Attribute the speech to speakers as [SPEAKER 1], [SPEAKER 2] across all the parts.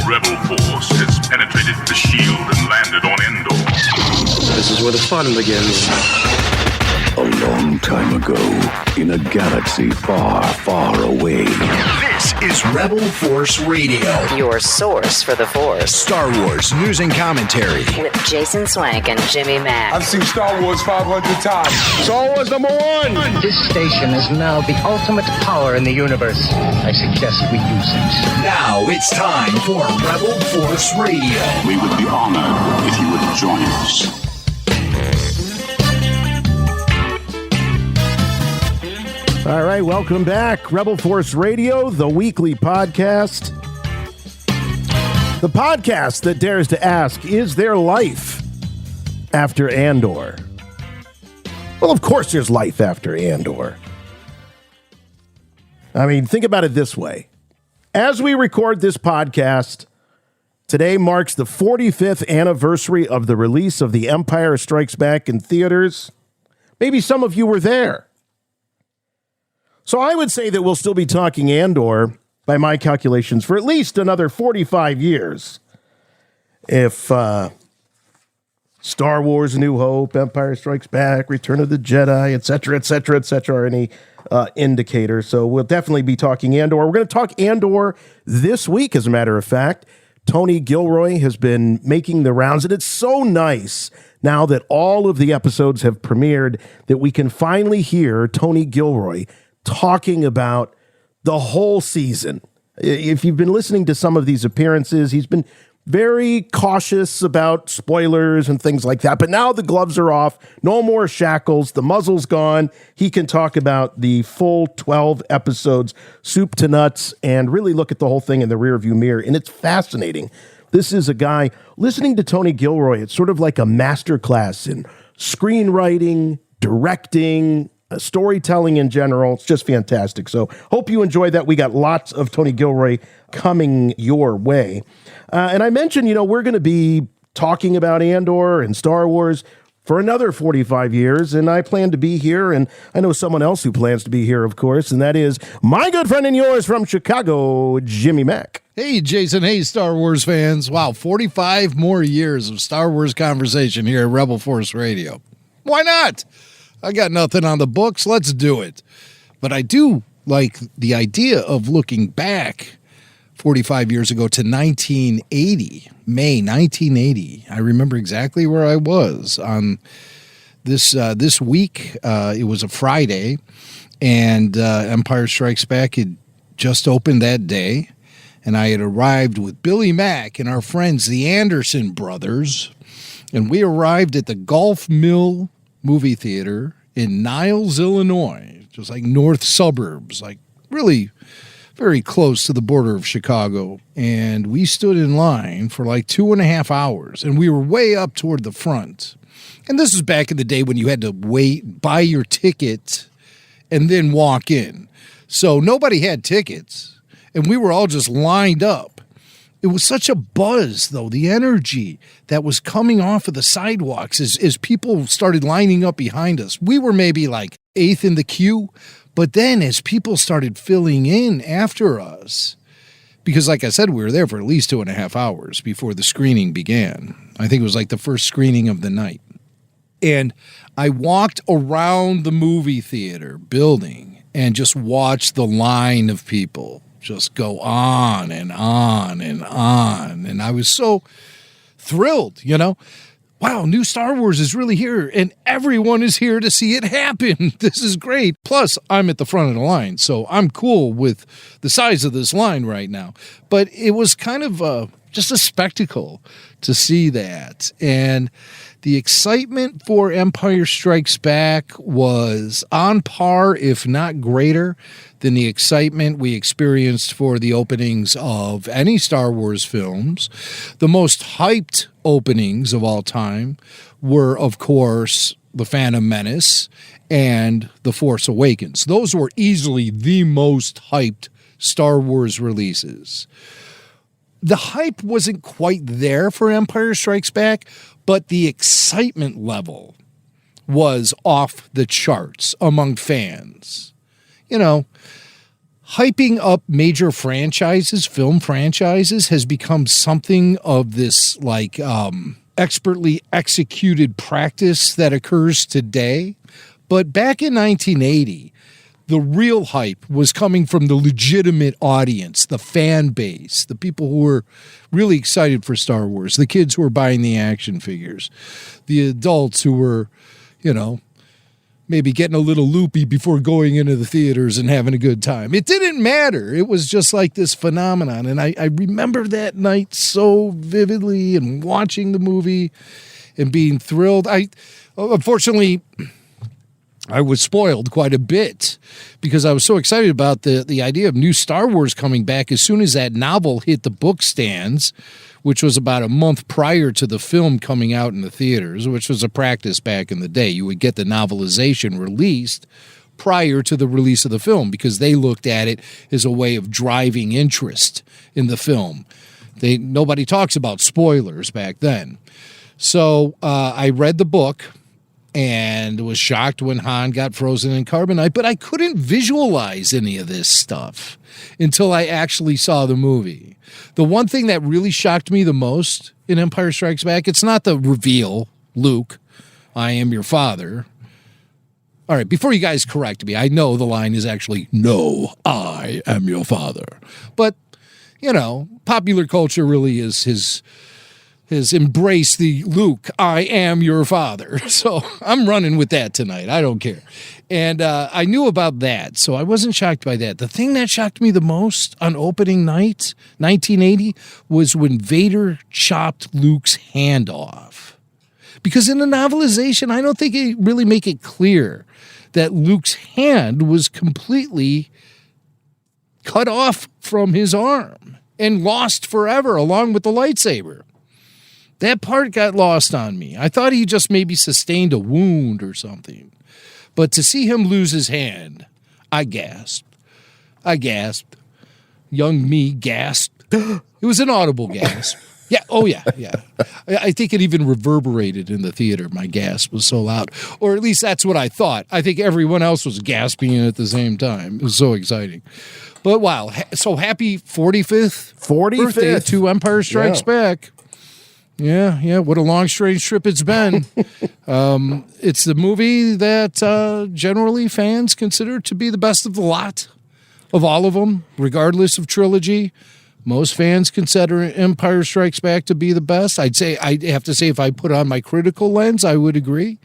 [SPEAKER 1] rebel force has penetrated the shield and landed on Endor.
[SPEAKER 2] This is where the fun begins.
[SPEAKER 3] A long time ago, in a galaxy far, far away.
[SPEAKER 4] This is Rebel Force Radio.
[SPEAKER 5] Your source for the Force.
[SPEAKER 4] Star Wars news and commentary.
[SPEAKER 5] With Jason Swank and Jimmy Mack.
[SPEAKER 6] I've seen Star Wars 500 times.
[SPEAKER 2] Star Wars #1!
[SPEAKER 7] This station is now the ultimate power in the universe. I suggest we use it.
[SPEAKER 4] Now it's time for Rebel Force Radio.
[SPEAKER 1] We would be honored if you would join us.
[SPEAKER 8] All right, welcome back. Rebel Force Radio, the weekly podcast. The podcast that dares to ask, is there life after Andor? Well, of course there's life after Andor. I mean, think about it this way. As we record this podcast, today marks the 45th anniversary of the release of The Empire Strikes Back in theaters. Maybe some of you were there. So I would say that we'll still be talking Andor, by my calculations, for at least another 45 years. If Star Wars: A New Hope, Empire Strikes Back, Return of the Jedi, etc., are any indicator. So we'll definitely be talking Andor. We're going to talk Andor this week, as a matter of fact. Tony Gilroy has been making the rounds, and it's so nice now that all of the episodes have premiered that we can finally hear Tony Gilroy talking about the whole season. If you've been listening to some of these appearances, he's been very cautious about spoilers and things like that. But now the gloves are off. No more shackles. The muzzle's gone. He can talk about the full 12 episodes, soup to nuts, and really look at the whole thing in the rearview mirror. And it's fascinating. This is a guy, listening to Tony Gilroy, it's sort of like a masterclass in screenwriting, directing, storytelling in general. It's just fantastic. So hope you enjoyed that. We got lots of Tony Gilroy coming your way. And I mentioned, we're going to be talking about Andor and Star Wars for another 45 years. And I plan to be here. And I know someone else who plans to be here, of course. And that is my good friend and yours from Chicago, Jimmy Mack.
[SPEAKER 9] Hey, Jason. Hey, Star Wars fans. Wow, 45 more years of Star Wars conversation here at Rebel Force Radio. Why not? I got nothing on the books. Let's do it. But I do like the idea of looking back 45 years ago to 1980, May 1980. I remember exactly where I was on this week. It was a Friday, and Empire Strikes Back had just opened that day, and I had arrived with Billy Mack and our friends, the Anderson brothers, and we arrived at the Golf Mill movie theater in Niles, Illinois, just like north suburbs, like really very close to the border of Chicago. And we stood in line for like 2.5 hours, and we were way up toward the front. And this was back in the day when you had to wait, buy your ticket, and then walk in. So nobody had tickets, and we were all just lined up. It was such a buzz, though, the energy that was coming off of the sidewalks as people started lining up behind us. We were maybe like 8th in the queue, but then as people started filling in after us, because like I said, we were there for at least 2.5 hours before the screening began. I think it was like the first screening of the night. And I walked around the movie theater building and just watched the line of people just go on and on and on. And I was so thrilled, Wow, new Star Wars is really here, and everyone is here to see it happen. This is great. Plus, I'm at the front of the line, so I'm cool with the size of this line right now. But it was kind of just a spectacle to see that. And the excitement for Empire Strikes Back was on par, if not greater, than the excitement we experienced for the openings of any Star Wars films. The most hyped openings of all time were, of course, The Phantom Menace and The Force Awakens. Those were easily the most hyped Star Wars releases. The hype wasn't quite there for Empire Strikes Back, but the excitement level was off the charts among fans. hyping up major franchises, film franchises, has become something of this like expertly executed practice that occurs today. But back in 1980, the real hype was coming from the legitimate audience, the fan base, the people who were really excited for Star Wars, the kids who were buying the action figures, the adults who were, you know, maybe getting a little loopy before going into the theaters and having a good time. It didn't matter. It was just like this phenomenon. And I remember that night so vividly and watching the movie and being thrilled. Unfortunately, I was spoiled quite a bit because I was so excited about the idea of new Star Wars coming back as soon as that novel hit the book stands, which was about a month prior to the film coming out in the theaters, which was a practice back in the day. You would get the novelization released prior to the release of the film because they looked at it as a way of driving interest in the film. Nobody talks about spoilers back then. So I read the book and was shocked when Han got frozen in carbonite, but I couldn't visualize any of this stuff until I actually saw the movie. The one thing that really shocked me the most in Empire Strikes Back, it's not the reveal, Luke, I am your father. All right, before you guys correct me, I know the line is actually, no, I am your father. But, you know, popular culture really is has embraced the Luke, I am your father. So I'm running with that tonight. I don't care. And I knew about that, so I wasn't shocked by that. The thing that shocked me the most on opening night, 1980, was when Vader chopped Luke's hand off. Because in the novelization, I don't think it really make it clear that Luke's hand was completely cut off from his arm and lost forever along with the lightsaber. That part got lost on me. I thought he just maybe sustained a wound or something. But to see him lose his hand, I gasped. Young me gasped. It was an audible gasp. Yeah, oh yeah. I think it even reverberated in the theater. My gasp was so loud. Or at least that's what I thought. I think everyone else was gasping at the same time. It was so exciting. But wow, so happy 45th birthday to Empire Strikes Back. Yeah, what a long, strange trip it's been. It's the movie that generally fans consider to be the best of the lot, of all of them, regardless of trilogy. Most fans consider Empire Strikes Back to be the best. I'd have to say if I put on my critical lens, I would agree.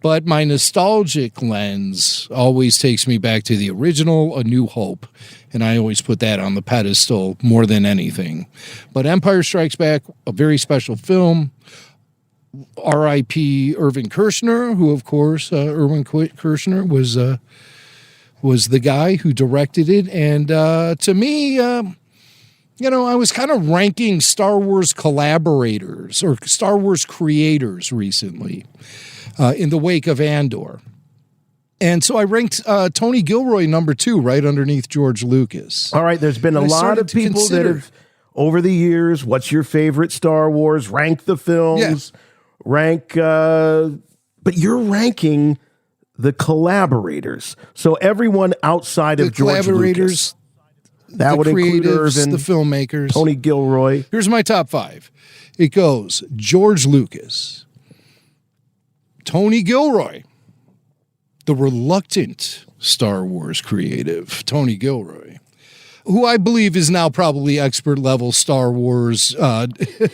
[SPEAKER 9] But my nostalgic lens always takes me back to the original, A New Hope. And I always put that on the pedestal more than anything. But Empire Strikes Back, a very special film. R.I.P. Irvin Kershner, who, of course, Irvin Kershner was the guy who directed it. And to me, I was kind of ranking Star Wars collaborators or Star Wars creators recently in the wake of Andor. And so I ranked Tony Gilroy number 2 right underneath George Lucas.
[SPEAKER 8] All right, there's been a lot of people that have, over the years, what's your favorite Star Wars? Rank the films, but you're ranking the collaborators. So everyone outside of George Lucas. That would include Irvin,
[SPEAKER 9] the filmmakers,
[SPEAKER 8] Tony Gilroy.
[SPEAKER 9] Here's my top 5. It goes George Lucas, Tony Gilroy, the reluctant Star Wars creative, Tony Gilroy, who I believe is now probably expert level Star Wars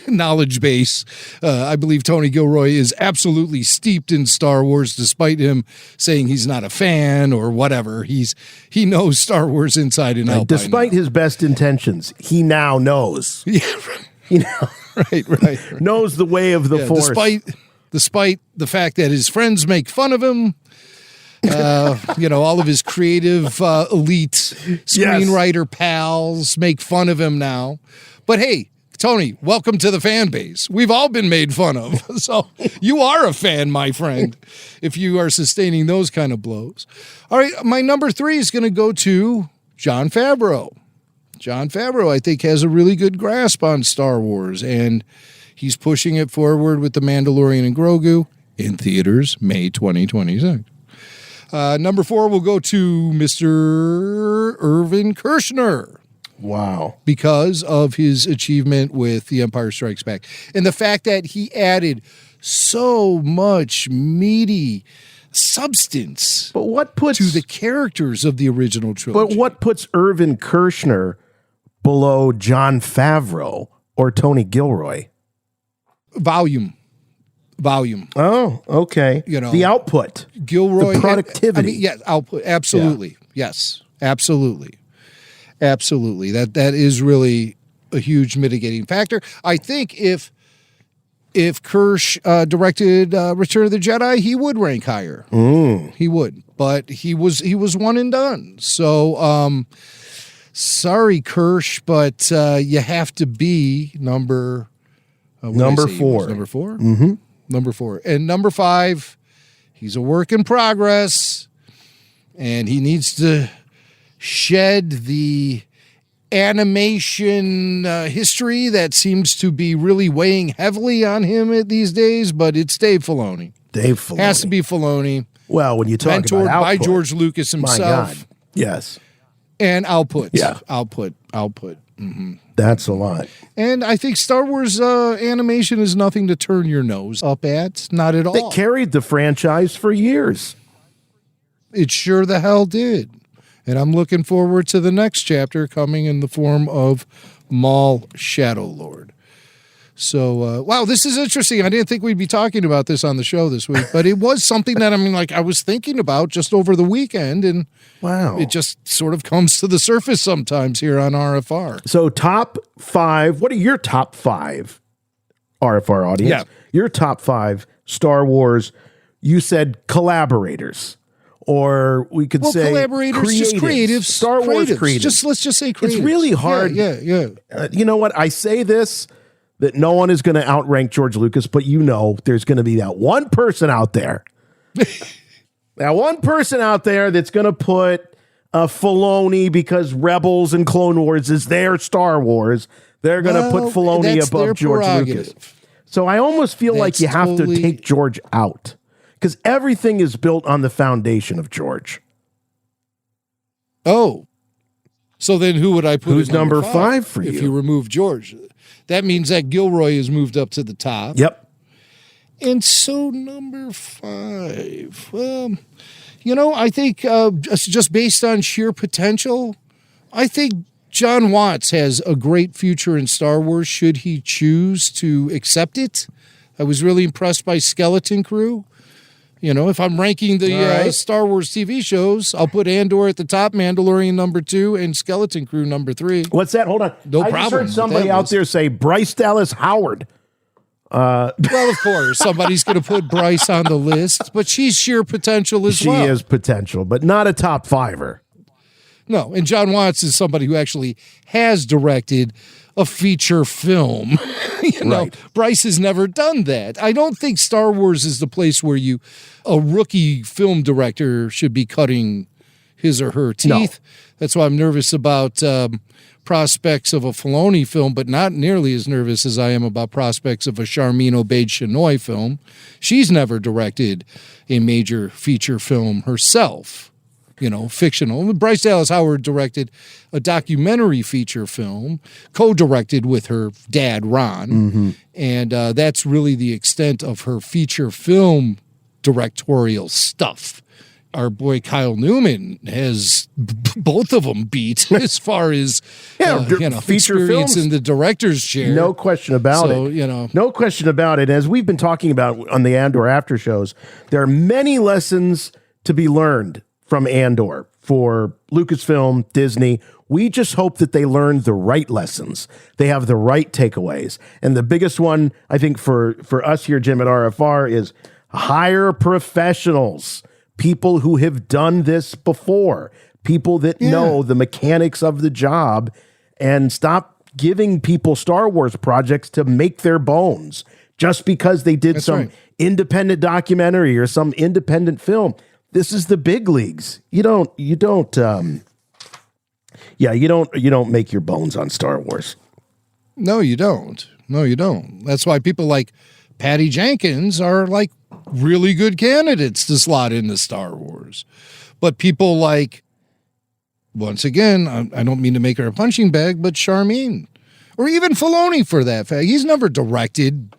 [SPEAKER 9] knowledge base. I believe Tony Gilroy is absolutely steeped in Star Wars, despite him saying he's not a fan or whatever. He knows Star Wars inside and out.
[SPEAKER 8] Despite his best intentions, he now knows.
[SPEAKER 9] Yeah, right.
[SPEAKER 8] Knows the way of the Force.
[SPEAKER 9] Despite the fact that his friends make fun of him. All of his creative elite screenwriter pals make fun of him now. But hey, Tony, welcome to the fan base. We've all been made fun of. So you are a fan, my friend, if you are sustaining those kind of blows. All right, my number 3 is going to go to Jon Favreau. Jon Favreau, I think, has a really good grasp on Star Wars, and he's pushing it forward with The Mandalorian and Grogu in theaters May 2026. Number 4 will go to Mr. Irvin Kershner.
[SPEAKER 8] Wow.
[SPEAKER 9] Because of his achievement with The Empire Strikes Back. And the fact that he added so much meaty substance
[SPEAKER 8] But what puts
[SPEAKER 9] to the characters of the original trilogy.
[SPEAKER 8] But what puts Irvin Kershner below Jon Favreau or Tony Gilroy?
[SPEAKER 9] Volume.
[SPEAKER 8] Oh, okay.
[SPEAKER 9] You know,
[SPEAKER 8] the output,
[SPEAKER 9] Gilroy,
[SPEAKER 8] the productivity.
[SPEAKER 9] Yes, output. Absolutely. Yeah. Yes, absolutely. That is really a huge mitigating factor. I think if Kirsch directed Return of the Jedi, he would rank higher. He would, but he was one and done. So sorry, Kirsch, but you have to be number 4. Number 4.
[SPEAKER 8] Mm-hmm.
[SPEAKER 9] Number 4. And number 5, he's a work in progress, and he needs to shed the animation history that seems to be really weighing heavily on him these days, but it's Dave Filoni. Has to be Filoni.
[SPEAKER 8] Well, when you talk
[SPEAKER 9] mentored
[SPEAKER 8] about output,
[SPEAKER 9] by George Lucas himself.
[SPEAKER 8] My God. Yes.
[SPEAKER 9] And output.
[SPEAKER 8] Yeah.
[SPEAKER 9] Output. Mm-hmm.
[SPEAKER 8] That's a lot.
[SPEAKER 9] And I think Star Wars animation is nothing to turn your nose up at. Not at all.
[SPEAKER 8] They carried the franchise for years.
[SPEAKER 9] It sure the hell did. And I'm looking forward to the next chapter coming in the form of Maul Shadow Lord. So, wow, this is interesting. I didn't think we'd be talking about this on the show this week, but it was something that, I was thinking about just over the weekend, and
[SPEAKER 8] wow,
[SPEAKER 9] it just sort of comes to the surface sometimes here on RFR.
[SPEAKER 8] So top 5, what are your top 5, RFR audience?
[SPEAKER 9] Yeah.
[SPEAKER 8] Your top 5 Star Wars, you said collaborators. Or we could say
[SPEAKER 9] collaborators, just creatives.
[SPEAKER 8] Star Wars creatives.
[SPEAKER 9] Let's just say creatives.
[SPEAKER 8] It's really hard.
[SPEAKER 9] Yeah.
[SPEAKER 8] You know what? I say this, that no one is going to outrank George Lucas, but there's going to be that one person out there. That one person out there that's going to put Filoni, because Rebels and Clone Wars is their Star Wars. They're going to put Filoni above George Lucas. So I almost feel like you have to take George out. Because everything is built on the foundation of George.
[SPEAKER 9] Oh. So then who would I put
[SPEAKER 8] Who's number 5 for you?
[SPEAKER 9] If you remove George. That means that Gilroy has moved up to the top.
[SPEAKER 8] Yep.
[SPEAKER 9] And so number 5. I think just based on sheer potential, I think John Watts has a great future in Star Wars should he choose to accept it. I was really impressed by Skeleton Crew. If I'm ranking the Star Wars TV shows, I'll put Andor at the top, Mandalorian number 2, and Skeleton Crew number 3.
[SPEAKER 8] What's that? Hold on. I just heard somebody out there say Bryce Dallas Howard.
[SPEAKER 9] Well, of course, somebody's going to put Bryce on the list, but she's sheer potential as well.
[SPEAKER 8] She is potential, but not a top 5er.
[SPEAKER 9] No, and John Watts is somebody who actually has directed a feature film. Bryce has never done that. I don't think Star Wars is the place where a rookie film director should be cutting his or her teeth. No. That's why I'm nervous about prospects of a Filoni film, but not nearly as nervous as I am about prospects of a Charmin Obaid-Chinoy film. She's never directed a major feature film herself. Fictional. Bryce Dallas Howard directed a documentary feature film, co-directed with her dad, Ron. Mm-hmm. And that's really the extent of her feature film directorial stuff. Our boy Kyle Newman has both of them beat as far as
[SPEAKER 8] feature
[SPEAKER 9] experience
[SPEAKER 8] films
[SPEAKER 9] in the director's chair.
[SPEAKER 8] No question about it. No question about it. As we've been talking about on the Andor after shows, there are many lessons to be learned from Andor for Lucasfilm, Disney. We just hope that they learn the right lessons. They have the right takeaways. And the biggest one, I think, for us here, Jim, at RFR, is hire professionals, people who have done this before, people that know the mechanics of the job, and stop giving people Star Wars projects to make their bones just because they did independent documentary or some independent film. This is the big leagues. You don't make your bones on Star Wars.
[SPEAKER 9] No, you don't. That's why people like Patty Jenkins are like really good candidates to slot into Star Wars. But people like, once again, I don't mean to make her a punching bag, but Charmin, or even Filoni for that fact. He's never directed.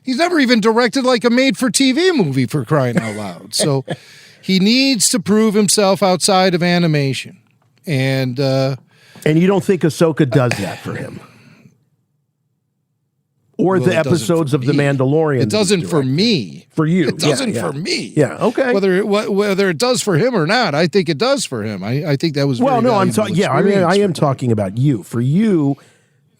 [SPEAKER 9] He's never even directed like a made-for-TV movie, for crying out loud. So he needs to prove himself outside of animation. And
[SPEAKER 8] you don't think Ahsoka does that for him? Or the episodes of The Mandalorian?
[SPEAKER 9] It doesn't for me.
[SPEAKER 8] For you.
[SPEAKER 9] It doesn't for me.
[SPEAKER 8] Yeah, okay.
[SPEAKER 9] Whether it does for him or not, I think it does for him. I think that was
[SPEAKER 8] well, no, I'm talking. Yeah, I mean, I am talking about you. For you,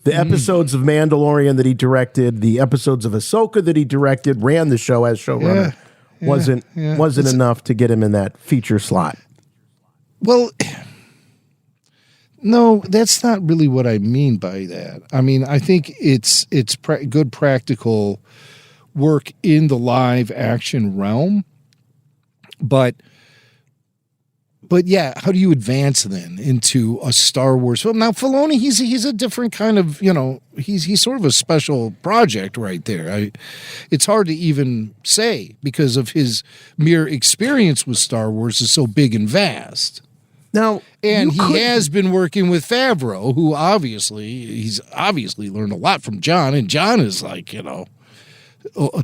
[SPEAKER 8] the episodes of Mandalorian that he directed, the episodes of Ahsoka that he directed, ran the show as showrunner, wasn't enough to get him in that feature slot.
[SPEAKER 9] Well, no, that's not really what I mean by that. I mean, I think it's good practical work in the live action realm, but yeah, how do you advance then into a Star Wars film? Now, Filoni, he's a different kind of, he's sort of a special project right there. It's hard to even say because of his mere experience with Star Wars is so big and vast.
[SPEAKER 8] Now,
[SPEAKER 9] and he has been working with Favreau, who he's obviously learned a lot from John, and John is like, a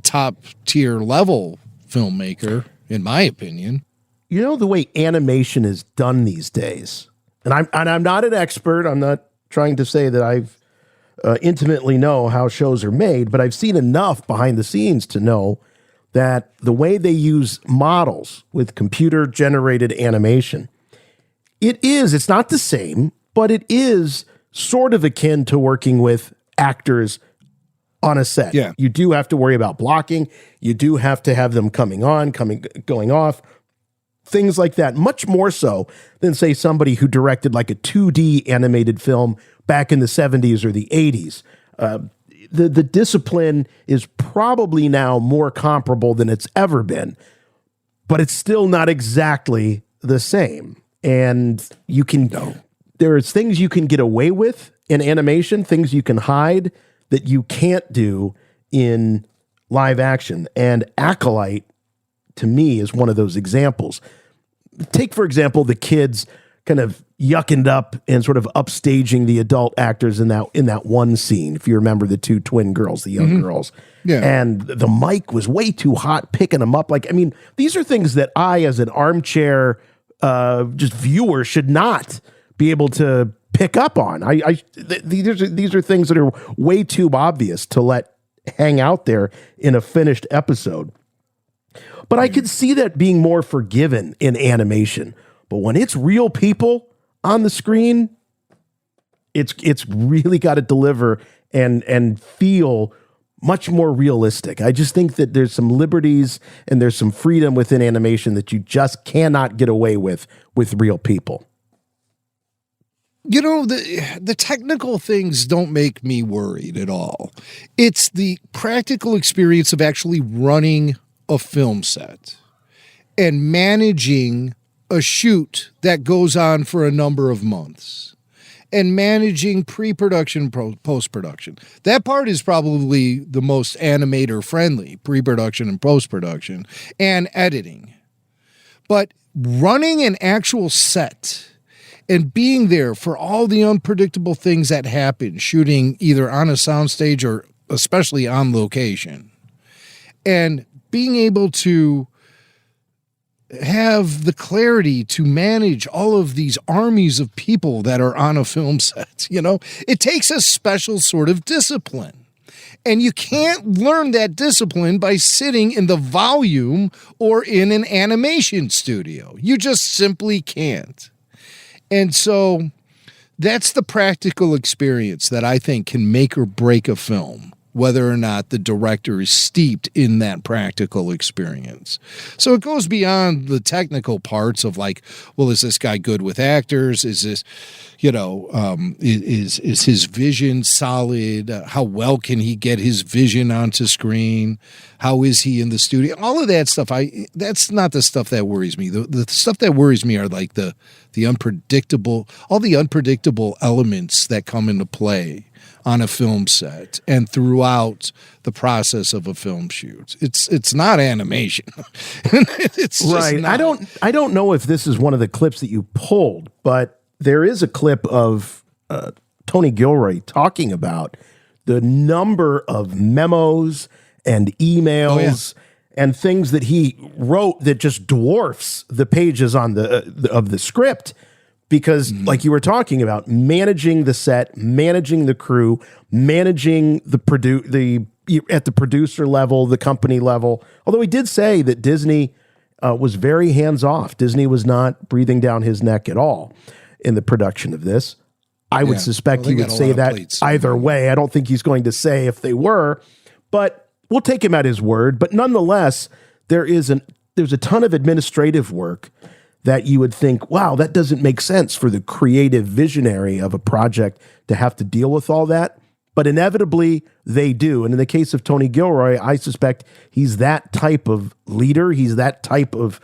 [SPEAKER 9] top tier level filmmaker, in my opinion.
[SPEAKER 8] You know the way animation is done these days, and I'm not an expert. I'm not trying to say that I've intimately know how shows are made, but I've seen enough behind the scenes to know that the way they use models with computer generated animation, it's not the same, but it is sort of akin to working with actors on a set.
[SPEAKER 9] Yeah.
[SPEAKER 8] You do have to worry about blocking. You do have to have them going off, things like that, much more so than, say, somebody who directed like a 2D animated film back in the 70s or the 80s. The discipline is probably now more comparable than it's ever been, but it's still not exactly the same. And there's things you can get away with in animation, things you can hide that you can't do in live action. And Acolyte, to me, is one of those examples. Take, for example, the kids kind of yucking up and sort of upstaging the adult actors in that one scene. If you remember the two twin girls, the young girls.
[SPEAKER 9] Yeah.
[SPEAKER 8] And the mic was way too hot picking them up. These are things that I, as an armchair just viewer, should not be able to pick up on. These are things that are way too obvious to let hang out there in a finished episode. But I could see that being more forgiven in animation. But when it's real people on the screen, it's really got to deliver and feel much more realistic. I just think that there's some liberties and there's some freedom within animation that you just cannot get away with real people.
[SPEAKER 9] The technical things don't make me worried at all. It's the practical experience of actually running a film set and managing a shoot that goes on for a number of months and managing pre-production, post-production. That part is probably the most animator friendly, pre-production and post-production and editing. But running an actual set and being there for all the unpredictable things that happen, shooting either on a soundstage or especially on location, and being able to have the clarity to manage all of these armies of people that are on a film set, it takes a special sort of discipline. And you can't learn that discipline by sitting in the volume or in an animation studio. You just simply can't. And so that's the practical experience that I think can make or break a film, whether or not the director is steeped in that practical experience. So it goes beyond the technical parts of like, well, is this guy good with actors? Is this, is his vision solid? How well can he get his vision onto screen? How is he in the studio? All of that stuff, that's not the stuff that worries me. The stuff that worries me are like the unpredictable, all the unpredictable elements that come into play on a film set and throughout the process of a film shoot. It's not animation. It's just
[SPEAKER 8] right.
[SPEAKER 9] not.
[SPEAKER 8] I don't know if this is one of the clips that you pulled, but there is a clip of Tony Gilroy talking about the number of memos and emails and things that he wrote that just dwarfs the pages on of the script. Because, like you were talking about, managing the set, managing the crew, managing at the producer level, the company level. Although he did say that Disney was very hands off. Disney was not breathing down his neck at all in the production of this. I would suspect he would say that either way. I don't think he's going to say if they were, but we'll take him at his word. But nonetheless, there's a ton of administrative work that you would think, wow, that doesn't make sense for the creative visionary of a project to have to deal with all that. But inevitably, they do. And in the case of Tony Gilroy, I suspect he's that type of leader. He's that type of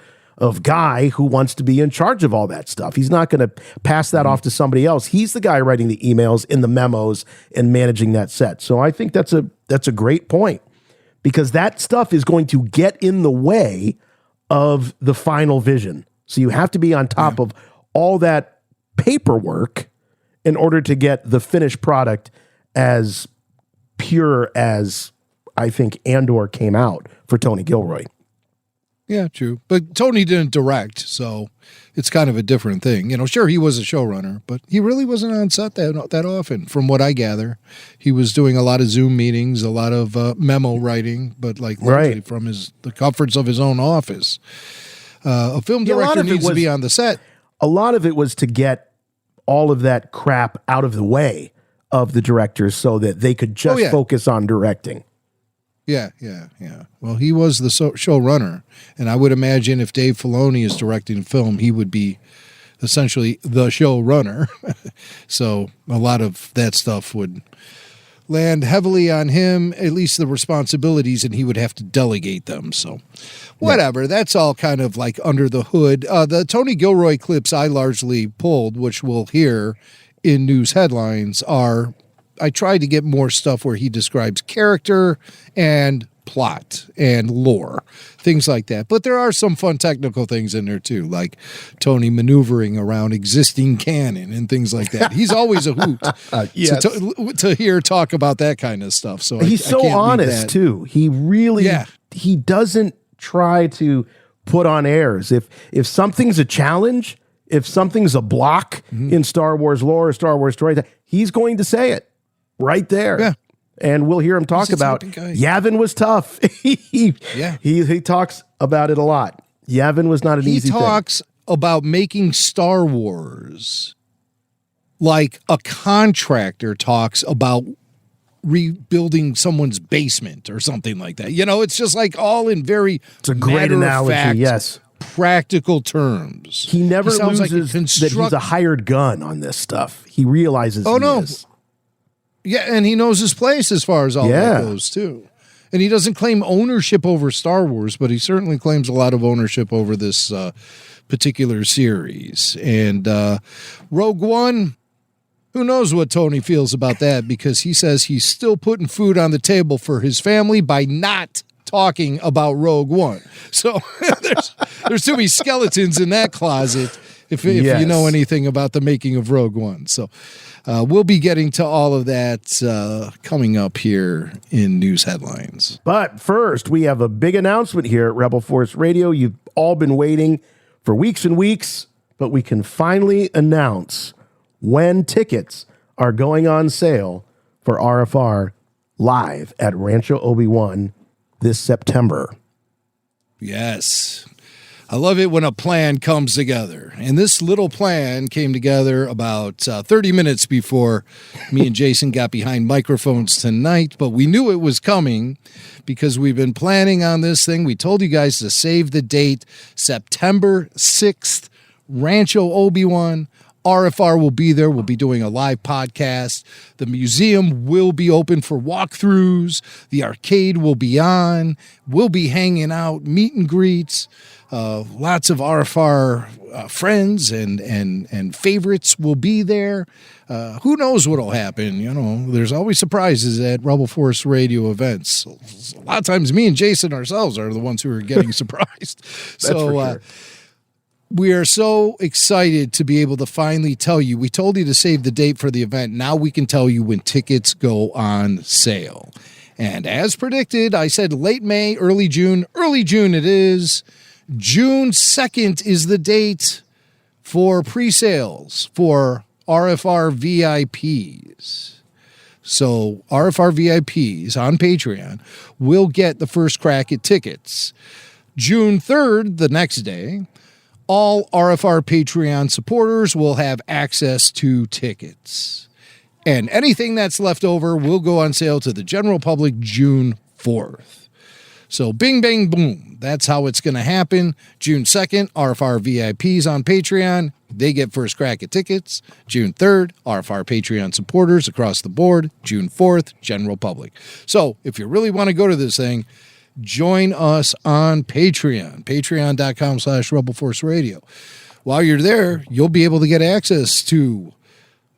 [SPEAKER 8] guy who wants to be in charge of all that stuff. He's not going to pass that off to somebody else. He's the guy writing the emails and the memos and managing that set. So I think that's a great point, because that stuff is going to get in the way of the final vision. So you have to be on top of all that paperwork in order to get the finished product as pure as I think Andor came out for Tony Gilroy.
[SPEAKER 9] Yeah, true. But Tony didn't direct, so it's kind of a different thing. You know, sure, he was a showrunner, but he really wasn't on set that often, from what I gather. He was doing a lot of Zoom meetings, a lot of memo writing, but like literally from the comforts of his own office. A film director needs to be on the set.
[SPEAKER 8] A lot of it was to get all of that crap out of the way of the directors so that they could just focus on directing.
[SPEAKER 9] Yeah. Well, he was the showrunner, and I would imagine if Dave Filoni is directing a film, he would be essentially the showrunner. So a lot of that stuff would land heavily on him, at least the responsibilities, and he would have to delegate them. So whatever, that's all kind of like under the hood. The Tony Gilroy clips I largely pulled, which we'll hear in news headlines, I tried to get more stuff where he describes character and plot and lore, things like that. But there are some fun technical things in there too, like Tony maneuvering around existing canon and things like that. He's always a hoot to hear talk about that kind of stuff. So
[SPEAKER 8] he's so honest too. He really, he doesn't try to put on airs. If something's a challenge, if something's a block in Star Wars lore or Star Wars story, he's going to say it right there. Yeah. And we'll hear him talk about Yavin was tough. He talks about it a lot. Yavin was not an easy thing. He talks
[SPEAKER 9] about making Star Wars like a contractor talks about rebuilding someone's basement or something like that. You know, it's just like all in very
[SPEAKER 8] it's a great analogy, yes.
[SPEAKER 9] Practical terms.
[SPEAKER 8] He never loses that he's a hired gun on this stuff. He realizes is.
[SPEAKER 9] Yeah, and he knows his place as far as all that goes, too. And he doesn't claim ownership over Star Wars, but he certainly claims a lot of ownership over this particular series. And Rogue One, who knows what Tony feels about that, because he says he's still putting food on the table for his family by not talking about Rogue One. So there's too many skeletons in that closet if you know anything about the making of Rogue One. So we'll be getting to all of that coming up here in news headlines.
[SPEAKER 8] But first, we have a big announcement here at Rebel Force Radio. You've all been waiting for weeks and weeks, but we can finally announce when tickets are going on sale for RFR live at Rancho Obi-Wan this September.
[SPEAKER 9] Yes. I love it when a plan comes together. And this little plan came together about 30 minutes before me and Jason got behind microphones tonight. But we knew it was coming because we've been planning on this thing. We told you guys to save the date, September 6th, Rancho Obi-Wan, RFR will be there. We'll be doing a live podcast. The museum will be open for walkthroughs. The arcade will be on. We'll be hanging out, meet and greets. Lots of RFR friends and favorites will be there. Who knows what'll happen? You know, there's always surprises at Rebel Force Radio events. A lot of times me and Jason ourselves are the ones who are getting surprised.
[SPEAKER 8] That's for sure.
[SPEAKER 9] We are so excited to be able to finally tell you. We told you to save the date for the event. Now we can tell you when tickets go on sale. And as predicted, I said late May, early June. Early June it is. June 2nd is the date for pre-sales for RFR VIPs. So RFR VIPs on Patreon will get the first crack at tickets. June 3rd, the next day, all RFR Patreon supporters will have access to tickets. And anything that's left over will go on sale to the general public June 4th. So bing, bang, boom. That's how it's going to happen. June 2nd, RFR VIPs on Patreon. They get first crack at tickets. June 3rd, RFR Patreon supporters across the board. June 4th, general public. So if you really want to go to this thing, join us on Patreon, patreon.com/Rebel Force Radio. While you're there, you'll be able to get access to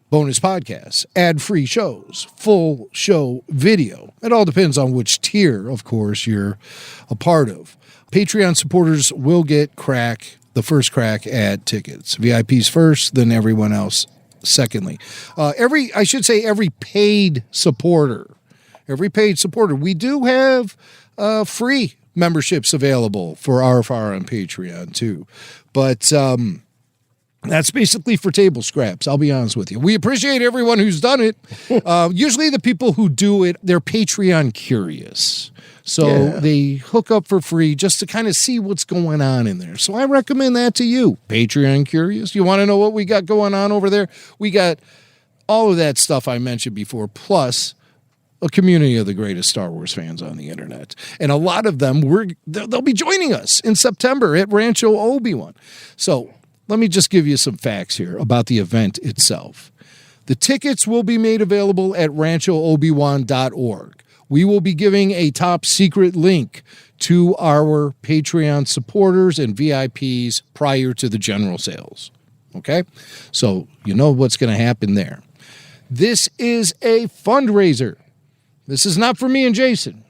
[SPEAKER 9] bonus podcasts, ad-free shows, full show video. It all depends on which tier, of course, you're a part of. Patreon supporters will get the first crack at tickets. VIPs first, then everyone else secondly. Every paid supporter, we do have free memberships available for RFR on Patreon too. But that's basically for table scraps. I'll be honest with you. We appreciate everyone who's done it. Usually the people who do it, they're Patreon curious. So they hook up for free just to kind of see what's going on in there. So I recommend that to you. Patreon curious. You want to know what we got going on over there? We got all of that stuff I mentioned before, plus a community of the greatest Star Wars fans on the internet. And a lot of them, they'll be joining us in September at Rancho Obi-Wan. So let me just give you some facts here about the event itself. The tickets will be made available at ranchoobiwan.org. We will be giving a top secret link to our Patreon supporters and VIPs prior to the general sales. Okay? So you know what's going to happen there. This is a fundraiser. This is not for me and Jason.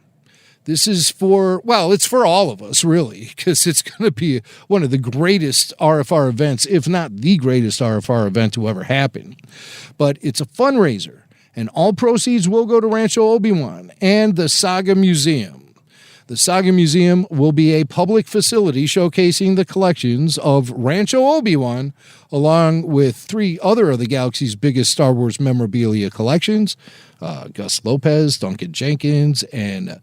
[SPEAKER 9] This is it's for all of us, really, because it's going to be one of the greatest RFR events, if not the greatest RFR event to ever happen. But it's a fundraiser, and all proceeds will go to Rancho Obi-Wan and the Saga Museum. The Saga Museum will be a public facility showcasing the collections of Rancho Obi-Wan, along with 3 other of the galaxy's biggest Star Wars memorabilia collections, Gus Lopez, Duncan Jenkins, and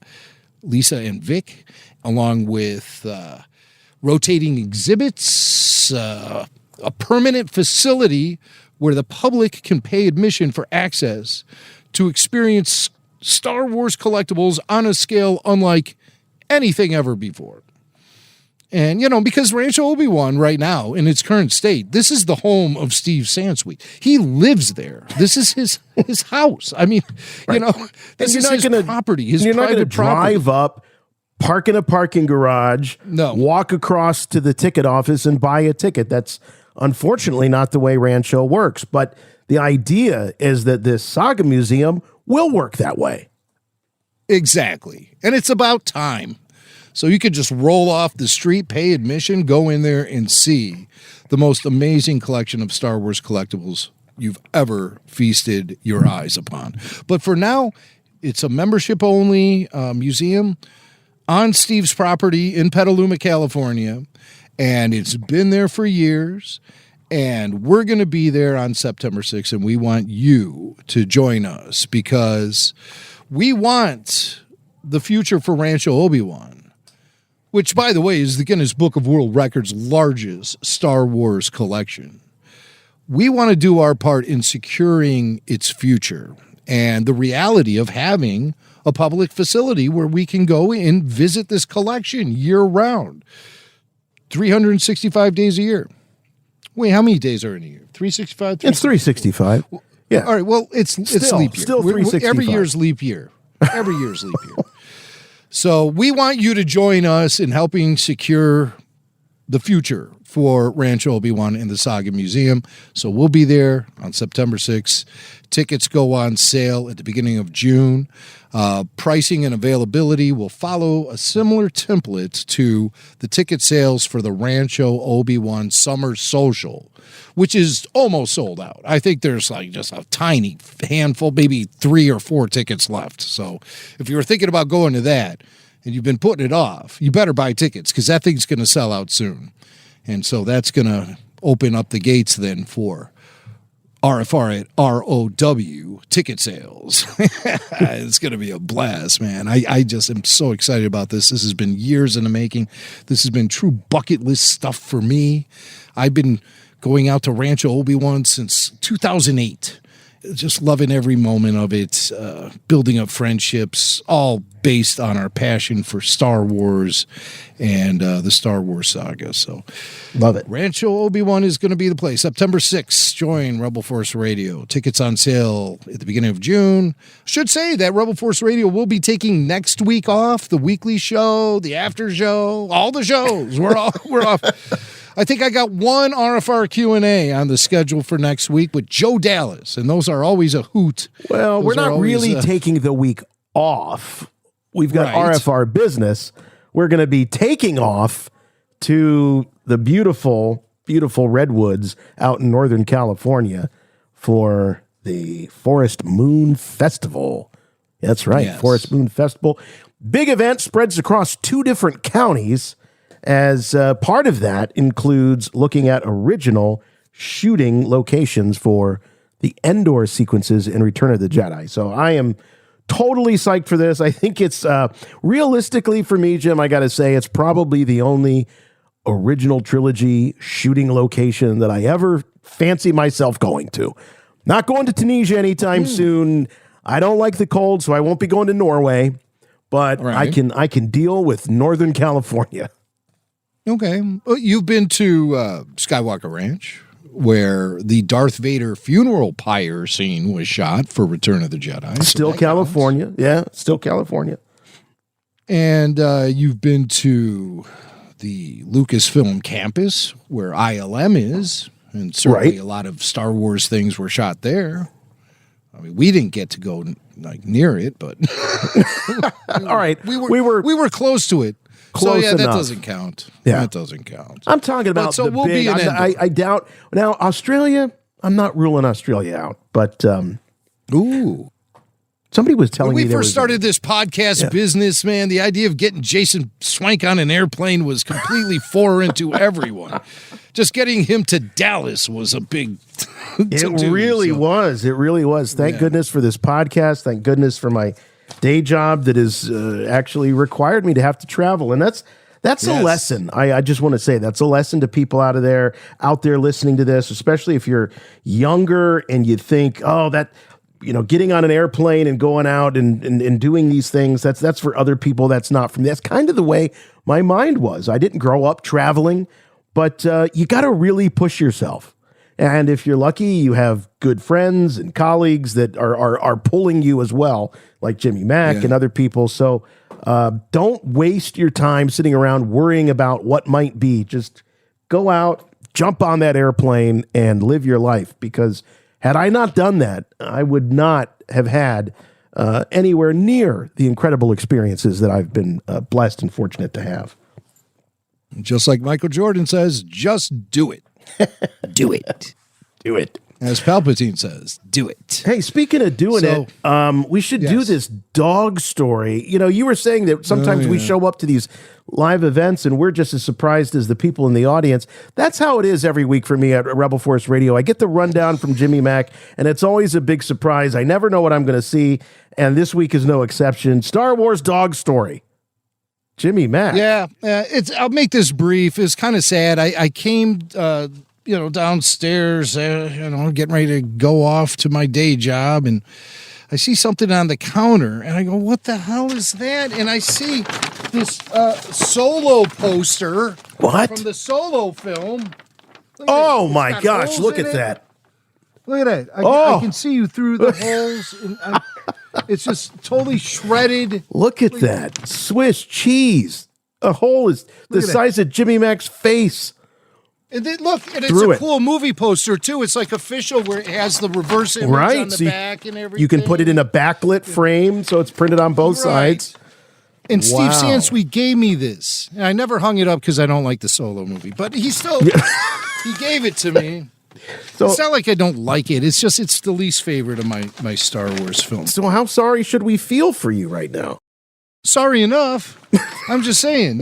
[SPEAKER 9] Lisa and Vic, along with rotating exhibits, a permanent facility where the public can pay admission for access to experience Star Wars collectibles on a scale unlike anything ever before. And, because Rancho Obi-Wan right now, in its current state, this is the home of Steve Sansweet. He lives there. This is his house. I mean,
[SPEAKER 8] right.
[SPEAKER 9] This is his property, his
[SPEAKER 8] private property. You're not going to drive up, park in a parking garage, walk across to the ticket office and buy a ticket. That's unfortunately not the way Rancho works. But the idea is that this Saga Museum will work that way.
[SPEAKER 9] Exactly. And it's about time. So you could just roll off the street, pay admission, go in there and see the most amazing collection of Star Wars collectibles you've ever feasted your eyes upon. But for now, it's a membership-only museum on Steve's property in Petaluma, California, and it's been there for years. And we're going to be there on September 6th, and we want you to join us because we want the future for Rancho Obi-Wan, which, by the way, is the Guinness Book of World Records' largest Star Wars collection. We want to do our part in securing its future and the reality of having a public facility where we can go and visit this collection year-round, 365 days a year. Wait, how many days are in a year? 365?
[SPEAKER 8] It's 365. Yeah.
[SPEAKER 9] All right, well, it's leap year.
[SPEAKER 8] Still 365.
[SPEAKER 9] Every year's leap year. Every year's leap year. So we want you to join us in helping secure the future for Rancho Obi-Wan and the Saga Museum. So we'll be there on September 6th. Tickets go on sale at the beginning of June. Pricing and availability will follow a similar template to the ticket sales for the Rancho Obi-Wan Summer Social, which is almost sold out. I think there's like just a tiny handful, maybe 3 or 4 tickets left. So if you were thinking about going to that and you've been putting it off, you better buy tickets because that thing's going to sell out soon. And so that's going to open up the gates then for RFR at ROW ticket sales. It's going to be a blast, man. I just am so excited about this. This has been years in the making. This has been true bucket list stuff for me. I've been going out to Rancho Obi-Wan since 2008. Just loving every moment of it, building up friendships, all based on our passion for Star Wars and the Star Wars saga. So
[SPEAKER 8] love it.
[SPEAKER 9] Rancho Obi-Wan is going to be the place. September 6th, join Rebel Force Radio. Tickets on sale at the beginning of June. Should say that Rebel Force Radio will be taking next week off, the weekly show, the after show, all the shows. We're off. I think I got one RFR Q&A on the schedule for next week with Joe Dallas, and those are always a hoot.
[SPEAKER 8] Well, we're not really taking the week off. We've got RFR business. We're going to be taking off to the beautiful, beautiful redwoods out in Northern California for the Forest Moon Festival. That's right, yes. Forest Moon Festival. Big event, spreads across 2 different counties. As part of that includes looking at original shooting locations for the Endor sequences in Return of the Jedi. So I am totally psyched for this. I think it's realistically for me, Jim, I got to say it's probably the only original trilogy shooting location that I ever fancy myself going to. Not going to Tunisia anytime soon. I don't like the cold, so I won't be going to Norway, but I can deal with Northern California.
[SPEAKER 9] Okay. Well, you've been to Skywalker Ranch, where the Darth Vader funeral pyre scene was shot for Return of the Jedi.
[SPEAKER 8] Still California. Counts. Yeah, still California.
[SPEAKER 9] And you've been to the Lucasfilm campus, where ILM is, and certainly a lot of Star Wars things were shot there. I mean, we didn't get to go near it, but
[SPEAKER 8] all right,
[SPEAKER 9] we were close to it.
[SPEAKER 8] Close
[SPEAKER 9] enough. That doesn't count.
[SPEAKER 8] Yeah.
[SPEAKER 9] That doesn't count.
[SPEAKER 8] I'm talking about
[SPEAKER 9] so
[SPEAKER 8] the
[SPEAKER 9] we'll
[SPEAKER 8] big.
[SPEAKER 9] Be in
[SPEAKER 8] I doubt. Now, Australia, I'm not ruling Australia out, but somebody was telling me
[SPEAKER 9] when we first started this podcast business, man, the idea of getting Jason Swank on an airplane was completely foreign to everyone. Just getting him to Dallas was a big
[SPEAKER 8] It really was. Thank goodness for this podcast. Thank goodness for my day job that has actually required me to have to travel. And that's a lesson. I just want to say that's a lesson to people out there listening to this, especially if you're younger and you think, getting on an airplane and going out and doing these things, that's for other people. That's not for me. That's kind of the way my mind was. I didn't grow up traveling, but you got to really push yourself. And if you're lucky, you have good friends and colleagues that are pulling you as well, like Jimmy Mack and other people. So don't waste your time sitting around worrying about what might be. Just go out, jump on that airplane, and live your life. Because had I not done that, I would not have had anywhere near the incredible experiences that I've been blessed and fortunate to have.
[SPEAKER 9] Just like Michael Jordan says, just do it.
[SPEAKER 8] Do it. Do it.
[SPEAKER 9] As Palpatine says, do it.
[SPEAKER 8] Hey, speaking of doing it, we should do this dog story. You were saying that sometimes we show up to these live events and we're just as surprised as the people in the audience. That's how it is every week for me at Rebel Force Radio. I get the rundown from Jimmy Mack, and it's always a big surprise. I never know what I'm going to see, and this week is no exception. Star Wars dog story. Jimmy Mack.
[SPEAKER 9] Yeah, I'll make this brief. It's kind of sad. I came, downstairs, getting ready to go off to my day job, and I see something on the counter, and I go, "What the hell is that?" And I see this Solo poster.
[SPEAKER 8] What?
[SPEAKER 9] From the Solo film.
[SPEAKER 8] Oh my gosh! Look at that.
[SPEAKER 9] Look at that. I can see you through the holes. And it's just totally shredded.
[SPEAKER 8] Look at that. Swiss cheese. A hole is the size of Jimmy Mac's face.
[SPEAKER 9] And then look, and it's a cool movie poster too. It's like official where it has the reverse image on the back and everything.
[SPEAKER 8] You can put it in a backlit frame so it's printed on both sides.
[SPEAKER 9] And Steve Sansweet gave me this. And I never hung it up because I don't like the Solo movie. But he still, he gave it to me. So, it's not like I don't like it. It's just it's the least favorite of my Star Wars films.
[SPEAKER 8] So how sorry should we feel for you right now?
[SPEAKER 9] Sorry enough. I'm just saying,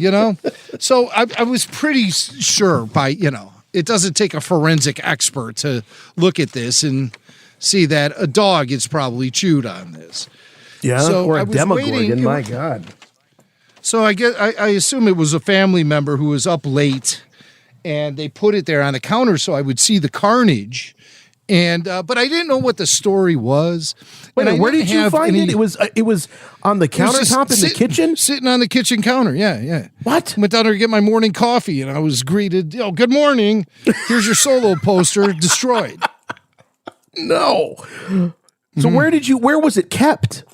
[SPEAKER 9] So I was pretty sure it doesn't take a forensic expert to look at this and see that a dog is probably chewed on this.
[SPEAKER 8] Yeah,
[SPEAKER 9] so
[SPEAKER 8] or a Demogorgon, my God.
[SPEAKER 9] So I assume it was a family member who was up late, and they put it there on the counter so I would see the carnage. And but I didn't know what the story was.
[SPEAKER 8] Wait, where did you find it? It was on the countertop in the kitchen?
[SPEAKER 9] Sitting on the kitchen counter, yeah.
[SPEAKER 8] What?
[SPEAKER 9] Went down there to get my morning coffee, and I was greeted, good morning. Here's your Solo poster, destroyed.
[SPEAKER 8] No. So where was it kept?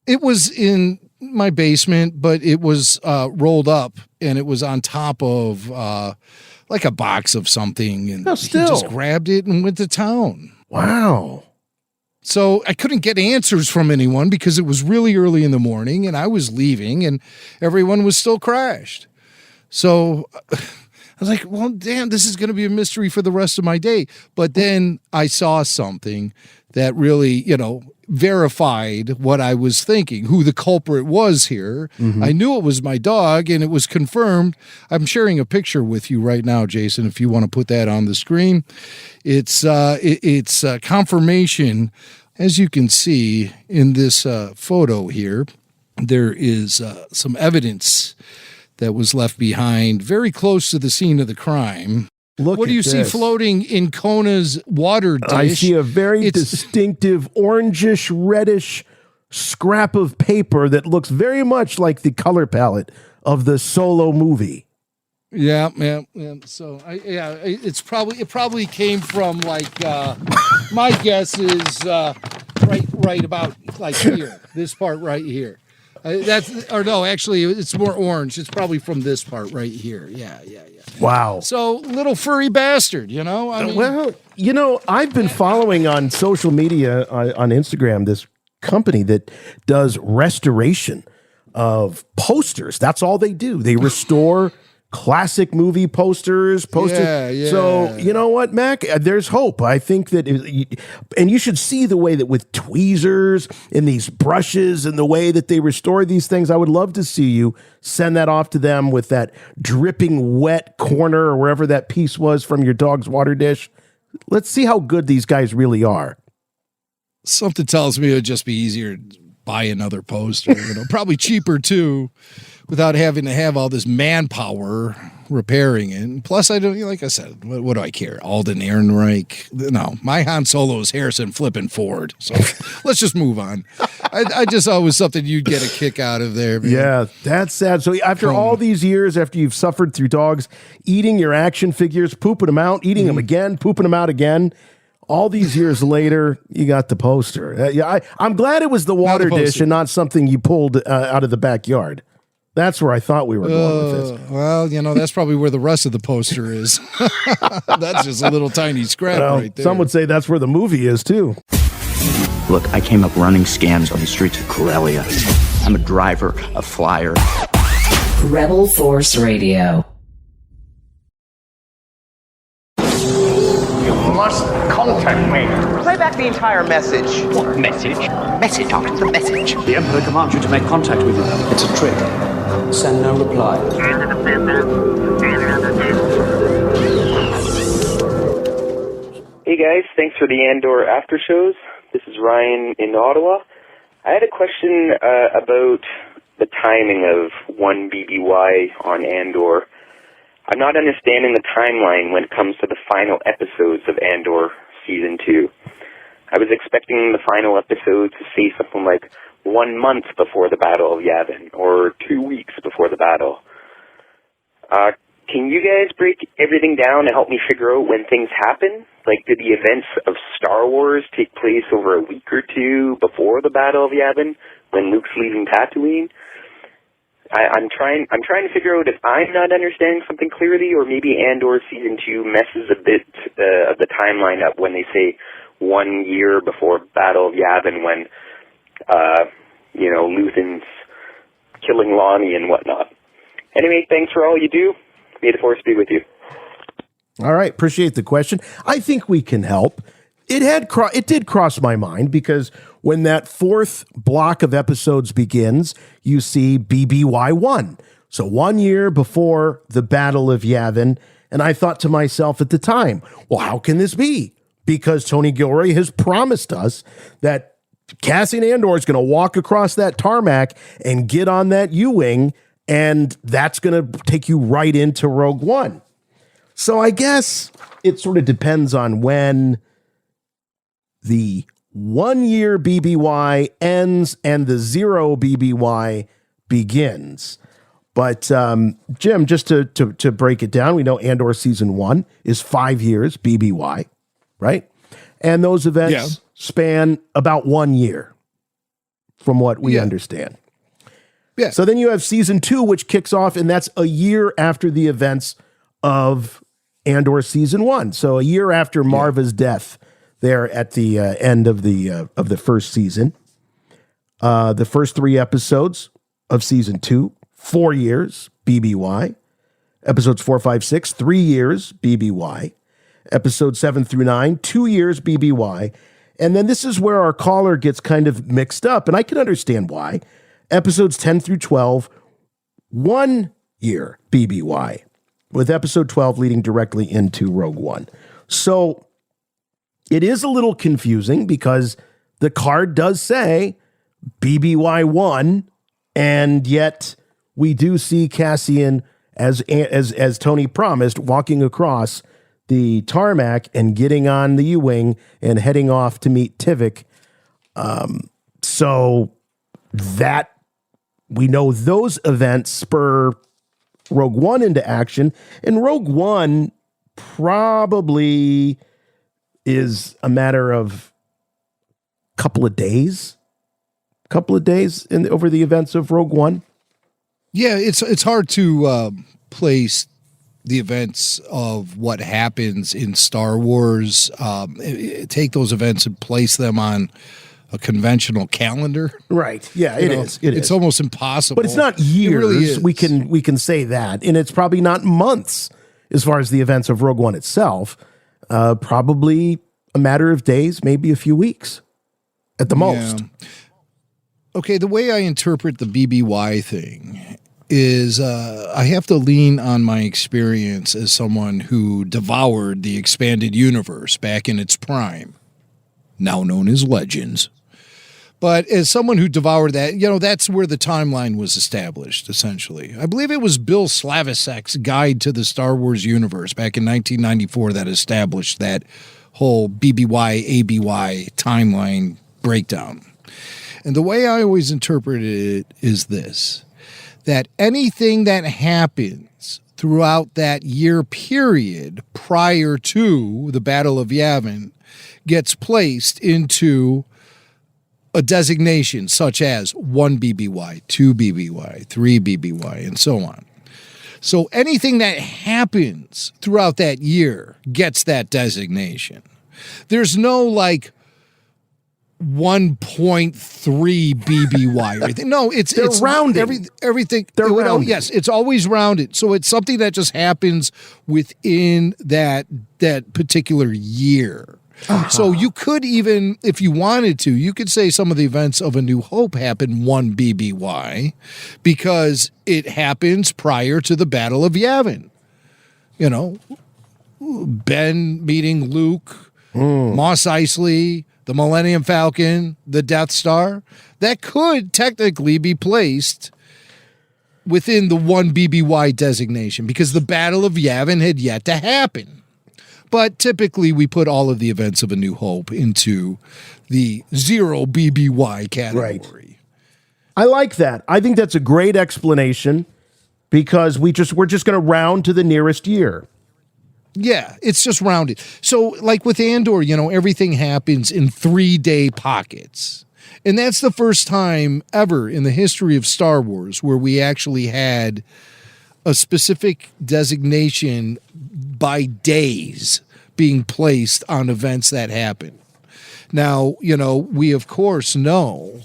[SPEAKER 9] It was in my basement, but it was rolled up, and it was on top of like a box of something, and he just grabbed it and went to town.
[SPEAKER 8] Wow.
[SPEAKER 9] So I couldn't get answers from anyone because it was really early in the morning, and I was leaving, and everyone was still crashed. So I was like, well, damn, this is going to be a mystery for the rest of my day. But then I saw something that really, verified what I was thinking, who the culprit was here. Mm-hmm. I knew it was my dog, and it was confirmed. I'm sharing a picture with you right now, Jason, if you want to put that on the screen. It's confirmation. As you can see in this photo here, there is some evidence that was left behind very close to the scene of the crime. What do you see floating in Kona's water dish?
[SPEAKER 8] I see a very distinctive orangish, reddish scrap of paper that looks very much like the color palette of the Solo movie.
[SPEAKER 9] Yeah. So, it probably came from like my guess is right about like here, this part right here. Actually, it's more orange. It's probably from this part right here. Yeah.
[SPEAKER 8] Wow.
[SPEAKER 9] So, little furry bastard,
[SPEAKER 8] I've been following on social media on Instagram this company that does restoration of posters. That's all they do. They restore classic movie posters.
[SPEAKER 9] Yeah.
[SPEAKER 8] So, you know what, Mac? There's hope. I think that, and you should see the way that with tweezers and these brushes and the way that they restore these things. I would love to see you send that off to them with that dripping wet corner or wherever that piece was from your dog's water dish. Let's see how good these guys really are.
[SPEAKER 9] Something tells me it would just be easier to buy another poster, probably cheaper too, without having to have all this manpower repairing it. And plus, I don't, like I said, what do I care? Alden Ehrenreich? No, my Han Solo is Harrison flipping Ford. So let's just move on. I just thought it was something you'd get a kick out of there. Man.
[SPEAKER 8] Yeah, that's sad. So after all these years, after you've suffered through dogs, eating your action figures, pooping them out, eating them again, pooping them out again, all these years later, you got the poster. I'm glad it was the water dish and not something you pulled out of the backyard. That's where I thought we were going with this.
[SPEAKER 9] Well, that's probably where the rest of the poster is. That's just a little tiny scrap right there.
[SPEAKER 8] Some would say that's where the movie is, too.
[SPEAKER 10] Look, I came up running scams on the streets of Corellia. I'm a driver, a flyer.
[SPEAKER 5] Rebel Force Radio.
[SPEAKER 2] You must contact me.
[SPEAKER 11] Play back the entire message.
[SPEAKER 10] What message? Message after the message.
[SPEAKER 12] The Emperor commands you to make contact with him. It's a trick. Send no reply.
[SPEAKER 13] Hey guys, thanks for the Andor after shows. This is Ryan in Ottawa. I had a question about the timing of 1 BBY on Andor. I'm not understanding the timeline when it comes to the final episodes of Andor Season 2. I was expecting the final episode to see something like 1 month before the Battle of Yavin, or 2 weeks before the battle. can you guys break everything down and help me figure out when things happen? Like, did the events of Star Wars take place over a week or two before the Battle of Yavin, when Luke's leaving Tatooine? I'm trying to figure out if I'm not understanding something clearly, or maybe Andor Season 2 messes a bit of the timeline up when they say 1 year before Battle of Yavin, when, Luthen's killing Lonnie and whatnot. Anyway, thanks for all you do. May the Force be with you.
[SPEAKER 8] All right, appreciate the question. I think we can help. It did cross my mind, because when that fourth block of episodes begins, you see BBY1. So 1 year before the Battle of Yavin. And I thought to myself at the time, well, how can this be? Because Tony Gilroy has promised us that Cassian Andor is going to walk across that tarmac and get on that U-Wing, and that's going to take you right into Rogue One. So I guess it sort of depends on when the 1 year BBY ends and the 0 BBY begins. But Jim, just to break it down, we know Andor Season 1 is 5 years BBY, right? And those events span about 1 year, from what we understand.
[SPEAKER 9] Yeah.
[SPEAKER 8] So then you have Season 2, which kicks off, and that's a year after the events of Andor Season 1. So a year after Marva's death there at the end of the first season. The first 3 episodes of Season 2, 4 years, BBY. Episodes 4, 5, 6, 3 years, BBY. Episodes 7 through 9, 2 years, BBY. And then this is where our caller gets kind of mixed up, and I can understand why. Episodes 10 through 12, 1 year, BBY, with episode 12 leading directly into Rogue One. So it is a little confusing, because the card does say BBY1, and yet we do see Cassian, as Tony promised, walking across the tarmac and getting on the U-Wing and heading off to meet Tivik. So that we know those events spur Rogue One into action, and Rogue One probably is a matter of couple of days over the events of Rogue One.
[SPEAKER 9] Yeah, it's hard to place the events of what happens in Star Wars, take those events and place them on a conventional calendar.
[SPEAKER 8] Right. Yeah, it is.
[SPEAKER 9] It's almost impossible.
[SPEAKER 8] But it's not years.
[SPEAKER 9] It really is.
[SPEAKER 8] We can say that. And it's probably not months as far as the events of Rogue One itself. Probably a matter of days, maybe a few weeks at the most.
[SPEAKER 9] Okay, the way I interpret the BBY thing is I have to lean on my experience as someone who devoured the expanded universe back in its prime, now known as Legends. But as someone who devoured that, that's where the timeline was established, essentially. I believe it was Bill Slavisek's Guide to the Star Wars Universe back in 1994 that established that whole BBY, ABY timeline breakdown. And the way I always interpreted it is this, that anything that happens throughout that year period prior to the Battle of Yavin gets placed into a designation such as 1 BBY, 2 BBY, 3 BBY, and so on. So anything that happens throughout that year gets that designation. There's no 1.3 BBY or anything. No, it's
[SPEAKER 8] rounding.
[SPEAKER 9] Everything.
[SPEAKER 8] They're rounding.
[SPEAKER 9] Yes, it's always rounded. So it's something that just happens within that particular year. Uh-huh. So you could even, if you wanted to, you could say some of the events of A New Hope happen 1 BBY because it happens prior to the Battle of Yavin. Ben meeting Luke, Mos Eisley, the Millennium Falcon, the Death Star. That could technically be placed within the 1 BBY designation because the Battle of Yavin had yet to happen. But typically we put all of the events of A New Hope into the 0 BBY category.
[SPEAKER 8] Right. I like that. I think that's a great explanation. because we're just going to round to the nearest year.
[SPEAKER 9] Yeah, it's just rounded. So like with Andor, everything happens in 3-day pockets. And that's the first time ever in the history of Star Wars where we actually had a specific designation by days being placed on events that happen. Now, we of course know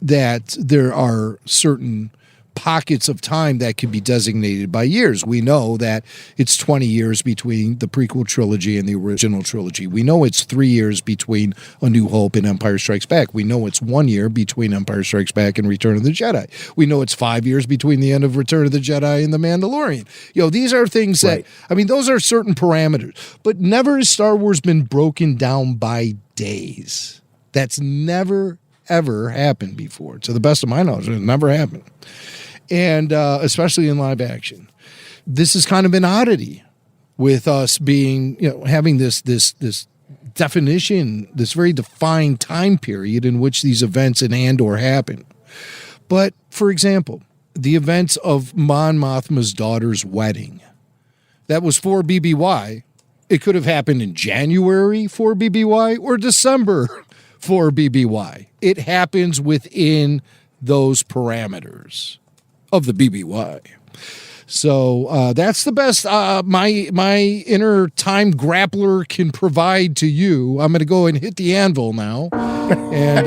[SPEAKER 9] that there are certain pockets of time that can be designated by years. We know that it's 20 years between the prequel trilogy and the original trilogy. We know it's 3 years between A New Hope and Empire Strikes Back. We know it's 1 year between Empire Strikes Back and Return of the Jedi. We know it's 5 years between the end of Return of the Jedi and The Mandalorian. These are things that, those are certain parameters, but never has Star Wars been broken down by days. That's never, ever happened before. To the best of my knowledge, it's never happened. And especially in live action, this is kind of an oddity with us being, having this definition, this very defined time period in which these events in Andor happen. But for example, the events of Mon Mothma's daughter's wedding, that was 4 BBY. It could have happened in January 4 BBY or December 4 BBY. It happens within those parameters of the BBY. So that's the best my inner time grappler can provide to you. I'm going to go and hit the anvil now. And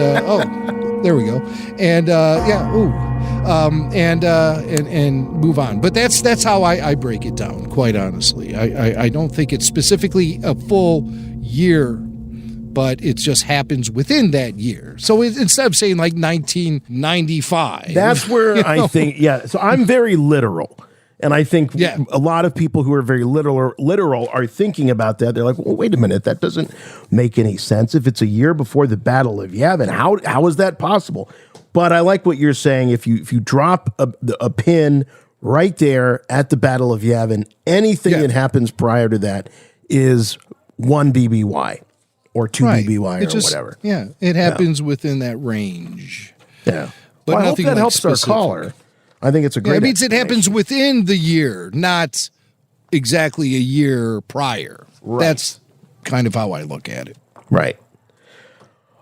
[SPEAKER 9] there we go. And and move on. But that's how I break it down, quite honestly. I don't think it's specifically a full year, but it just happens within that year. So instead of saying like 1995.
[SPEAKER 8] That's where I think, so I'm very literal. And I think a lot of people who are very literal are thinking about that. They're like, well, wait a minute, that doesn't make any sense. If it's a year before the Battle of Yavin, how is that possible? But I like what you're saying. If you drop a pin right there at the Battle of Yavin, anything that happens prior to that is 1 BBY. Or 2 BBY or whatever.
[SPEAKER 9] Yeah, it happens within that range.
[SPEAKER 8] Yeah.
[SPEAKER 9] But
[SPEAKER 8] I hope
[SPEAKER 9] nothing
[SPEAKER 8] that helps
[SPEAKER 9] specific.
[SPEAKER 8] our caller. I think it's a great
[SPEAKER 9] it means it happens within the year, not exactly a year prior. Right. That's kind of how I look at it.
[SPEAKER 8] Right.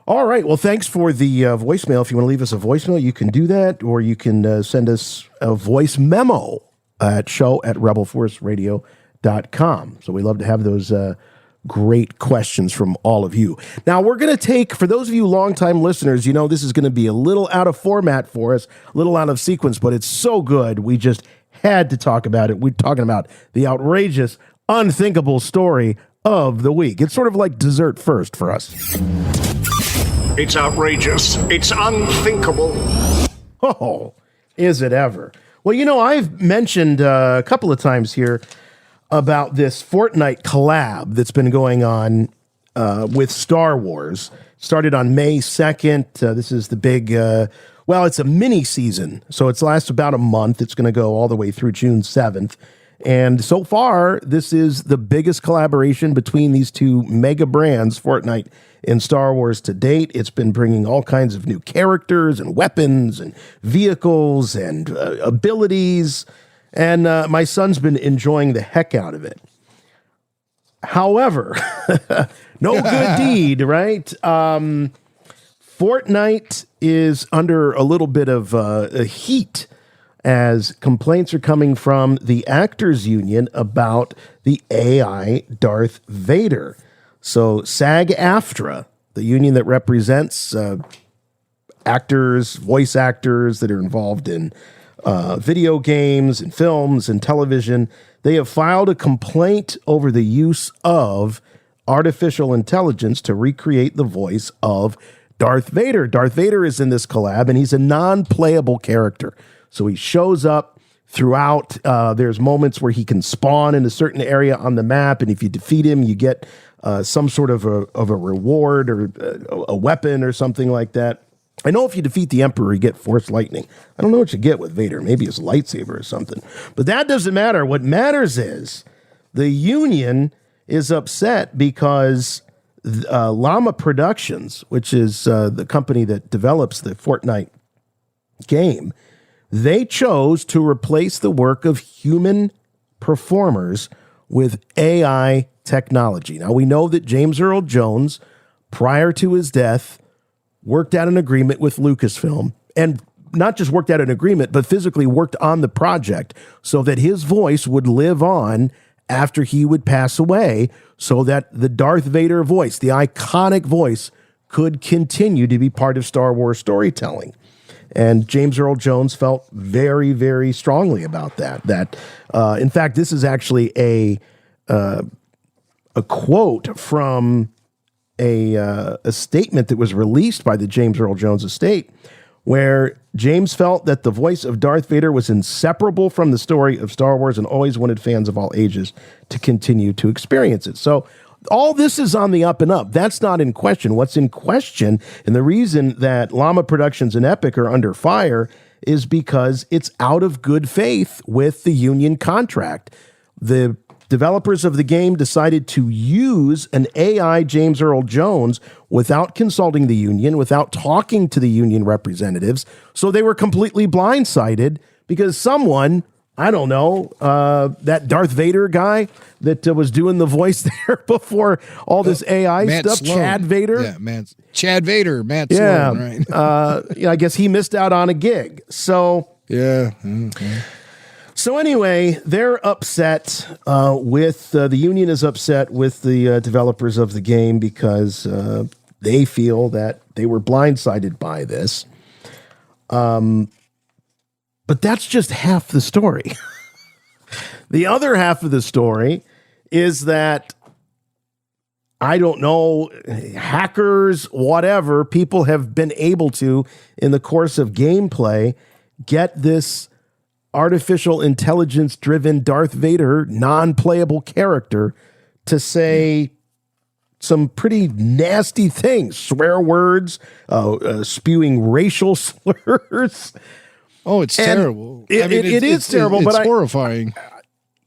[SPEAKER 8] All right. Well, thanks for the voicemail. If you want to leave us a voicemail, you can do that, or you can send us a voice memo at show@rebelforceradio.com. So we love to have those great questions from all of you. Now, we're going to take, for those of you longtime listeners, this is going to be a little out of format for us, a little out of sequence, but it's so good. We just had to talk about it. We're talking about the outrageous, unthinkable story of the week. It's sort of like dessert first for us.
[SPEAKER 2] It's outrageous. It's unthinkable.
[SPEAKER 8] Oh, is it ever? Well, I've mentioned a couple of times here about this FORTNITE collab that's been going on with Star Wars. Started on May 2nd. This is the big, it's a mini season. So it lasts about a month. It's going to go all the way through June 7th. And so far, this is the biggest collaboration between these two mega brands, FORTNITE and Star Wars, to date. It's been bringing all kinds of new characters and weapons and vehicles and abilities. And my son's been enjoying the heck out of it. However, no good deed, right? FORTNITE is under a little bit of heat as complaints are coming from the Actors Union about the AI Darth Vader. So SAG-AFTRA, the union that represents actors, voice actors that are involved in video games and films and television, they have filed a complaint over the use of artificial intelligence to recreate the voice of Darth Vader. Darth Vader is in this collab, and he's a non-playable character. So he shows up throughout. There's moments where he can spawn in a certain area on the map, and if you defeat him, you get some sort of a reward or a weapon or something like that. I know if you defeat the Emperor, you get Force Lightning. I don't know what you get with Vader. Maybe his lightsaber or something. But that doesn't matter. What matters is the union is upset because Llama Productions, which is the company that develops the FORTNITE game, they chose to replace the work of human performers with AI technology. Now, we know that James Earl Jones, prior to his death, worked out an agreement with Lucasfilm, and not just worked out an agreement, but physically worked on the project so that his voice would live on after he would pass away, so that the Darth Vader voice, the iconic voice, could continue to be part of Star Wars storytelling. And James Earl Jones felt very, very strongly about that. In fact, this is actually a quote from a statement that was released by the James Earl Jones estate, where James felt that the voice of Darth Vader was inseparable from the story of Star Wars and always wanted fans of all ages to continue to experience it. So all this is on the up and up. That's not in question. What's in question, and the reason that Llama Productions and Epic are under fire, is because it's out of good faith with the union contract. The developers of the game decided to use an AI James Earl Jones without consulting the union, without talking to the union representatives. So they were completely blindsided because someone, I don't know, that Darth Vader guy that was doing the voice there before all this AI
[SPEAKER 9] Matt
[SPEAKER 8] stuff,
[SPEAKER 9] Sloan.
[SPEAKER 8] Chad Vader.
[SPEAKER 9] Yeah, Chad Vader, Matt Sloan, right?
[SPEAKER 8] I guess he missed out on a gig. So
[SPEAKER 9] yeah. Okay.
[SPEAKER 8] So anyway, they're upset with the union is upset with the developers of the game because they feel that they were blindsided by this. But that's just half the story. The other half of the story is that, I don't know, hackers, whatever, people have been able to, in the course of gameplay, get this artificial intelligence-driven Darth Vader non-playable character to say some pretty nasty things, swear words, spewing racial slurs.
[SPEAKER 9] Oh, it's terrible.
[SPEAKER 8] It is terrible, but
[SPEAKER 9] it's horrifying.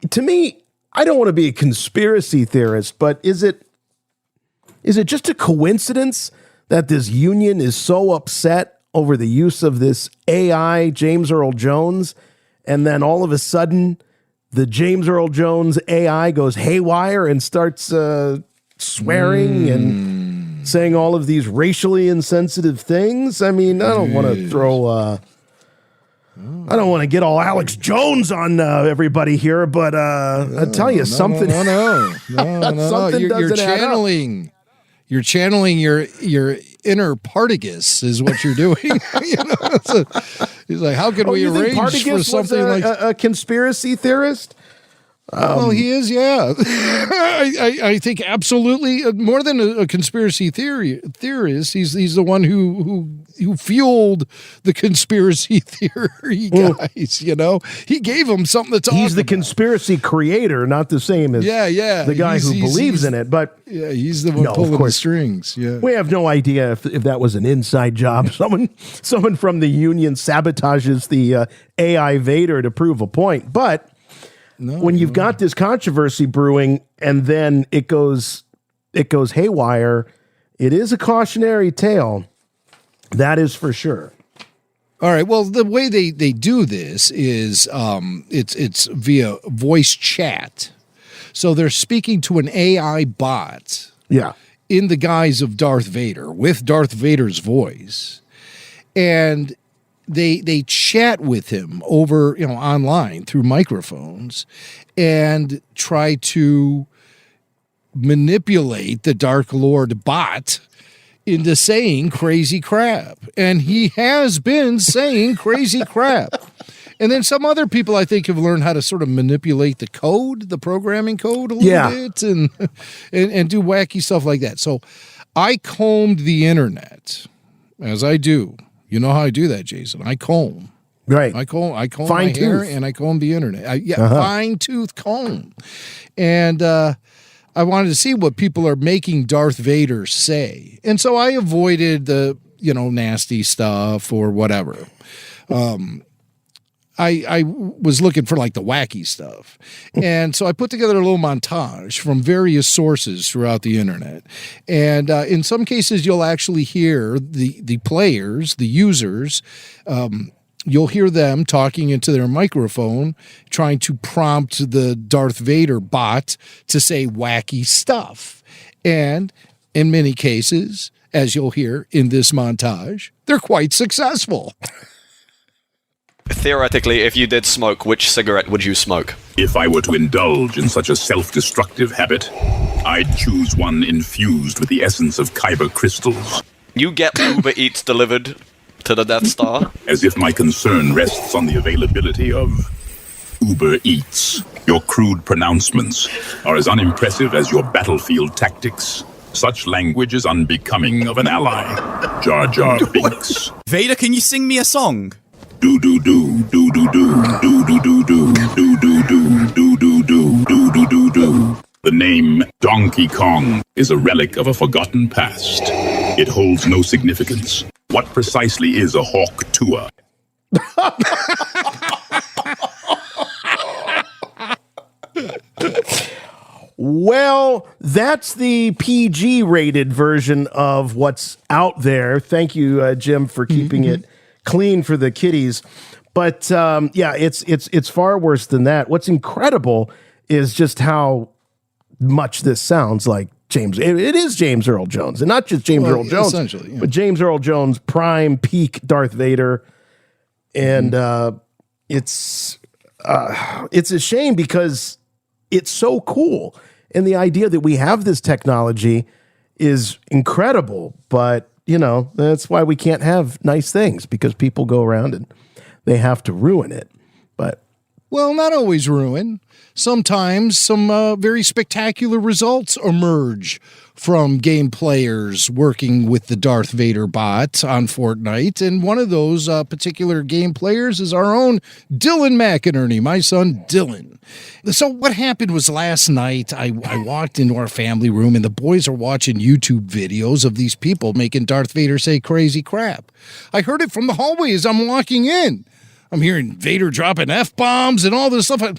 [SPEAKER 8] To me, I don't want to be a conspiracy theorist, but is it just a coincidence that this union is so upset over the use of this AI James Earl Jones, and then all of a sudden the James Earl Jones AI goes haywire and starts swearing and saying all of these racially insensitive things? I mean, I don't want to throw... I don't want to get all Alex Jones on everybody here, but I tell you something.
[SPEAKER 9] No.
[SPEAKER 8] Something
[SPEAKER 9] You're
[SPEAKER 8] doesn't add up.
[SPEAKER 9] channeling. You're channeling your inner Partagas is what you're doing. He's like, how can we
[SPEAKER 8] you think
[SPEAKER 9] arrange for
[SPEAKER 8] Partagas
[SPEAKER 9] something
[SPEAKER 8] was
[SPEAKER 9] like
[SPEAKER 8] a conspiracy theorist?
[SPEAKER 9] Well, he is, yeah. I think absolutely more than a conspiracy theorist. He's the one who fueled the conspiracy theory guys. You know, he gave them something to talk about.
[SPEAKER 8] He's the conspiracy creator, not the same as the guy who believes in it. But
[SPEAKER 9] yeah, he's the one pulling the strings. Yeah,
[SPEAKER 8] we have no idea if that was an inside job. Someone from the union sabotages the AI Vader to prove a point, but. When you've got this controversy brewing and then it goes haywire, it is a cautionary tale. That is for sure.
[SPEAKER 9] All right. Well, the way they do this is it's via voice chat. So they're speaking to an AI bot.
[SPEAKER 8] Yeah.
[SPEAKER 9] In the guise of Darth Vader with Darth Vader's voice. And they chat with him over, online through microphones and try to manipulate the Dark Lord bot into saying crazy crap. And he has been saying crazy crap. And then some other people, I think, have learned how to sort of manipulate the code, the programming code a little bit and do wacky stuff like that. So I combed the internet, as I do. You know how I do that, Jason. I comb.
[SPEAKER 8] Right.
[SPEAKER 9] I comb my hair and I comb the internet. Fine-tooth comb. And I wanted to see what people are making Darth Vader say. And so I avoided the, nasty stuff or whatever. I was looking for like the wacky stuff. And so I put together a little montage from various sources throughout the internet. And in some cases, you'll actually hear the players, the users, you'll hear them talking into their microphone, trying to prompt the Darth Vader bot to say wacky stuff. And in many cases, as you'll hear in this montage, they're quite successful.
[SPEAKER 14] Theoretically, if you did smoke, which cigarette would you smoke?
[SPEAKER 1] If I were to indulge in such a self-destructive habit, I'd choose one infused with the essence of kyber crystals.
[SPEAKER 14] You get Uber Eats delivered to the Death Star?
[SPEAKER 1] As if my concern rests on the availability of Uber Eats. Your crude pronouncements are as unimpressive as your battlefield tactics. Such language is unbecoming of an ally. Jar Jar Binks.
[SPEAKER 15] Vader, can you sing me a song?
[SPEAKER 1] Do do do do do do do do do do do do do do do do do do do do. The name Donkey Kong is a relic of a forgotten past. It holds no significance. What precisely is a Hawk Tuah?
[SPEAKER 8] Well, that's the PG-rated version of what's out there. Thank you, Jim, for keeping it clean for the kiddies. But yeah, it's far worse than that. What's incredible is just how much this sounds like James. It is James Earl Jones, and not just James Earl Jones, essentially, but James Earl Jones, prime peak Darth Vader, and it's a shame because it's so cool, and the idea that we have this technology is incredible. But you know, that's why we can't have nice things, because people go around and they have to ruin it. But
[SPEAKER 9] well, not always ruin. Sometimes some very spectacular results emerge from game players working with the Darth Vader bot on Fortnite. And one of those particular game players is our own Dylan McInerney, my son Dylan. So what happened was last night I walked into our family room and the boys are watching YouTube videos of these people making Darth Vader say crazy crap. I heard it from the hallway as I'm walking in. I'm hearing Vader dropping F-bombs and all this stuff. I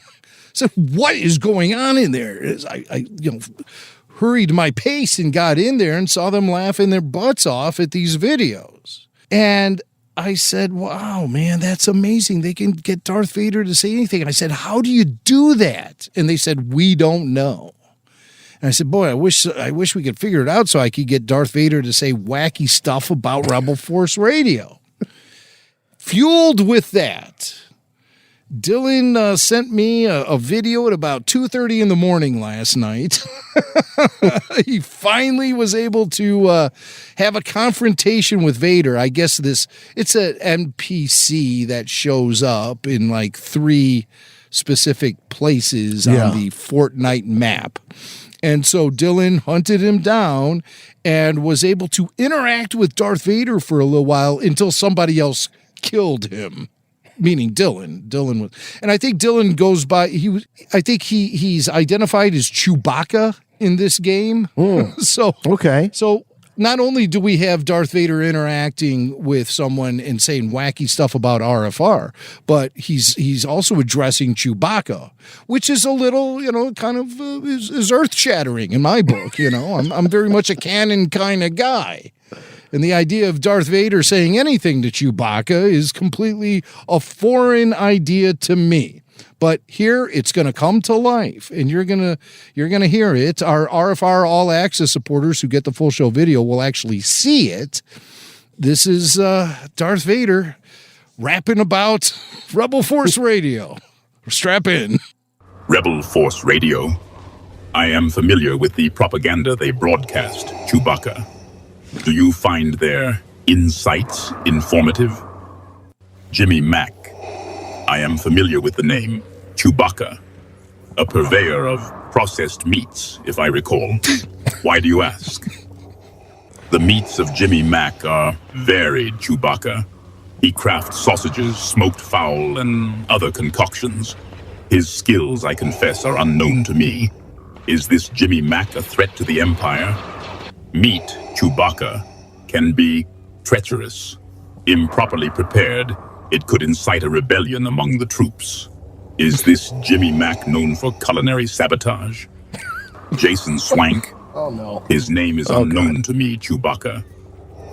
[SPEAKER 9] said, what is going on in there? I hurried my pace and got in there and saw them laughing their butts off at these videos. And I said, wow, man, that's amazing. They can get Darth Vader to say anything. And I said, how do you do that? And they said, we don't know. And I said, boy, I wish we could figure it out so I could get Darth Vader to say wacky stuff about Rebel Force Radio. Fueled with that, Dylan sent me a video at about 2:30 in the morning last night. He finally was able to have a confrontation with Vader. I guess it's an NPC that shows up in like 3 specific places on the Fortnite map. And so Dylan hunted him down and was able to interact with Darth Vader for a little while until somebody else killed him. Meaning Dylan. Dylan was, and I think Dylan goes by. He's identified as Chewbacca in this game. So not only do we have Darth Vader interacting with someone and saying wacky stuff about RFR, but he's also addressing Chewbacca, which is a little, kind of is earth shattering in my book. I'm very much a canon kind of guy. And the idea of Darth Vader saying anything to Chewbacca is completely a foreign idea to me. But here it's going to come to life, and you're going to hear it. Our RFR All Access supporters who get the full show video will actually see it. This is Darth Vader rapping about Rebel Force Radio. Strap in.
[SPEAKER 1] Rebel Force Radio. I am familiar with the propaganda they broadcast, Chewbacca. Do you find their insights informative? Jimmy Mack. I am familiar with the name Chewbacca, a purveyor of processed meats, if I recall. Why do you ask? The meats of Jimmy Mack are varied, Chewbacca. He crafts sausages, smoked fowl, and other concoctions. His skills, I confess, are unknown to me. Is this Jimmy Mack a threat to the Empire? Meat, Chewbacca, can be treacherous. Improperly prepared, it could incite a rebellion among the troops. Is this Jimmy Mack known for culinary sabotage? Jason Swank?
[SPEAKER 8] Oh no.
[SPEAKER 1] His name is unknown to me, Chewbacca.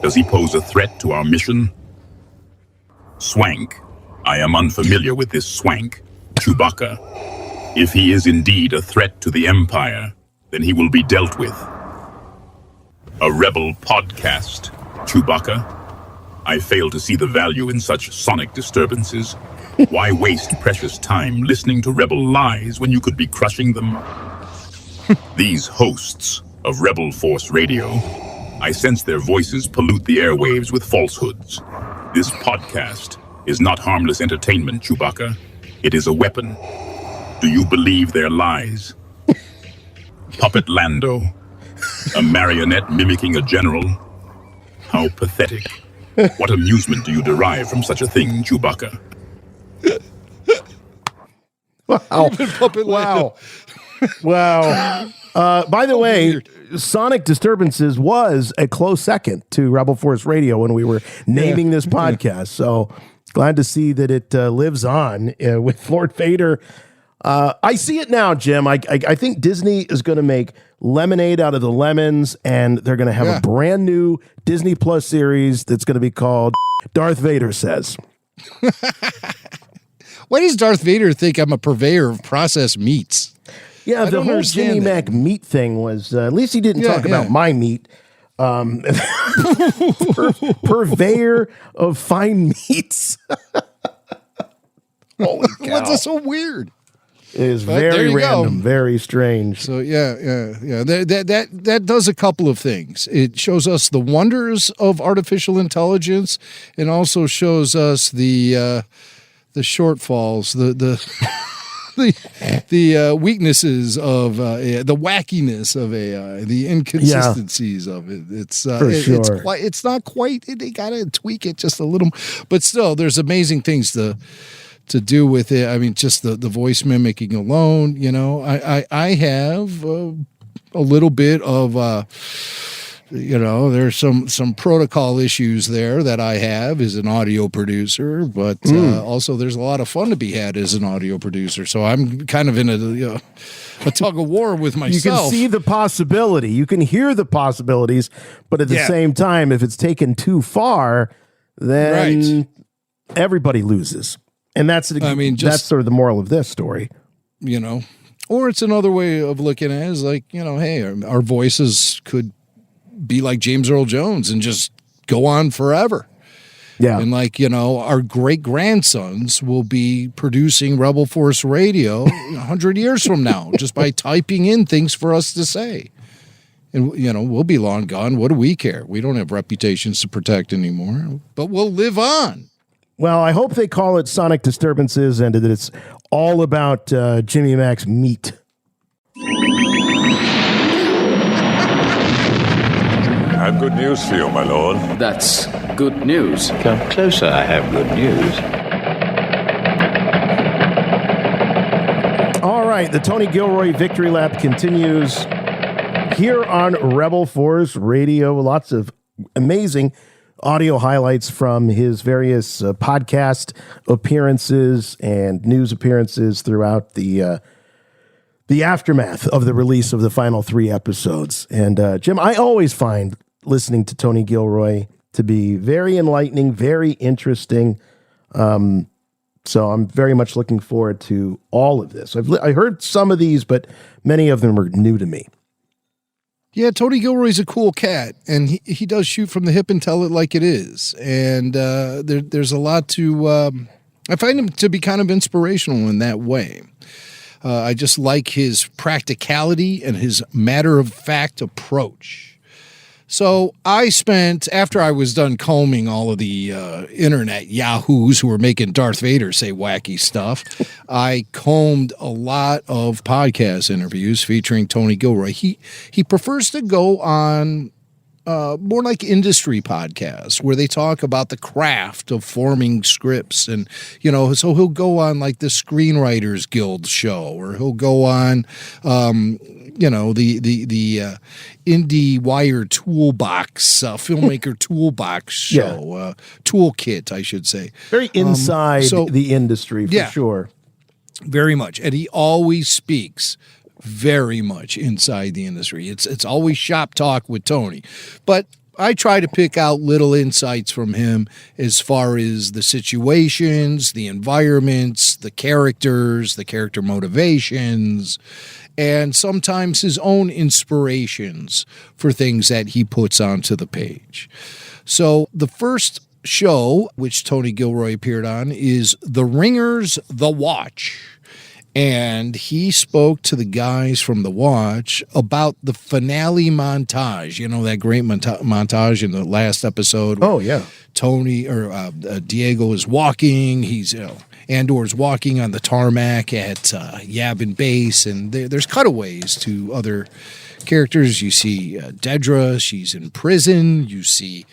[SPEAKER 1] Does he pose a threat to our mission? Swank, I am unfamiliar with this swank, Chewbacca. If he is indeed a threat to the Empire, then he will be dealt with. A rebel podcast, Chewbacca. I fail to see the value in such sonic disturbances. Why waste precious time listening to rebel lies when you could be crushing them? These hosts of Rebel Force Radio, I sense their voices pollute the airwaves with falsehoods. This podcast is not harmless entertainment, Chewbacca. It is a weapon. Do you believe their lies? Puppet Lando, a marionette mimicking a general. How pathetic. What amusement do you derive from such a thing, Chewbacca?
[SPEAKER 8] Wow. Wow. Wow. By the way, Sonic Disturbances was a close second to Rebel Force Radio when we were naming this podcast. So glad to see that it lives on with Lord Vader. I see it now, Jim. I think Disney is going to make lemonade out of the lemons, and they're going to have a brand new Disney Plus series that's going to be called Darth Vader Says.
[SPEAKER 9] Why does Darth Vader think I'm a purveyor of processed meats?
[SPEAKER 8] Yeah, the whole Jimmy Mac meat thing was, at least he didn't talk about my meat. Purveyor of fine meats. Holy cow.
[SPEAKER 9] What's so weird?
[SPEAKER 8] It is very random, very strange.
[SPEAKER 9] So yeah. That does a couple of things. It shows us the wonders of artificial intelligence, and also shows us the shortfalls, the weaknesses of the wackiness of AI, the inconsistencies of it. It's not quite. They gotta tweak it just a little, but still, there's amazing things to do with it. I mean, just the voice mimicking alone. You know, I have a little bit of there's some protocol issues there that I have as an audio producer, but also there's a lot of fun to be had as an audio producer. So I'm kind of in a tug of war with myself.
[SPEAKER 8] You can see the possibility. You can hear the possibilities, but at the same time, if it's taken too far, then everybody loses. And that's sort of the moral of this story.
[SPEAKER 9] You know, or it's another way of looking at it is like, hey, our voices could be like James Earl Jones and just go on forever. Yeah. And our great-grandsons will be producing Rebel Force Radio 100 years from now just by typing in things for us to say. And, we'll be long gone. What do we care? We don't have reputations to protect anymore, but we'll live on.
[SPEAKER 8] Well, I hope they call it Sonic Disturbances and that it's all about Jimmy Mac's meat.
[SPEAKER 16] I have good news for you, my lord.
[SPEAKER 12] That's good news. Come closer, I have good news.
[SPEAKER 8] All right, the Tony Gilroy Victory Lap continues here on Rebel Force Radio. Lots of amazing audio highlights from his various podcast appearances and news appearances throughout the aftermath of the release of the final 3 episodes. And Jim, I always find listening to Tony Gilroy to be very enlightening, very interesting. So I'm very much looking forward to all of this. I heard some of these, but many of them are new to me.
[SPEAKER 9] Yeah, Tony Gilroy's a cool cat, and he does shoot from the hip and tell it like it is. And there's a lot to I find him to be kind of inspirational in that way. I just like his practicality and his matter-of-fact approach. So I spent, after I was done combing all of the internet yahoos who were making Darth Vader say wacky stuff, I combed a lot of podcast interviews featuring Tony Gilroy. He prefers to go on more like industry podcasts where they talk about the craft of forming scripts. And, so he'll go on like the Screenwriters Guild show, or he'll go on, the IndieWire Toolbox, Filmmaker Toolbox show, Toolkit, I should say.
[SPEAKER 8] Very inside the industry, for sure.
[SPEAKER 9] Very much. And he always speaks very much inside the industry. It's always shop talk with Tony. But I try to pick out little insights from him as far as the situations, the environments, the character motivations, and sometimes his own inspirations for things that he puts onto the page. So the first show, which Tony Gilroy appeared on, is The Ringer's The Watch. And he spoke to the guys from The Watch about the finale montage. You know, that great montage in the last episode.
[SPEAKER 8] Oh, yeah.
[SPEAKER 9] Tony or Diego is walking. Andor's walking on the tarmac at Yavin base. And there's cutaways to other characters. You see Dedra, she's in prison. You see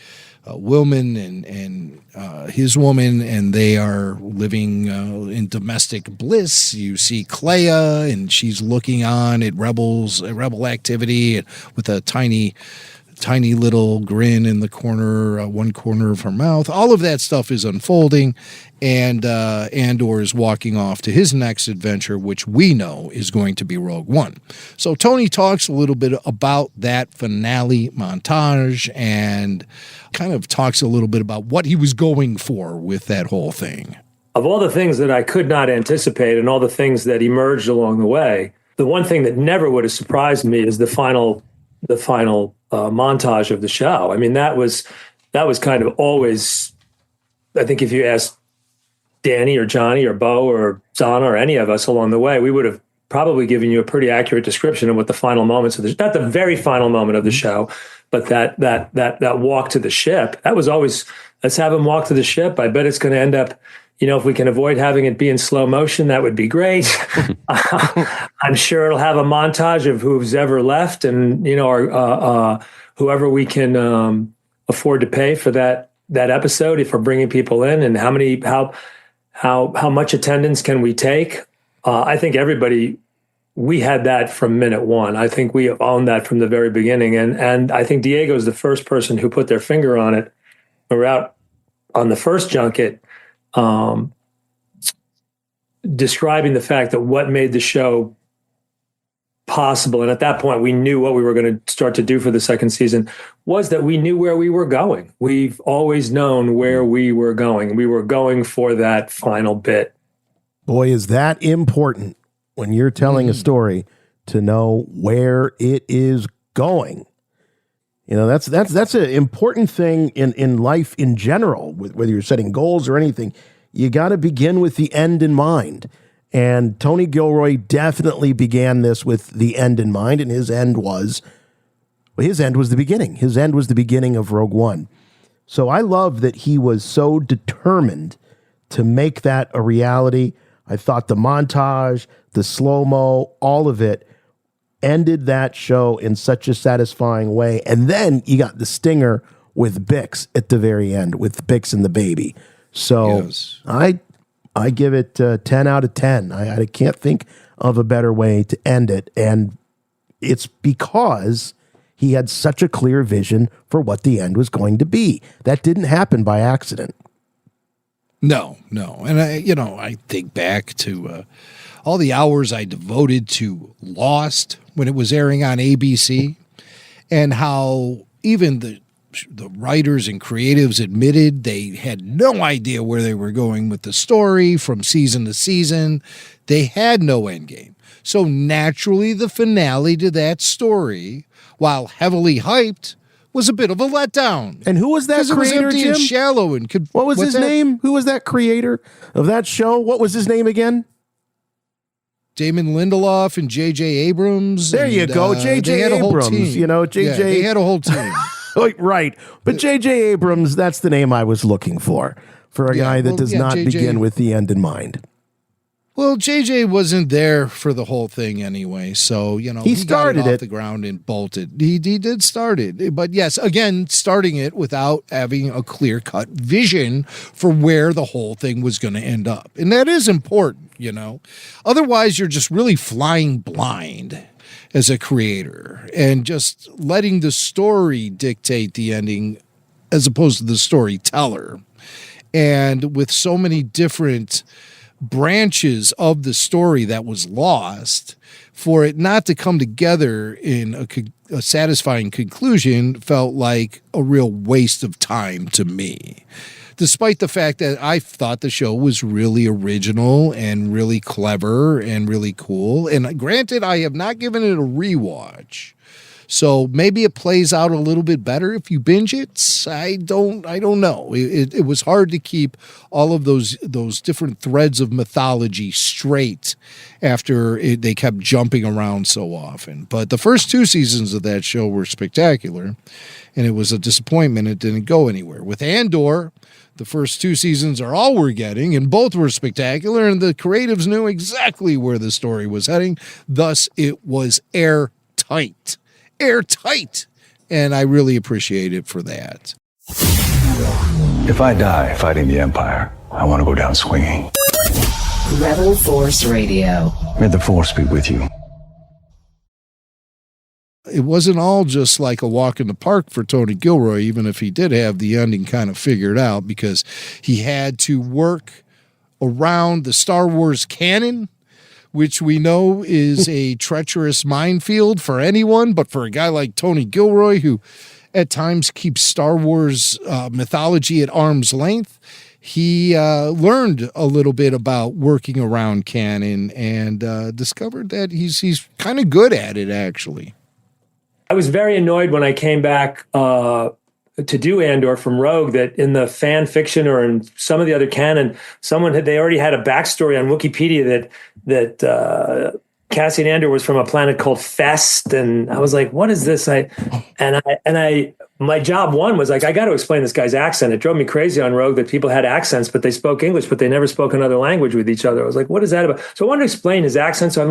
[SPEAKER 9] Wilman and his woman, and they are living in domestic bliss. You see Clea, and she's looking on at rebel activity with a tiny little grin in the corner, one corner of her mouth. All of that stuff is unfolding, and Andor is walking off to his next adventure, which we know is going to be Rogue One. So Tony talks a little bit about that finale montage and kind of talks a little bit about what he was going for with that whole thing.
[SPEAKER 17] Of all the things that I could not anticipate and all the things that emerged along the way, the one thing that never would have surprised me is the final montage of the show. I mean, that was kind of always, I think if you asked Danny or Johnny or Bo or Zana or any of us along the way, we would have probably given you a pretty accurate description of what the final moments of not the very final moment of the show, but that walk to the ship, that was always, let's have him walk to the ship. I bet it's going to end up, if we can avoid having it be in slow motion, that would be great. I'm sure it'll have a montage of who's ever left and, whoever we can afford to pay for that episode if we're bringing people in, and how much attendance can we take? I think we had that from minute one. I think we owned that from the very beginning. And I think Diego's the first person who put their finger on it. We're out on the first junket, describing the fact that what made the show possible, and at that point we knew what we were going to start to do for the second season, was that we knew where we were going. We've always known where we were going. We were going for that final bit.
[SPEAKER 8] Boy, is that important when you're telling a story to know where it is going. That's an important thing in life in general, whether you're setting goals or anything. You got to begin with the end in mind. And Tony Gilroy definitely began this with the end in mind, and his end was the beginning. His end was the beginning of Rogue One. So I love that he was so determined to make that a reality. I thought the montage, the slow-mo, all of it ended that show in such a satisfying way. And then you got the stinger with Bix at the very end, with Bix and the baby. So yes. I give it 10 out of 10. I can't think of a better way to end it. And it's because he had such a clear vision for what the end was going to be. That didn't happen by accident.
[SPEAKER 9] No. And I think back to all the hours I devoted to Lost when it was airing on ABC, and how even the writers and creatives admitted they had no idea where they were going with the story from season to season. They had no endgame. So naturally, the finale to that story, while heavily hyped, was a bit of a letdown.
[SPEAKER 8] And who was that creator, Jim?
[SPEAKER 9] And shallow and
[SPEAKER 8] what was his name? Who was that creator of that show? What was his name again?
[SPEAKER 9] Damon Lindelof and J.J. Abrams.
[SPEAKER 8] There you go, J.J. Abrams. J.J.
[SPEAKER 9] Yeah, they had a whole team.
[SPEAKER 8] Right. But J.J. Abrams, that's the name I was looking for a guy that does not begin with the end in mind.
[SPEAKER 9] Well, J.J. wasn't there for the whole thing anyway, so, he started got it off the ground and bolted. He did start it. But yes, again, starting it without having a clear-cut vision for where the whole thing was going to end up. And that is important, Otherwise, you're just really flying blind as a creator and just letting the story dictate the ending as opposed to the storyteller. And with so many different branches of the story that was lost, for it not to come together in a satisfying conclusion felt like a real waste of time to me. Despite the fact that I thought the show was really original and really clever and really cool. And granted, I have not given it a rewatch. So maybe it plays out a little bit better if you binge it. I don't know. It was hard to keep all of those different threads of mythology straight after they kept jumping around so often. But the first 2 seasons of that show were spectacular, and it was a disappointment. It didn't go anywhere. With Andor, the first 2 seasons are all we're getting, and both were spectacular, and the creatives knew exactly where the story was heading. Thus, it was airtight. Airtight. And I really appreciate it for that.
[SPEAKER 3] If I die fighting the Empire, I want to go down swinging.
[SPEAKER 5] Rebel Force Radio.
[SPEAKER 3] May the Force be with you.
[SPEAKER 9] It wasn't all just like a walk in the park for Tony Gilroy, even if he did have the ending kind of figured out, because he had to work around the Star Wars canon, which we know is a treacherous minefield for anyone, but for a guy like Tony Gilroy, who at times keeps Star Wars mythology at arm's length, he learned a little bit about working around canon and discovered that he's kind of good at it, actually.
[SPEAKER 17] I was very annoyed when I came back to do Andor from Rogue that in the fan fiction or in some of the other canon, they already had a backstory on Wikipedia that Cassian Andor was from a planet called Fest, and I was like, "What is this?" My job one was like, I got to explain this guy's accent. It drove me crazy on Rogue that people had accents, but they spoke English, but they never spoke another language with each other. I was like, "What is that about?" So I wanted to explain his accent. So I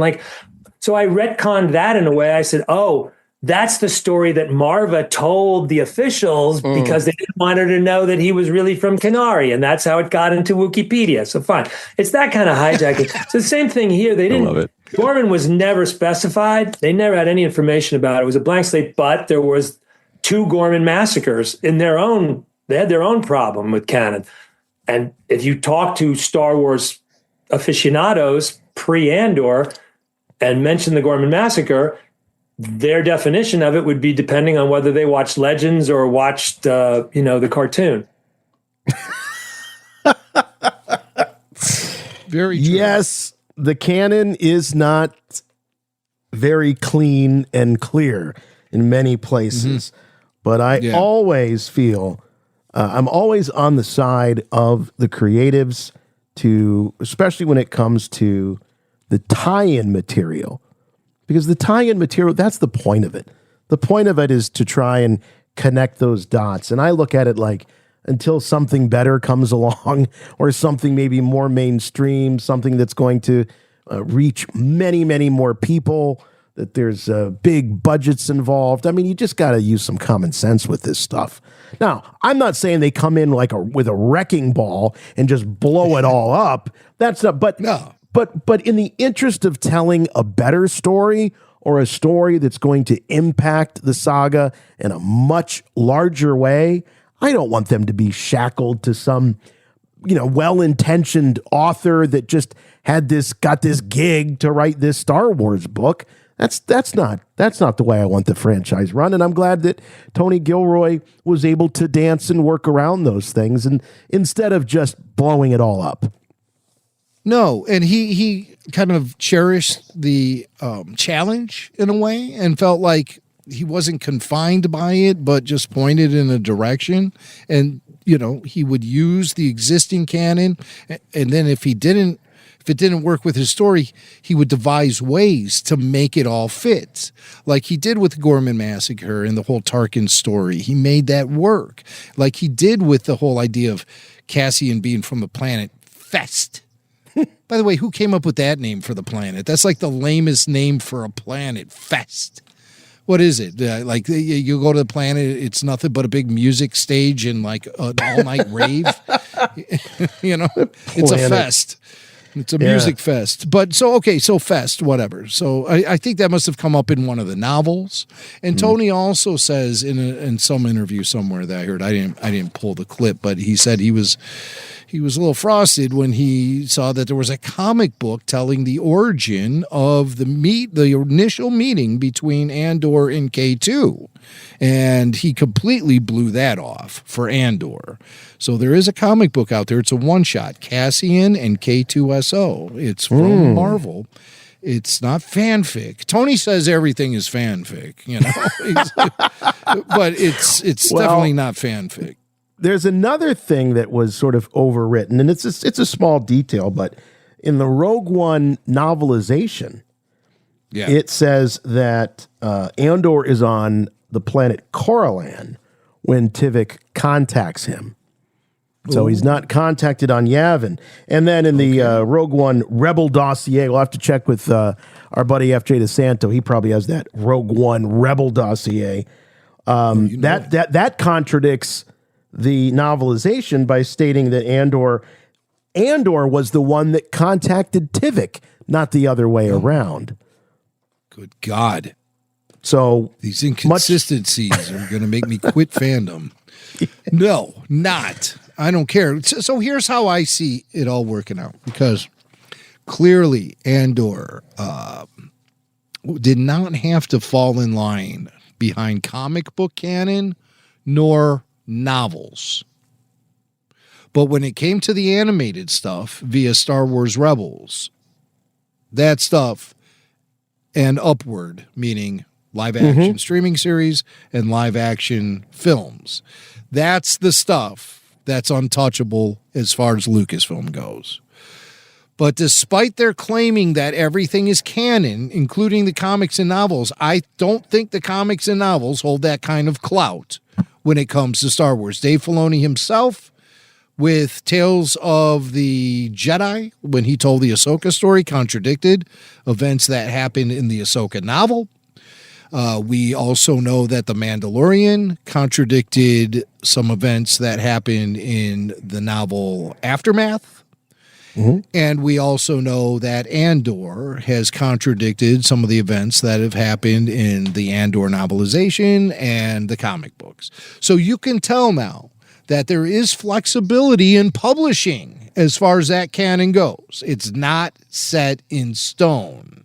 [SPEAKER 17] retconned that in a way. I said, "Oh, that's the story that Marva told the officials because they didn't want her to know that he was really from Kenari, and that's how it got into Wikipedia." So fine. It's that kind of hijacking. It's the same thing here. They didn't. I love it. Gorman was never specified. They never had any information about it. It was a blank slate, but there was 2 Gorman massacres in their own. They had their own problem with canon. And if you talk to Star Wars aficionados pre-Andor and mention the Gorman massacre, their definition of it would be depending on whether they watched Legends or watched, the cartoon.
[SPEAKER 9] Very true.
[SPEAKER 8] Yes, the canon is not very clean and clear in many places, but I always feel I'm always on the side of the creatives especially when it comes to the tie-in material. Because the tie-in material, that's the point of it. The point of it is to try and connect those dots. And I look at it like until something better comes along or something maybe more mainstream, something that's going to reach many, many more people, that there's big budgets involved. I mean, you just got to use some common sense with this stuff. Now, I'm not saying they come in with a wrecking ball and just blow it all up. That's not, but no. But in the interest of telling a better story or a story that's going to impact the saga in a much larger way, I don't want them to be shackled to some, well-intentioned author that just got this gig to write this Star Wars book. That's not the way I want the franchise run. And I'm glad that Tony Gilroy was able to dance and work around those things and instead of just blowing it all up.
[SPEAKER 9] No, and he kind of cherished the challenge in a way and felt like he wasn't confined by it, but just pointed in a direction. And, he would use the existing canon. And then if it didn't work with his story, he would devise ways to make it all fit. Like he did with the Gorman Massacre and the whole Tarkin story. He made that work. Like he did with the whole idea of Cassian being from the planet Fest. By the way, who came up with that name for the planet? That's like the lamest name for a planet, Fest. What is it? Like you go to the planet, it's nothing but a big music stage and like an all-night rave. It's a fest. It's a music fest. But so fest, whatever. So I think that must have come up in one of the novels. And Tony also says in some interview somewhere that I heard, I didn't pull the clip, but he said he was a little frosted when he saw that there was a comic book telling the origin of the initial meeting between Andor and K2. And he completely blew that off for Andor. So there is a comic book out there. It's a one-shot, Cassian and K2SO. It's from Marvel. It's not fanfic. Tony says everything is fanfic, but it's definitely not fanfic.
[SPEAKER 8] There's another thing that was sort of overwritten, and it's a small detail, but in the Rogue One novelization, it says that Andor is on the planet Corellan when Tivik contacts him. So he's not contacted on Yavin. And then in the Rogue One Rebel dossier, we'll have to check with our buddy FJ DeSanto. He probably has that Rogue One Rebel dossier. That contradicts the novelization by stating that Andor was the one that contacted Tivik, not the other way around.
[SPEAKER 9] Good God.
[SPEAKER 8] So
[SPEAKER 9] these inconsistencies are going to make me quit fandom. No, not. I don't care. So here's how I see it all working out, because clearly Andor did not have to fall in line behind comic book canon nor novels. But when it came to the animated stuff via Star Wars Rebels, that stuff and upward, meaning live action streaming series and live action films, that's the stuff that's untouchable as far as Lucasfilm goes. But despite their claiming that everything is canon, including the comics and novels, I don't think the comics and novels hold that kind of clout when it comes to Star Wars. Dave Filoni himself, with Tales of the Jedi, when he told the Ahsoka story, contradicted events that happened in the Ahsoka novel. We also know that The Mandalorian contradicted some events that happened in the novel Aftermath. And we also know that Andor has contradicted some of the events that have happened in the Andor novelization and the comic books. So you can tell now that there is flexibility in publishing as far as that canon goes. It's not set in stone.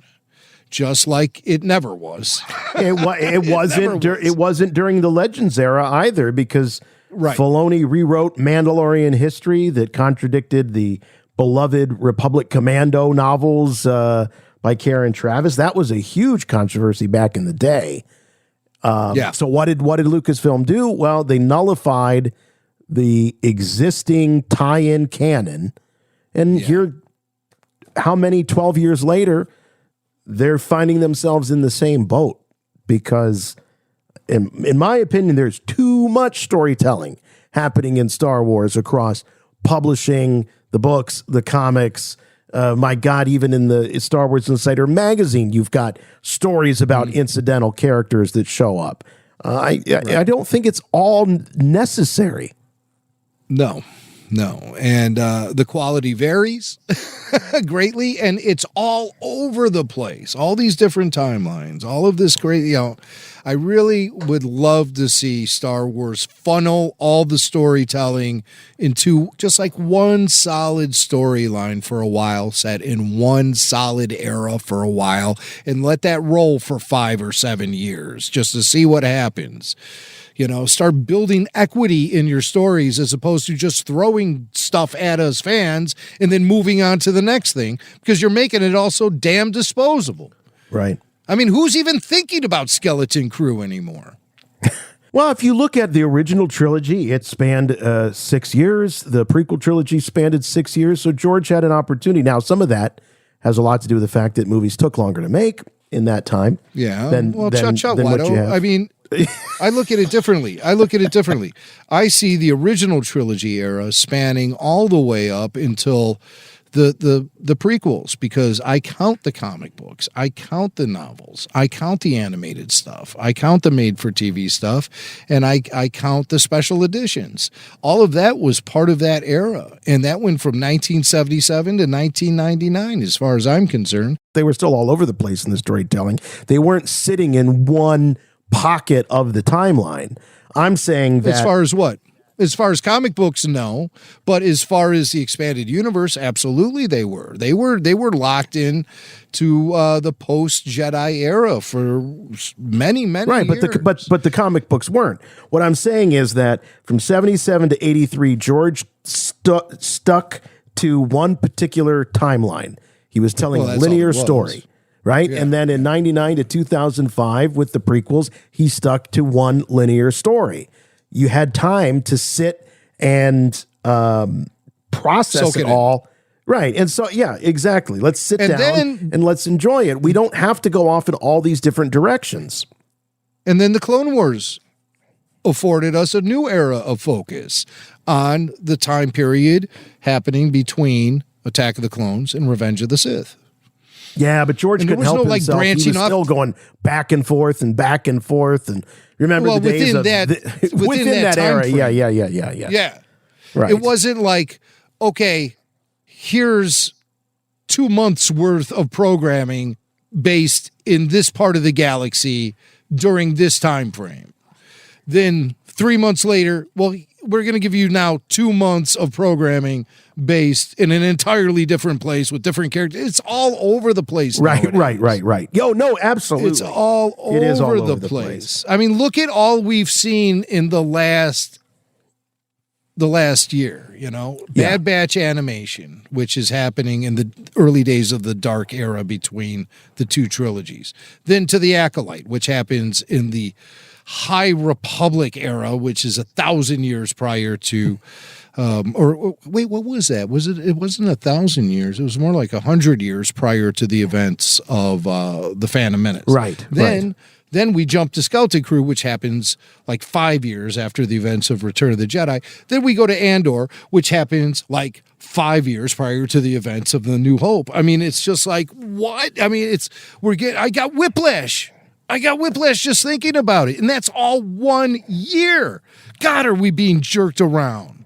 [SPEAKER 9] Just like it never was. It wasn't during the Legends era either, because Filoni rewrote Mandalorian history that contradicted the beloved Republic Commando novels by Karen Travis. That was a huge controversy back in the day. So what did Lucasfilm do? Well, they nullified the existing tie-in canon, and here, how many 12 years later, they're finding themselves in the same boat, because in my opinion, there's too much storytelling happening in Star Wars across publishing, the books, the comics. My God, even in the Star Wars Insider magazine, you've got stories about incidental characters that show up. I don't think it's all necessary. No. And the quality varies greatly, and it's all over the place. All these different timelines, all of this great, I really would love to see Star Wars funnel all the storytelling into just like one solid storyline for a while, set in one solid era for a while, and let that roll for 5 or 7 years just to see what happens. Start building equity in your stories as opposed to just throwing stuff at us fans and then moving on to the next thing, because you're making it all so damn disposable.
[SPEAKER 8] Right.
[SPEAKER 9] I mean, who's even thinking about Skeleton Crew anymore?
[SPEAKER 8] Well, if you look at the original trilogy, it spanned 6 years. The prequel trilogy spanned 6 years. So George had an opportunity. Now, some of that has a lot to do with the fact that movies took longer to make in that time.
[SPEAKER 9] Yeah.
[SPEAKER 8] Than what you have.
[SPEAKER 9] I mean, I look at it differently. I see the original trilogy era spanning all the way up until the prequels, because I count the comic books, I count the novels, I count the animated stuff, I count the made-for-TV stuff, and I count the special editions. All of that was part of that era, and that went from 1977 to 1999, as far as I'm concerned.
[SPEAKER 8] They were still all over the place in the storytelling. They weren't sitting in one pocket of the timeline. I'm saying that...
[SPEAKER 9] As far as what? As far as comic books, no. But as far as the expanded universe, absolutely they were. They were locked in to the post-Jedi era for many years.
[SPEAKER 8] Right, but the comic books weren't. What I'm saying is that from 77 to 83, George stuck to one particular timeline. He was telling a linear story, right? Yeah. And then in 99 to 2005 with the prequels, he stuck to one linear story. You had time to sit and process it all. Right. And so, yeah, exactly. Let's sit down and let's enjoy it. We don't have to go off in all these different directions.
[SPEAKER 9] And then the Clone Wars afforded us a new era of focus on the time period happening between Attack of the Clones and Revenge of the Sith.
[SPEAKER 8] Yeah, but George couldn't help himself. He was still going back and forth. And remember the days within that era. Yeah. Right.
[SPEAKER 9] It wasn't like, okay, here's 2 months worth of programming based in this part of the galaxy during this time frame. Then 3 months later, well, we're going to give you now 2 months of programming based in an entirely different place with different characters. It's all over the place.
[SPEAKER 8] Right. Yo, no, absolutely.
[SPEAKER 9] It's all over the place. I mean, look at all we've seen in the last year, Bad Batch animation, which is happening in the early days of the dark era between the two trilogies. Then to the Acolyte, which happens in the High Republic era, which is 1,000 years prior to, wait, what was that? It wasn't 1,000 years. It was more like 100 years prior to the events of the Phantom Menace.
[SPEAKER 8] Right.
[SPEAKER 9] Then we jump to Skeleton Crew, which happens like 5 years after the events of Return of the Jedi. Then we go to Andor, which happens like 5 years prior to the events of The New Hope. I mean, it's just like, what? I mean, I got whiplash. I got whiplash just thinking about it. And that's all 1 year. God, are we being jerked around?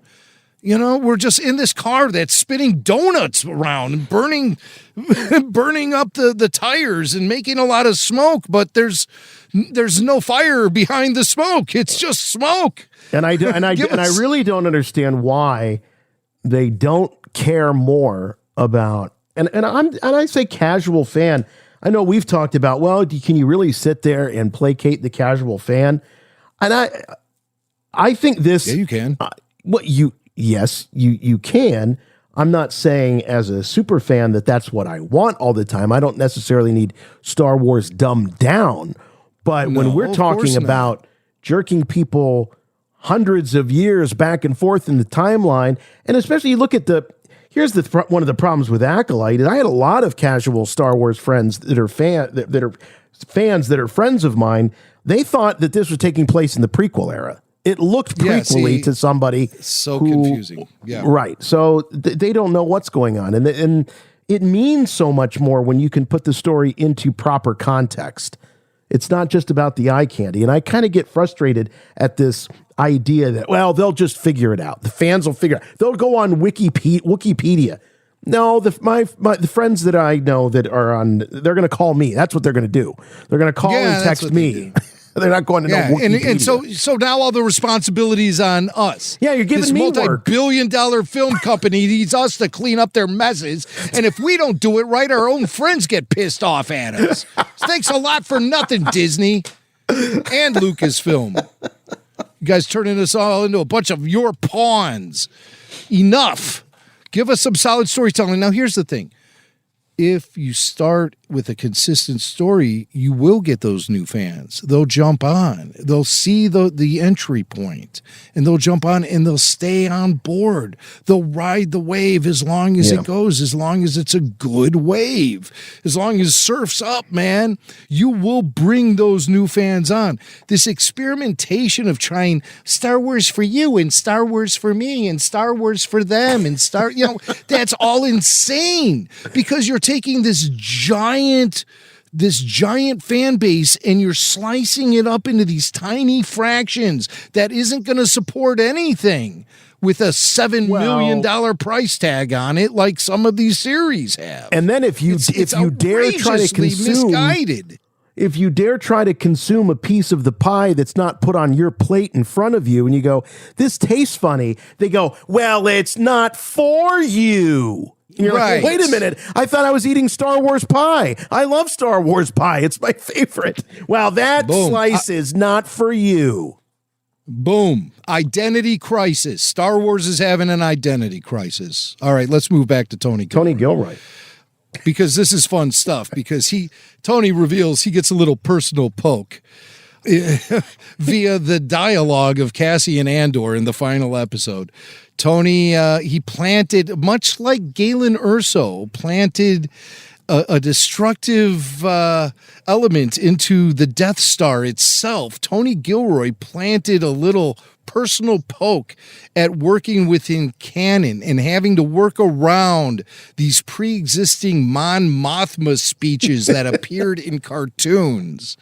[SPEAKER 9] We're just in this car that's spinning donuts around and burning up the tires and making a lot of smoke, but there's no fire behind the smoke. It's just smoke.
[SPEAKER 8] And I really don't understand why they don't care more about, and I say casual fan. I know we've talked about, well, can you really sit there and placate the casual fan? And I think this...
[SPEAKER 9] Yeah, you can.
[SPEAKER 8] Yes, you can. I'm not saying as a super fan that that's what I want all the time. I don't necessarily need Star Wars dumbed down. But when we're talking about jerking people hundreds of years back and forth in the timeline, and especially you look at here's one of the problems with Acolyte is I had a lot of casual Star Wars friends that are fans that are friends of mine. They thought that this was taking place in the prequel era. It looked prequel-y to somebody.
[SPEAKER 9] So confusing. Yeah.
[SPEAKER 8] Right. So they don't know what's going on. And it means so much more when you can put the story into proper context. It's not just about the eye candy. And I kind of get frustrated at this idea that, well, they'll just figure it out. The fans will figure it out. They'll go on Wikipedia. No, the friends that I know that are on, they're going to call me. That's what they're going to do. They're going to call and text me. They're not going to know Wikipedia.
[SPEAKER 9] And so now all the responsibility's on us.
[SPEAKER 8] Yeah, you're giving me work.
[SPEAKER 9] This multi-billion-dollar film company needs us to clean up their messes, and if we don't do it right, our own friends get pissed off at us. Thanks a lot for nothing, Disney and Lucasfilm. You guys turning us all into a bunch of your pawns. Enough. Give us some solid storytelling. Now, here's the thing. If you start with a consistent story, you will get those new fans. They'll jump on. They'll see the entry point, and they'll jump on and they'll stay on board. They'll ride the wave as long as it goes, as long as it's a good wave, as long as surf's up, man. You will bring those new fans on. This experimentation of trying Star Wars for you and Star Wars for me and Star Wars for them and that's all insane, because you're taking this giant fan base and you're slicing it up into these tiny fractions that isn't going to support anything with a $7 million price tag on it like some of these series have.
[SPEAKER 8] And then if you dare try to consume
[SPEAKER 9] misguided.
[SPEAKER 8] If you dare try to consume a piece of the pie that's not put on your plate in front of you and you go, this tastes funny, they go, well, it's not for you. And you're like, wait a minute, I thought I was eating Star Wars pie. I love Star Wars pie. It's my favorite. Well, that slice is not for you.
[SPEAKER 9] Boom. Identity crisis. Star Wars is having an identity crisis. All right, let's move back to Tony Gilroy.
[SPEAKER 8] Tony Gilroy.
[SPEAKER 9] Because this is fun stuff, because Tony reveals he gets a little personal poke via the dialogue of Cassian Andor in the final episode. Tony, he planted, much like Jyn Erso, planted a destructive element into the Death Star itself. Tony Gilroy planted a little personal poke at working within canon and having to work around these pre-existing Mon Mothma speeches that appeared in cartoons.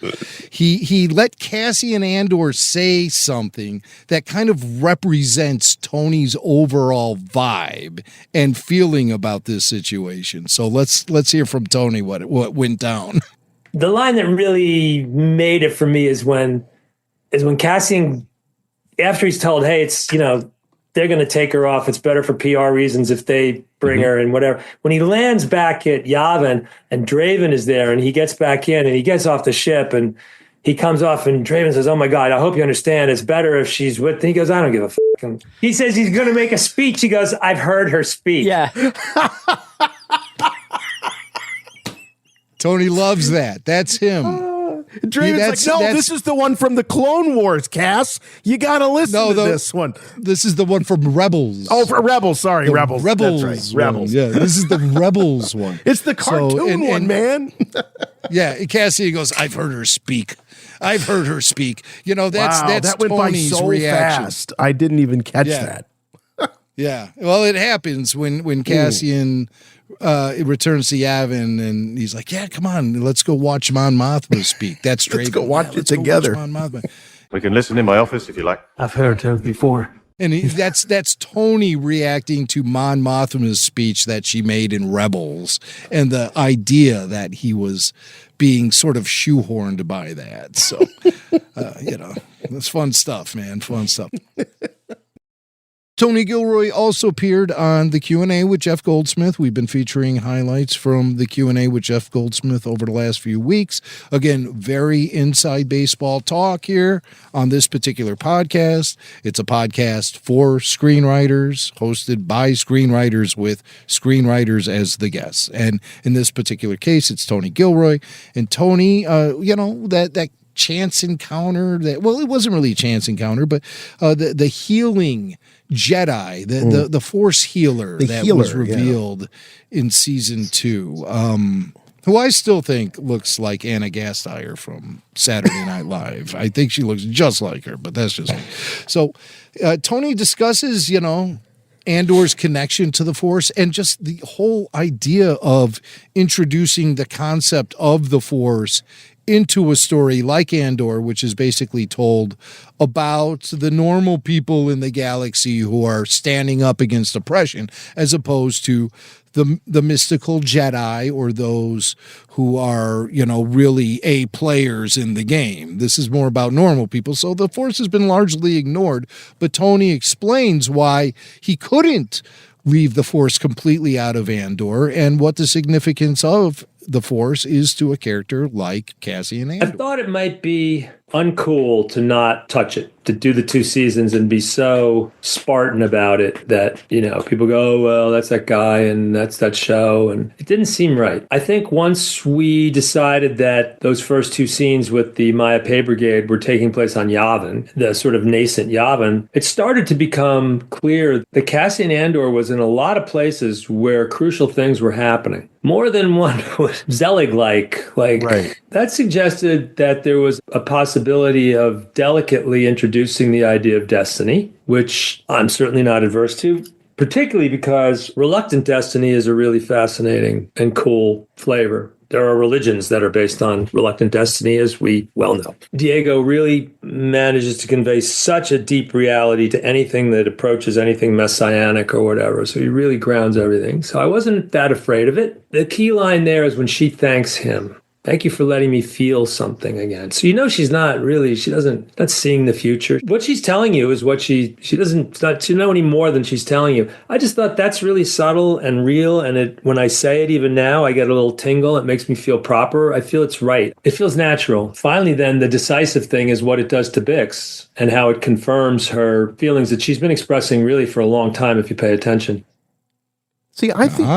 [SPEAKER 9] He let Cassian Andor say something that kind of represents Tony's overall vibe and feeling about this situation. So let's hear from Tony what went down.
[SPEAKER 17] The line that really made it for me is when Cassian, after he's told, hey, it's, they're going to take her off. It's better for PR reasons if they bring her and whatever. When he lands back at Yavin and Draven is there and he gets back in and he gets off the ship and he comes off and Draven says, oh my God, I hope you understand. It's better if she's with, and he goes, I don't give a fuck. And he says he's going to make a speech. He goes, I've heard her speak.
[SPEAKER 18] Yeah.
[SPEAKER 9] Tony loves that. That's him.
[SPEAKER 8] Draven's like, no, this is the one from the Clone Wars, Cass. You got to listen to this one.
[SPEAKER 9] This is the one from Rebels.
[SPEAKER 8] Oh, for Rebels. Sorry, Rebels.
[SPEAKER 9] Rebels.
[SPEAKER 8] That's right. Rebels.
[SPEAKER 9] Yeah, this is the Rebels one.
[SPEAKER 8] It's the cartoon one, man.
[SPEAKER 9] Yeah, Cassie goes, I've heard her speak. I've heard her speak. That's
[SPEAKER 8] that went
[SPEAKER 9] Tony's
[SPEAKER 8] by so
[SPEAKER 9] reaction.
[SPEAKER 8] fast. I didn't even catch that.
[SPEAKER 9] Yeah. Well, it happens when Cassian returns to Yavin and he's like, yeah, come on, let's go watch Mon Mothma speak. That's Draven.
[SPEAKER 8] Let's go watch it together.
[SPEAKER 19] We can listen in my office if you like.
[SPEAKER 12] I've heard her before.
[SPEAKER 9] And that's Tony reacting to Mon Mothma's speech that she made in Rebels and the idea that he was being sort of shoehorned by that. So, it's fun stuff, man. Fun stuff. Tony Gilroy also appeared on the Q&A with Jeff Goldsmith. We've been featuring highlights from the Q&A with Jeff Goldsmith over the last few weeks. Again, very inside baseball talk here on this particular podcast. It's a podcast for screenwriters, hosted by screenwriters with screenwriters as the guests. And in this particular case, it's Tony Gilroy. And Tony, that chance encounter it wasn't really a chance encounter, but the healing Jedi, the Force healer was revealed in season 2, who I still think looks like Anna Gasteyer from Saturday Night Live. I think she looks just like her, but that's just me. So Tony discusses, Andor's connection to the Force and just the whole idea of introducing the concept of the Force into a story like Andor, which is basically told about the normal people in the galaxy who are standing up against oppression, as opposed to the mystical Jedi or those who are, really A players in the game. This is more about normal people. So the Force has been largely ignored, but Tony explains why he couldn't leave the Force completely out of Andor and what the significance of the Force is to a character like Cassian Andor.
[SPEAKER 17] I thought it might be uncool to not touch it, to do the 2 seasons and be so Spartan about it that, people go, oh, well, that's that guy and that's that show. And it didn't seem right. I think once we decided that those first 2 scenes with the Maya Pay Brigade were taking place on Yavin, the sort of nascent Yavin, it started to become clear that Cassian Andor was in a lot of places where crucial things were happening. More than one was Zelig-like. Right. That suggested that there was a possibility of delicately introducing the idea of destiny, which I'm certainly not adverse to, particularly because reluctant destiny is a really fascinating and cool flavor. There are religions that are based on reluctant destiny, as we well know. Diego really manages to convey such a deep reality to anything that approaches anything messianic or whatever. So he really grounds everything. So I wasn't that afraid of it. The key line there is when she thanks him. Thank you for letting me feel something again. So she's not seeing the future. What she's telling you is what she doesn't know any more than she's telling you. I just thought that's really subtle and real. And when I say it even now, I get a little tingle. It makes me feel proper. I feel it's right. It feels natural. Finally, then the decisive thing is what it does to Bix and how it confirms her feelings that she's been expressing really for a long time, if you pay attention.
[SPEAKER 8] See, I think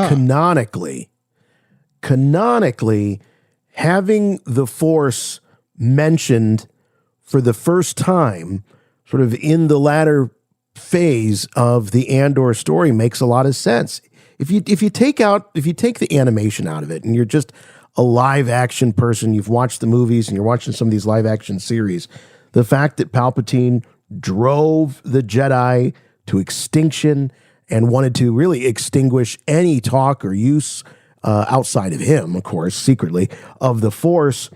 [SPEAKER 8] canonically, having the Force mentioned for the first time, sort of in the latter phase of the Andor story, makes a lot of sense. If you take the animation out of it, and you're just a live action person, you've watched the movies and you're watching some of these live action series, the fact that Palpatine drove the Jedi to extinction and wanted to really extinguish any talk or use outside of him, of course, secretly, of the Force,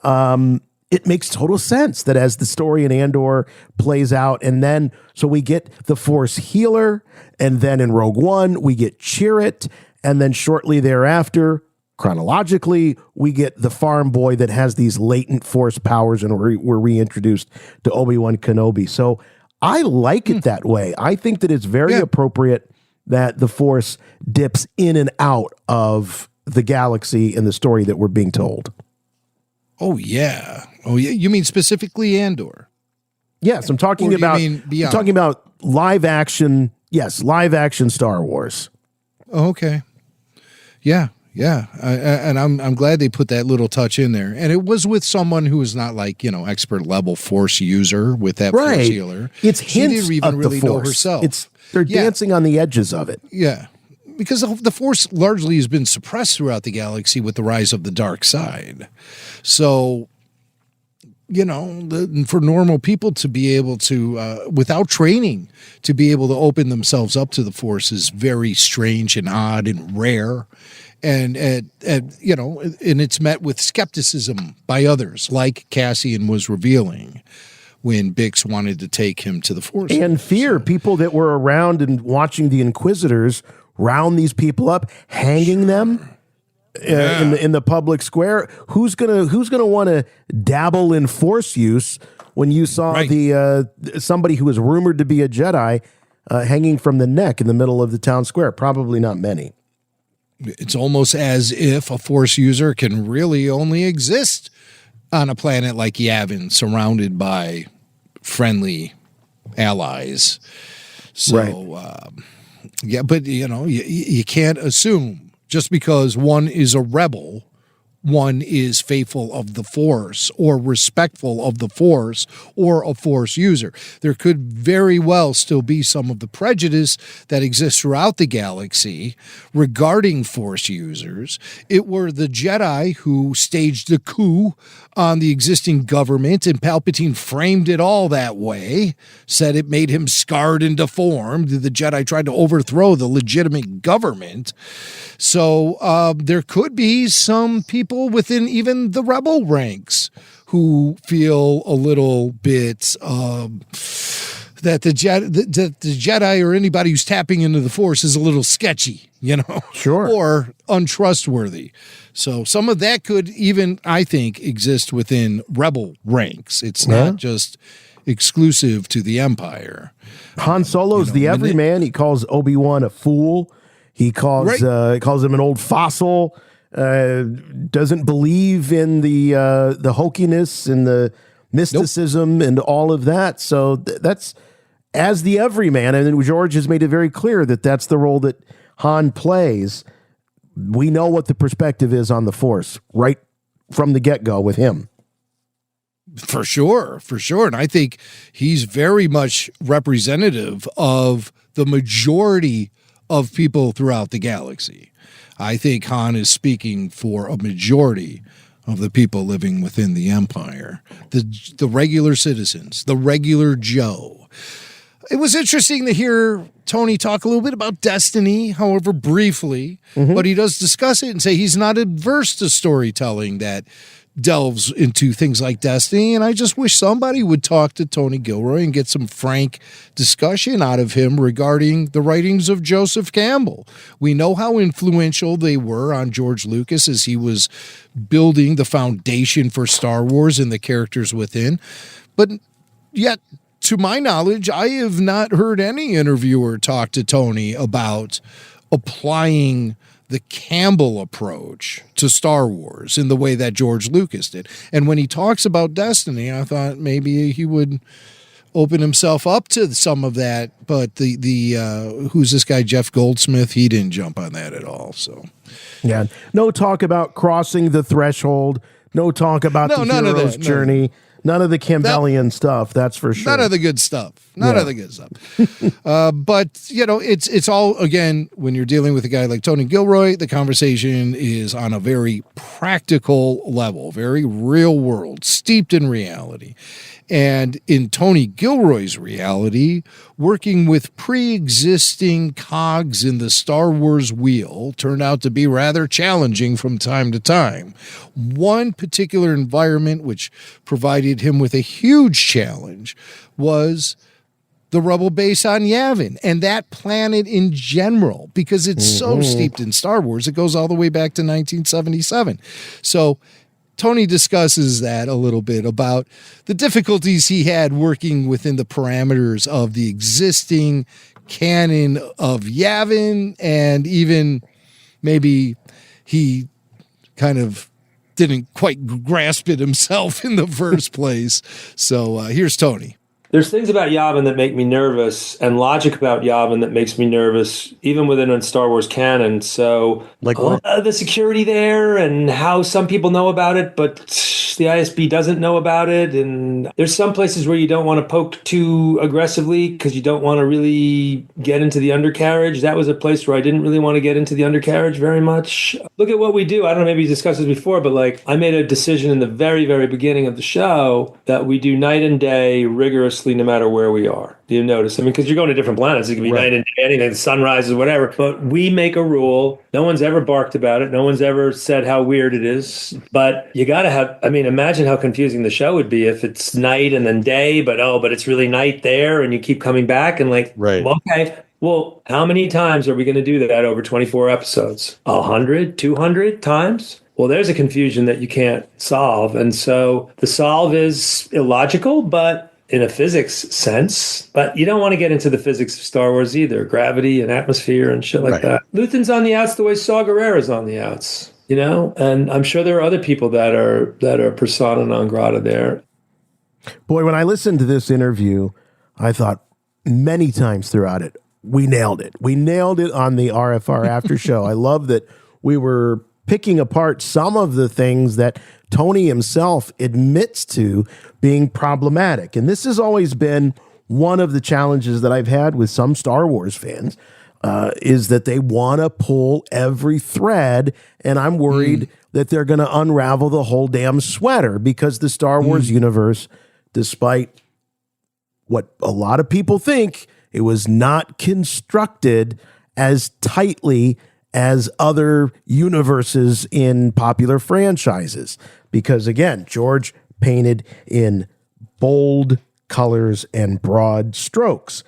[SPEAKER 8] it makes total sense that as the story in Andor plays out, and then, so we get the Force healer, and then in Rogue One, we get Chirrut, and then shortly thereafter, chronologically, we get the farm boy that has these latent Force powers, and we're reintroduced to Obi-Wan Kenobi. So I like it that way. I think that it's very appropriate that the Force dips in and out of the galaxy in the story that we're being told.
[SPEAKER 9] Oh, yeah. You mean specifically Andor?
[SPEAKER 8] Yes, I'm talking about live action. Yes, live action Star Wars.
[SPEAKER 9] Oh, okay. Yeah. And I'm glad they put that little touch in there. And it was with someone who is not like, expert level Force user with that Force healer.
[SPEAKER 8] It's
[SPEAKER 9] she
[SPEAKER 8] hints
[SPEAKER 9] didn't even
[SPEAKER 8] of
[SPEAKER 9] really
[SPEAKER 8] the
[SPEAKER 9] know
[SPEAKER 8] Force.
[SPEAKER 9] herself.
[SPEAKER 8] They're dancing on the edges of it.
[SPEAKER 9] Yeah. Because the Force largely has been suppressed throughout the galaxy with the rise of the dark side. So, for normal people to be able to, without training, to be able to open themselves up to the Force is very strange and odd and rare. And it's met with skepticism by others, like Cassian was revealing when Bix wanted to take him to the Force.
[SPEAKER 8] And fear. People that were around and watching the Inquisitors round these people up, hanging them in the public square. Who's gonna want to dabble in Force use when you saw somebody who was rumored to be a Jedi hanging from the neck in the middle of the town square? Probably not many.
[SPEAKER 9] It's almost as if a Force user can really only exist on a planet like Yavin, surrounded by friendly allies. So, but you can't assume just because one is a rebel, one is faithful of the Force or respectful of the Force or a Force user. There could very well still be some of the prejudice that exists throughout the galaxy regarding Force users. It were the Jedi who staged the coup on the existing government, and Palpatine framed it all that way, said it made him scarred and deformed. The Jedi tried to overthrow the legitimate government. So there could be some people within even the rebel ranks who feel a little bit that the Jedi or anybody who's tapping into the Force is a little sketchy,
[SPEAKER 8] Sure.
[SPEAKER 9] or untrustworthy. So some of that could even, I think, exist within rebel ranks. It's not just exclusive to the Empire.
[SPEAKER 8] Han Solo's the everyman. He calls Obi-Wan a fool. He calls him an old fossil. Doesn't believe in the hokiness and mysticism and all of that. So that's as the everyman. And then George has made it very clear that that's the role that Han plays. We know what the perspective is on the Force right from the get-go with him.
[SPEAKER 9] For sure. And I think he's very much representative of the majority of people throughout the galaxy. I think Han is speaking for a majority of the people living within the Empire, the regular citizens, the regular Joe. It was interesting to hear Tony talk a little bit about destiny, however briefly, but he does discuss it and say he's not adverse to storytelling that delves into things like destiny. And I just wish somebody would talk to Tony Gilroy and get some frank discussion out of him regarding the writings of Joseph Campbell. We know how influential they were on George Lucas as he was building the foundation for Star Wars and the characters within. But yet, to my knowledge, I have not heard any interviewer talk to Tony about applying the Campbell approach to Star Wars in the way that George Lucas did. And when he talks about destiny, I thought maybe he would open himself up to some of that. But the who's this guy, Jeff Goldsmith? He didn't jump on that at all. So, yeah, no talk about crossing the threshold. No talk about the hero's journey. None of the Campbellian stuff, that's for sure. None of the good stuff. None of the good stuff. But, it's all, again, when you're dealing with a guy like Tony Gilroy, the conversation is on a very practical level, very real world, steeped in reality. And in Tony Gilroy's reality, working with pre-existing cogs in the Star Wars wheel turned out to be rather challenging from time to time. One particular environment which provided him with a huge challenge was the Rebel base on Yavin and that planet in general, because it's so steeped in Star Wars, it goes all the way back to 1977. So Tony discusses that a little bit about the difficulties he had working within the parameters of the existing canon of Yavin, and even maybe he kind of didn't quite grasp it himself in the first place. So here's Tony.
[SPEAKER 17] There's things about Yavin that make me nervous, and logic about Yavin that makes me nervous, even within a Star Wars canon. So,
[SPEAKER 8] like what?
[SPEAKER 17] The security there, and how some people know about it, but the ISB doesn't know about it. And there's some places where you don't want to poke too aggressively because you don't want to really get into the undercarriage. That was a place where I didn't really want to get into the undercarriage very much. Look at what we do. I don't know, maybe you discussed this before, but like I made a decision in the very, very beginning of the show that we do night and day rigorously, no matter where we are. Do you notice? I mean, because you're going to different planets. It can be night and day, anything, sunrises, whatever. But we make a rule. No one's ever barked about it. No one's ever said how weird it is. But you got to have, I mean, imagine how confusing the show would be if it's night and then day, but it's really night there and you keep coming back and like, okay, well, how many times are we going to do that over 24 episodes? 100, 200 times? Well, there's a confusion that you can't solve. And so the solve is illogical, but in a physics sense, but you don't want to get into the physics of Star Wars either, gravity and atmosphere and shit like that. Luthen's on the outs the way Saw Gerrera's on the outs, and I'm sure there are other people that are persona non grata there.
[SPEAKER 8] Boy, when I listened to this interview, I thought many times throughout it, we nailed it. We nailed it on the RFR after show. I love that we were picking apart some of the things that Tony himself admits to being problematic. And this has always been one of the challenges that I've had with some Star Wars fans, is that they want to pull every thread. And I'm worried that they're going to unravel the whole damn sweater, because the Star Wars universe, despite what a lot of people think, it was not constructed as tightly as other universes in popular franchises. Because again, George painted in bold colors and broad strokes.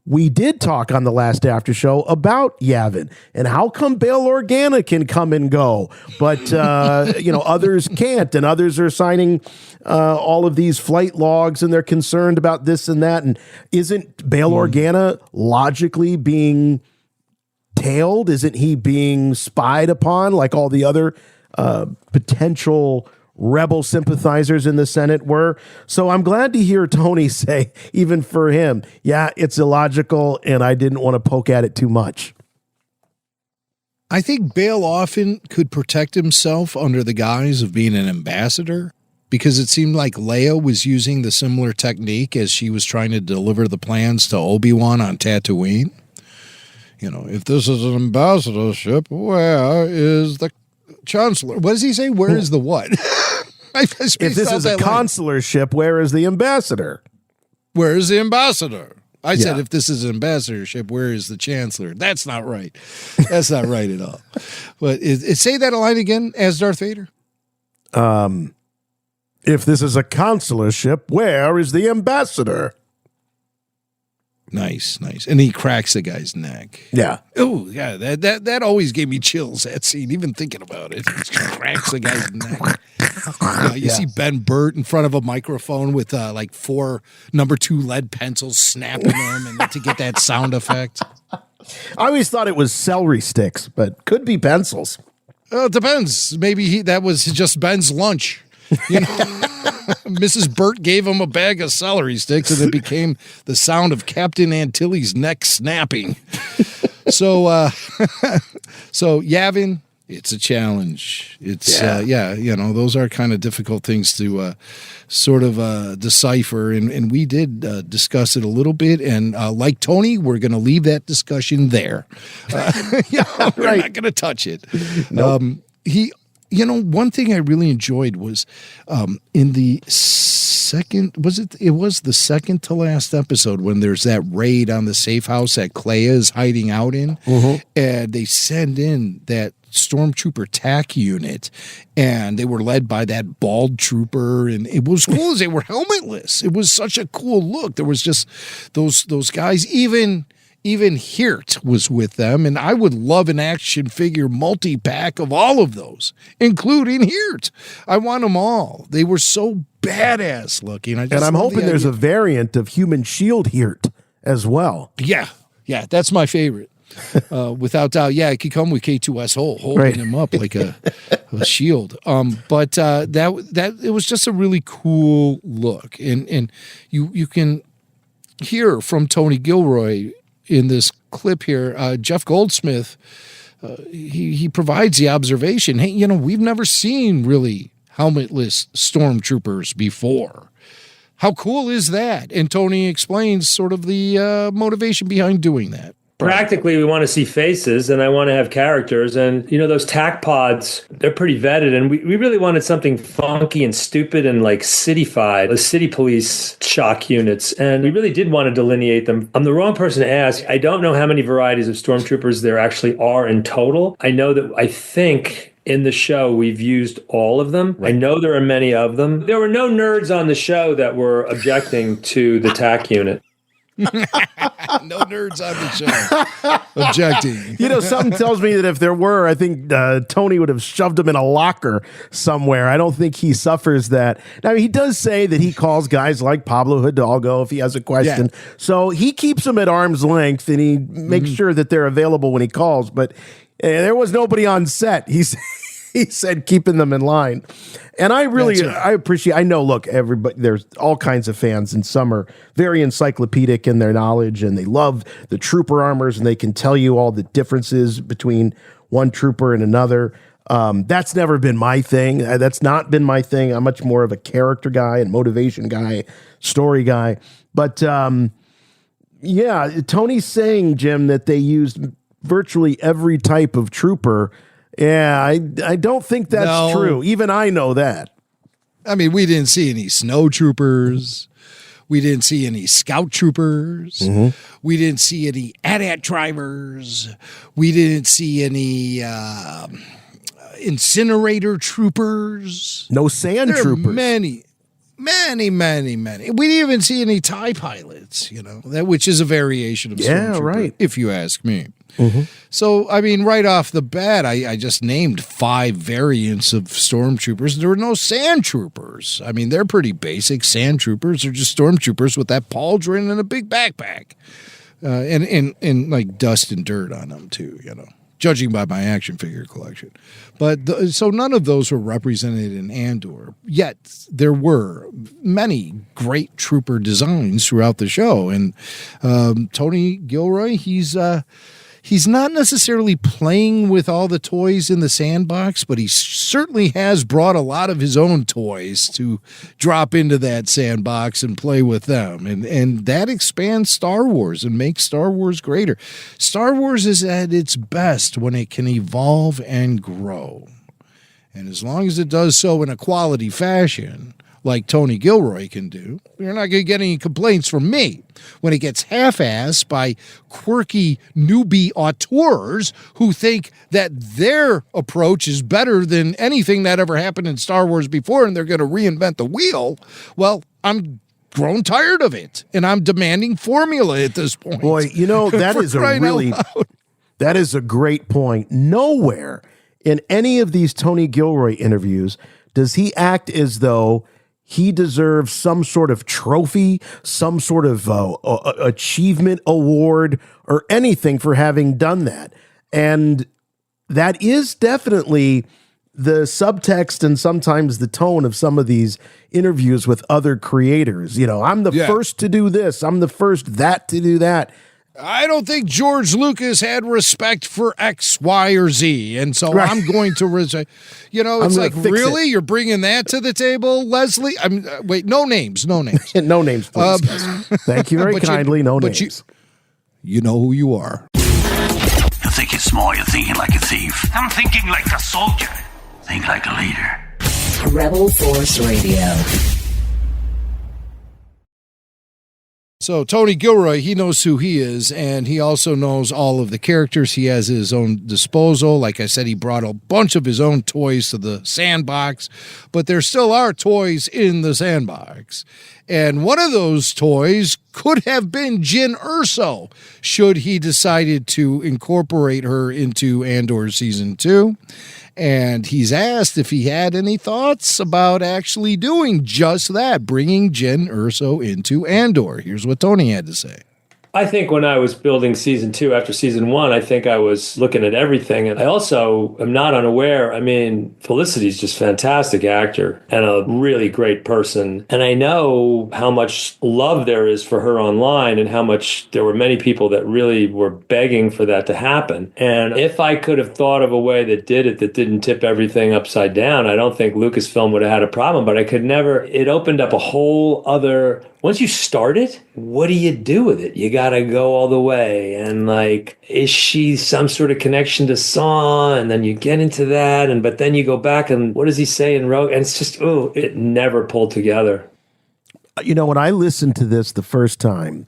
[SPEAKER 8] We did talk on the last after show about Yavin and how come Bail Organa can come and go, but others can't, and others are signing all of these flight logs and they're concerned about this and that. And isn't Bail Organa logically being tailed? Isn't he being spied upon like all the other potential rebel sympathizers in the Senate were. So I'm glad to hear Tony say, even for him, yeah, it's illogical, and I didn't want to poke at it too much.
[SPEAKER 9] I think Bail often could protect himself under the guise of being an ambassador, because it seemed like Leia was using the similar technique as she was trying to deliver the plans to Obi-Wan on Tatooine. You know, if this is an ambassadorship, where is the chancellor? What does he say? Where is the what?
[SPEAKER 8] If this is a consularship, where is the ambassador?
[SPEAKER 9] Where is the ambassador? I said, if this is an ambassadorship, where is the chancellor? That's not right. That's not right at all. But say that line again as Darth Vader.
[SPEAKER 8] If this is a consularship, where is the ambassador?
[SPEAKER 9] Nice. And he cracks the guy's neck.
[SPEAKER 8] Yeah.
[SPEAKER 9] Oh, yeah. That always gave me chills, that scene, even thinking about it. He cracks the guy's neck. You see Ben Burt in front of a microphone with like 4 number 2 lead pencils snapping them and to get that sound effect.
[SPEAKER 8] I always thought it was celery sticks, but could be pencils.
[SPEAKER 9] Well, it depends. Maybe that was just Ben's lunch. You know, Mrs. Burt gave him a bag of celery sticks, and it became the sound of Captain Antilles' neck snapping. So Yavin, it's a challenge. It's those are kind of difficult things to sort of decipher, and we did discuss it a little bit. And like Tony, we're going to leave that discussion there. We're not going to touch it. Nope. One thing I really enjoyed was in the second, it was the second to last episode when there's that raid on the safe house that Clea is hiding out in, and they send in that stormtrooper Tac unit, and they were led by that bald trooper, and it was cool as they were helmetless. It was such a cool look. There was just those guys, even Hirt was with them, and I would love an action figure multi-pack of all of those, including Hirt. I want them all. They were so badass looking. And
[SPEAKER 8] I'm hoping there's a variant of human shield Hirt as well.
[SPEAKER 9] Yeah, that's my favorite. Without doubt, it could come with K2S holding him up like a shield. But that it was just a really cool look, and you can hear from Tony Gilroy in this clip here. Jeff Goldsmith, he provides the observation, hey, we've never seen really helmetless stormtroopers before. How cool is that? And Tony explains sort of the motivation behind doing that.
[SPEAKER 17] Practically, we want to see faces, and I want to have characters. And, those TAC pods, they're pretty vetted. And we really wanted something funky and stupid and like city-fied, the city police shock units. And we really did want to delineate them. I'm the wrong person to ask. I don't know how many varieties of stormtroopers there actually are in total. I think in the show, we've used all of them. I know there are many of them. There were no nerds on the show that were objecting to the TAC unit.
[SPEAKER 9] No nerds on the show objecting.
[SPEAKER 8] Something tells me that if there were, I think Tony would have shoved him in a locker somewhere. I don't think he suffers that. Now, he does say that he calls guys like Pablo Hidalgo if he has a question. Yeah. So he keeps them at arm's length, and he makes sure that they're available when he calls. But there was nobody on set. He said keeping them in line. And I really, I appreciate, I know, look, everybody, there's all kinds of fans, and some are very encyclopedic in their knowledge, and they love the trooper armors, and they can tell you all the differences between one trooper and another. That's never been my thing. That's not been my thing. I'm much more of a character guy and motivation guy, story guy. But Tony's saying, Jim, that they used virtually every type of trooper. Yeah, I don't think that's true. Even I know that.
[SPEAKER 9] I mean, we didn't see any snow troopers. We didn't see any scout troopers. We didn't see any AT-AT drivers. We didn't see any incinerator troopers.
[SPEAKER 8] No sand troopers.
[SPEAKER 9] Many. We didn't even see any TIE pilots, which is a variation of stormtrooper, if you ask me. So, I mean, right off the bat, I just named 5 variants of stormtroopers. There were no sand troopers. I mean, they're pretty basic. Sand troopers are just stormtroopers with that pauldron and a big backpack, and like dust and dirt on them too. judging by my action figure collection. But so none of those were represented in Andor. Yet there were many great trooper designs throughout the show. And Tony Gilroy, he's not necessarily playing with all the toys in the sandbox, but he certainly has brought a lot of his own toys to drop into that sandbox and play with them. And that expands Star Wars and makes Star Wars greater. Star Wars is at its best when it can evolve and grow. And as long as it does so in a quality fashion, like Tony Gilroy can do, you're not going to get any complaints from me. When it gets half-assed by quirky newbie auteurs who think that their approach is better than anything that ever happened in Star Wars before and they're going to reinvent the wheel, well, I'm grown tired of it, and I'm demanding formula at this point.
[SPEAKER 8] Boy, you know, that is that is a great point. Nowhere in any of these Tony Gilroy interviews does he act as though he deserves some sort of trophy, some sort of achievement award, or anything for having done that. And that is definitely the subtext and sometimes the tone of some of these interviews with other creators. You know, I'm the first to do this. I'm the first to do that.
[SPEAKER 9] I don't think George Lucas had respect for X, Y, or Z, and so I'm going to, it's like, really? You're bringing that to the table, Leslie? Wait, no names.
[SPEAKER 8] No names, please. Thank you very kindly, no names.
[SPEAKER 9] You know who you are.
[SPEAKER 3] You're thinking small, you're thinking like a thief. I'm thinking like a soldier. Think like a leader.
[SPEAKER 5] Rebel Force Radio.
[SPEAKER 9] So Tony Gilroy, he knows who he is, and he also knows all of the characters. He has his own disposal. Like I said, he brought a bunch of his own toys to the sandbox, but there still are toys in the sandbox. And one of those toys could have been Jyn Erso, should he decided to incorporate her into Andor Season 2. And he's asked if he had any thoughts about actually doing just that, bringing Jyn Erso into Andor. Here's what Tony had to say.
[SPEAKER 17] I think when I was building season 2 after season 1, I think I was looking at everything. And I also am not unaware. I mean, Felicity's just a fantastic actor and a really great person. And I know how much love there is for her online and how much there were many people that really were begging for that to happen. And if I could have thought of a way that did it, that didn't tip everything upside down, I don't think Lucasfilm would have had a problem. But I could never, it opened up a whole other, once you start it, what do you do with it? You got to go all the way. And like, is she some sort of connection to Saw? And then you get into that. But then you go back and what does he say in Rogue? And it's just, it never pulled together.
[SPEAKER 8] You know, when I listened to this the first time,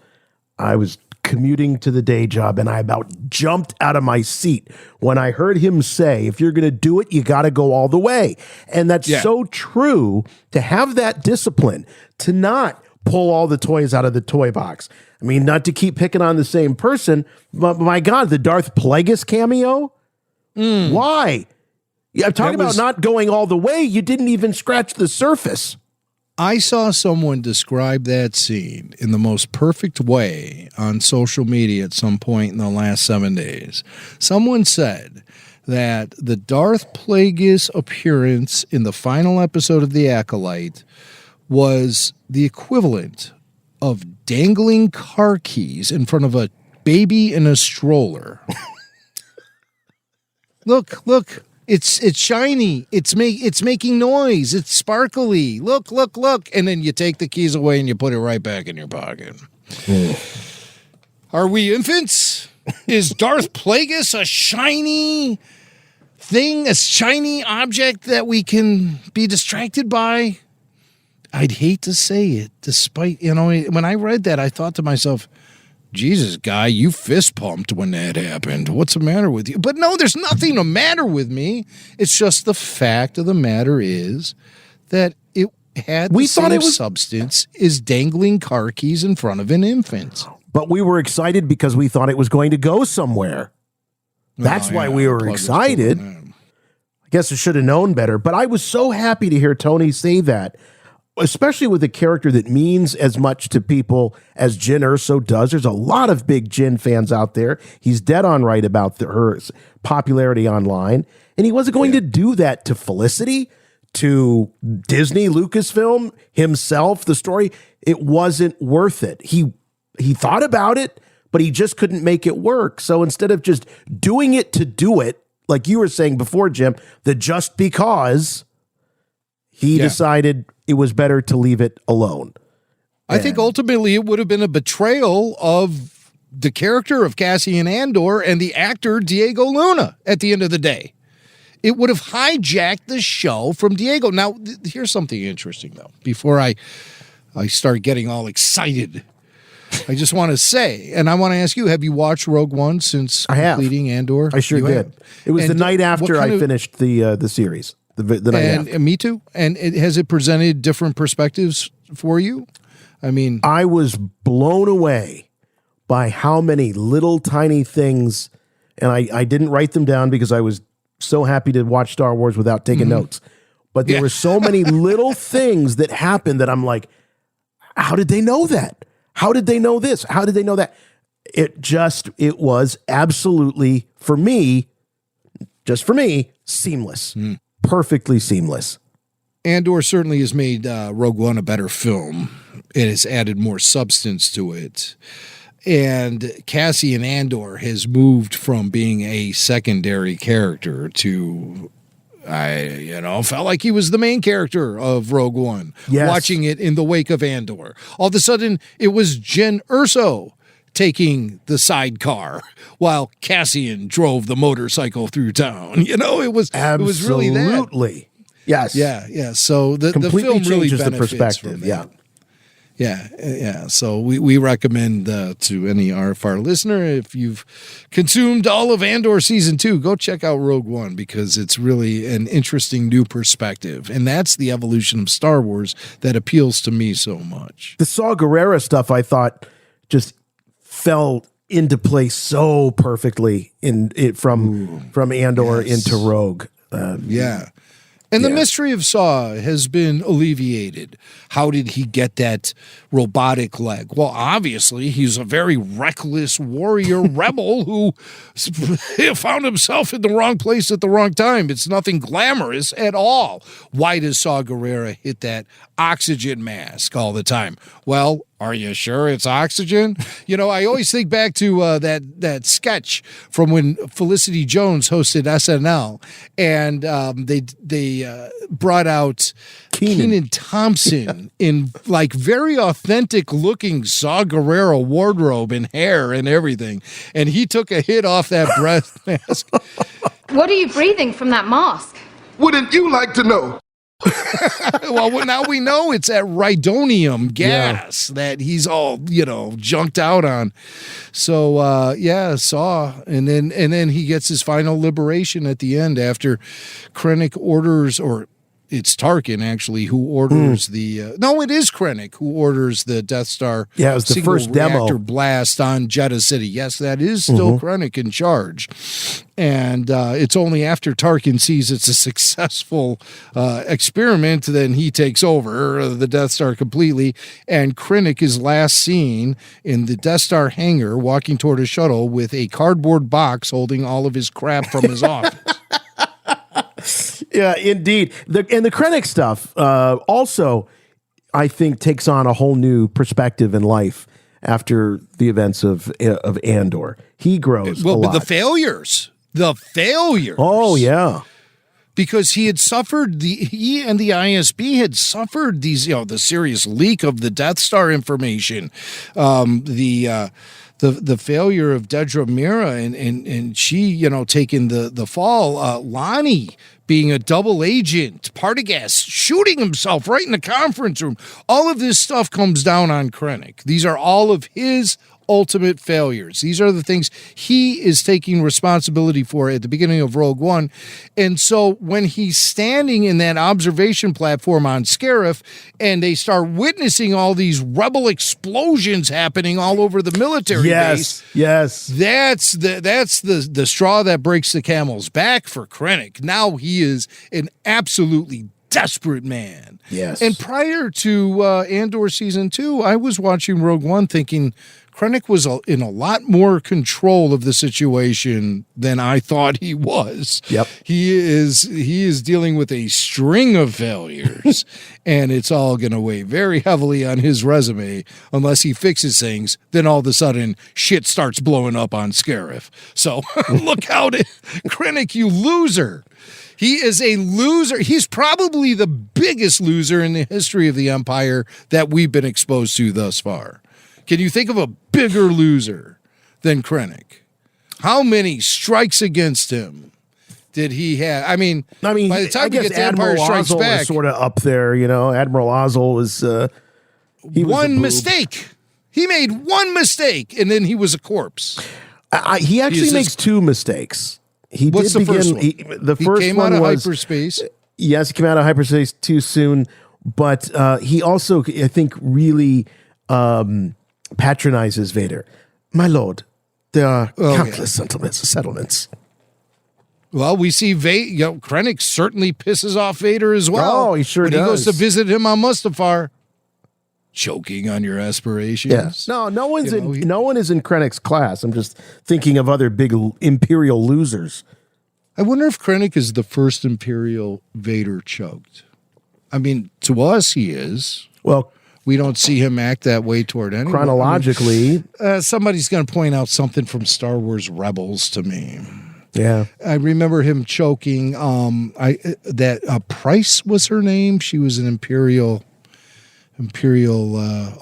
[SPEAKER 8] I was commuting to the day job and I about jumped out of my seat when I heard him say, if you're going to do it, you got to go all the way. And that's so true, to have that discipline, to not pull all the toys out of the toy box. I mean, not to keep picking on the same person, but my God, the Darth Plagueis cameo? Why? I'm talking about not going all the way. You didn't even scratch the surface.
[SPEAKER 9] I saw someone describe that scene in the most perfect way on social media at some point in the last 7 days. Someone said that the Darth Plagueis appearance in the final episode of The Acolyte was the equivalent of dangling car keys in front of a baby in a stroller. Look, it's shiny. It's making noise. It's sparkly. Look. And then you take the keys away and you put it right back in your pocket. Are we infants? Is Darth Plagueis a shiny thing, a shiny object that we can be distracted by? I'd hate to say it, despite, when I read that, I thought to myself, Jesus, guy, you fist pumped when that happened. What's the matter with you? But no, there's nothing the matter with me. It's just the fact of the matter is that it had the same substance as dangling car keys in front of an infant.
[SPEAKER 8] But we were excited because we thought it was going to go somewhere. That's why we were excited. I guess I should have known better. But I was so happy to hear Tony say that. especially with a character that means as much to people as Jyn Erso does. There's a lot of big Jyn fans out there. He's dead on right about her popularity online. And he wasn't going to do that to Felicity, to Disney, Lucasfilm, himself, the story. It wasn't worth it. He thought about it, but he just couldn't make it work. So instead of just doing it to do it, like you were saying before, Jim, the just because, he decided it was better to leave it alone.
[SPEAKER 9] I think ultimately it would have been a betrayal of the character of Cassian Andor and the actor Diego Luna at the end of the day. It would have hijacked the show from Diego. Now, here's something interesting, though. Before I start getting all excited, I just want to say, and I want to ask you, have you watched Rogue One since completing Andor?
[SPEAKER 8] I sure did. It was the night after I finished the series. The night after.
[SPEAKER 9] And me too. And has it presented different perspectives for you? I mean,
[SPEAKER 8] I was blown away by how many little tiny things, and I didn't write them down because I was so happy to watch Star Wars without taking notes. But there were so many little things that happened that I'm like, how did they know that? How did they know this? How did they know that? It was absolutely, for me, seamless. Perfectly seamless.
[SPEAKER 9] Andor certainly has made Rogue One a better film. It has added more substance to it. And Cassian Andor has moved from being a secondary character to, felt like he was the main character of Rogue One.
[SPEAKER 8] Yes.
[SPEAKER 9] Watching it in the wake of Andor. All of a sudden, it was Jyn Erso taking the sidecar while Cassian drove the motorcycle through town. It was really that.
[SPEAKER 8] Absolutely. Yes.
[SPEAKER 9] Yeah. So the
[SPEAKER 8] completely
[SPEAKER 9] film really
[SPEAKER 8] changes the
[SPEAKER 9] benefits
[SPEAKER 8] perspective.
[SPEAKER 9] from that. Yeah. So we recommend to any RFR listener, if you've consumed all of Andor Season 2, go check out Rogue One because it's really an interesting new perspective. And that's the evolution of Star Wars that appeals to me so much.
[SPEAKER 8] The Saw Gerrera stuff, I thought, just fell into place so perfectly from Andor into Rogue.
[SPEAKER 9] And the mystery of Saw has been alleviated. How did he get that robotic leg? Well, obviously, he's a very reckless warrior rebel who found himself in the wrong place at the wrong time. It's nothing glamorous at all. Why does Saw Gerrera hit that oxygen mask all the time? Well, are you sure it's oxygen? I always think back to that sketch from when Felicity Jones hosted SNL, and they brought out Kenan Thompson in like very authentic looking Saw Gerrera wardrobe and hair and everything, and he took a hit off that breath mask.
[SPEAKER 18] What are you breathing from that mask?
[SPEAKER 6] Wouldn't you like to know?
[SPEAKER 9] Well, now we know it's that rhydonium gas that he's all, junked out on. So, Saw. And then he gets his final liberation at the end after Krennic orders, or it's Tarkin actually who orders no, it is Krennic who orders the Death Star.
[SPEAKER 8] Yeah, it was the first demo
[SPEAKER 9] blast on Jeddah City. Yes, that is still Krennic in charge. And it's only after Tarkin sees it's a successful experiment, then he takes over the Death Star completely. And Krennic is last seen in the Death Star hangar walking toward a shuttle with a cardboard box holding all of his crap from his office.
[SPEAKER 8] Yeah, indeed. The Krennic stuff also, I think, takes on a whole new perspective in life after the events of Andor. He grows a lot.
[SPEAKER 9] But the failures.
[SPEAKER 8] Oh, yeah.
[SPEAKER 9] Because he and the ISB had suffered these, the serious leak of the Death Star information, the failure of Dedra Mira and she, taking the fall, Lonnie being a double agent, Partagast shooting himself right in the conference room. All of this stuff comes down on Krennic. These are all of his ultimate failures. These are the things he is taking responsibility for at the beginning of Rogue One. And so when he's standing in that observation platform on Scarif and they start witnessing all these rebel explosions happening all over the military base.
[SPEAKER 8] Yes.
[SPEAKER 9] That's the straw that breaks the camel's back for Krennic. Now he is an absolutely desperate man.
[SPEAKER 8] Yes.
[SPEAKER 9] And prior to Andor Season 2, I was watching Rogue One thinking Krennic was in a lot more control of the situation than I thought he was.
[SPEAKER 8] Yep.
[SPEAKER 9] He is dealing with a string of failures, and it's all going to weigh very heavily on his resume unless he fixes things. Then all of a sudden, shit starts blowing up on Scarif. So look out, Krennic, you loser. He is a loser. He's probably the biggest loser in the history of the Empire that we've been exposed to thus far. Can you think of a bigger loser than Krennic? How many strikes against him did he have? I mean, by the time we get to Empire Strikes Back,
[SPEAKER 8] is sort of up there. Admiral Ozzel was
[SPEAKER 9] one mistake. He made one mistake, and then he was a corpse.
[SPEAKER 8] He actually makes two mistakes.
[SPEAKER 9] What's the first one?
[SPEAKER 8] The first
[SPEAKER 9] came
[SPEAKER 8] one
[SPEAKER 9] out of
[SPEAKER 8] was
[SPEAKER 9] hyperspace.
[SPEAKER 8] Yes, he came out of hyperspace too soon, but he also, I think, really patronizes Vader. My lord, there are countless settlements.
[SPEAKER 9] Well, we see Krennic certainly pisses off Vader as well.
[SPEAKER 8] Oh, he sure
[SPEAKER 9] when
[SPEAKER 8] does.
[SPEAKER 9] He goes to visit him on Mustafar. Choking on your aspirations.
[SPEAKER 8] Yes. No one is in Krennic's class. I'm just thinking of other big Imperial losers.
[SPEAKER 9] I wonder if Krennic is the first Imperial Vader choked. I mean, to us, he is.
[SPEAKER 8] Well,
[SPEAKER 9] we don't see him act that way toward anyone.
[SPEAKER 8] Chronologically.
[SPEAKER 9] Somebody's going to point out something from Star Wars Rebels to me.
[SPEAKER 8] Yeah.
[SPEAKER 9] I remember him choking. Price was her name. She was an Imperial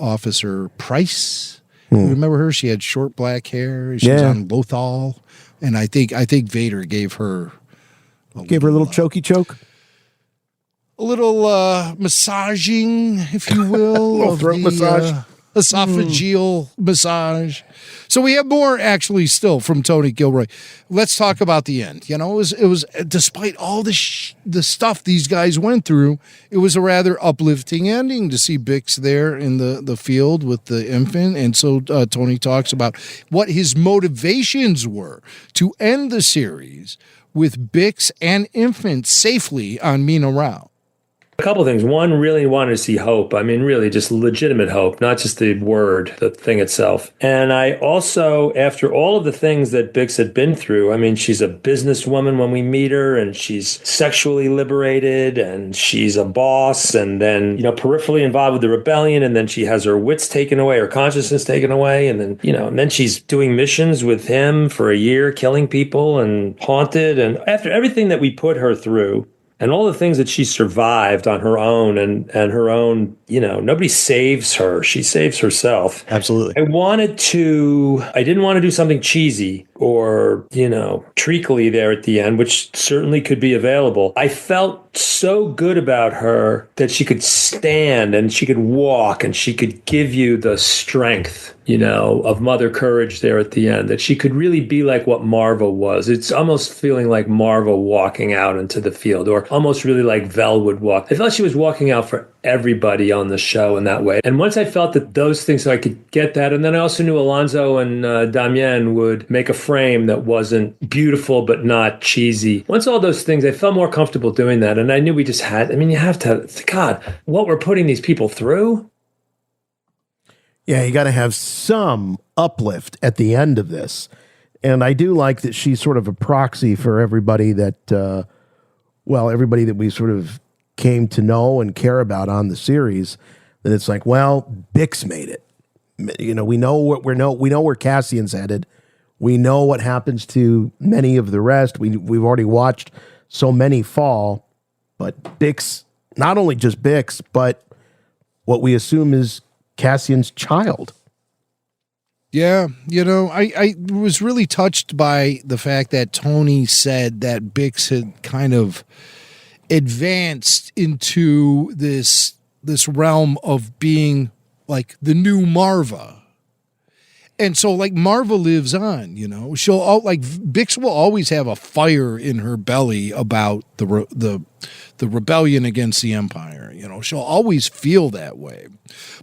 [SPEAKER 9] officer, Price. You remember her? She had short black hair. She was on Lothal. And I think Vader gave her
[SPEAKER 8] a little chokey choke.
[SPEAKER 9] A little massaging, if you will.
[SPEAKER 8] A throat massage.
[SPEAKER 9] Esophageal massage. So we have more actually still from Tony Gilroy. Let's talk about the end. It was despite all the stuff these guys went through, it was a rather uplifting ending to see Bix there in the field with the infant. And so Tony talks about what his motivations were to end the series with Bix and infant safely on Mina Rao.
[SPEAKER 17] A couple of things. One, really wanted to see hope. I mean, really just legitimate hope, not just the word, the thing itself. And I also, after all of the things that Bix had been through, I mean, she's a businesswoman when we meet her, and she's sexually liberated, and she's a boss, and then, peripherally involved with the rebellion, and then she has her wits taken away, her consciousness taken away, and then, and then she's doing missions with him for a year, killing people and haunted. And after everything that we put her through, and all the things that she survived on her own and her own, nobody saves her. She saves herself.
[SPEAKER 10] Absolutely.
[SPEAKER 17] I didn't want to do something cheesy or, treacly there at the end, which certainly could be available. I felt so good about her that she could stand and she could walk and she could give you the strength, of mother courage there at the end, that she could really be like what Marva was. It's almost feeling like Marva walking out into the field, or almost really like Vel would walk. I felt she was walking out for everybody on the show in that way. And once I felt that those things, so I could get that. And then I also knew Alonso and Damien would make a frame that wasn't beautiful, but not cheesy. Once all those things, I felt more comfortable doing that. And I knew we just had, you have to, God, what we're putting these people through.
[SPEAKER 8] Yeah, you got to have some uplift at the end of this. And I do like that she's sort of a proxy for everybody that, everybody that we sort of came to know and care about on the series. That it's like, Bix made it. We know where Cassian's headed. We know what happens to many of the rest. We've already watched so many fall, but Bix, not only just Bix, but what we assume is Cassian's child.
[SPEAKER 9] Yeah, I was really touched by the fact that Tony said that Bix had kind of advanced into this realm of being like the new Marva. And so Marva lives on, she'll Bix will always have a fire in her belly about the rebellion against the Empire. She'll always feel that way.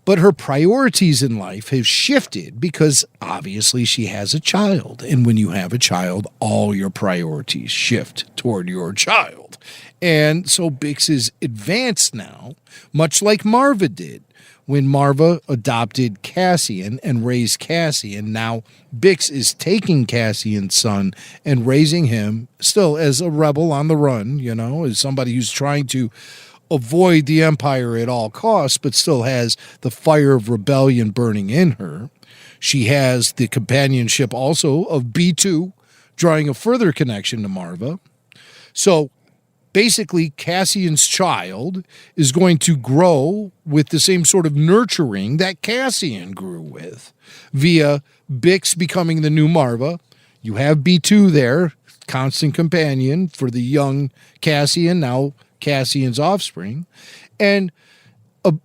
[SPEAKER 9] But her priorities in life have shifted because obviously she has a child. And when you have a child, all your priorities shift toward your child. And so Bix is advanced now, much like Marva did when Marva adopted Cassian and raised Cassian. Now Bix is taking Cassian's son and raising him still as a rebel on the run, as somebody who's trying to avoid the Empire at all costs, but still has the fire of rebellion burning in her. She has the companionship also of B2, drawing a further connection to Marva. So basically, Cassian's child is going to grow with the same sort of nurturing that Cassian grew with via Bix becoming the new Marva. You have B2 there, constant companion for the young Cassian, now Cassian's offspring, and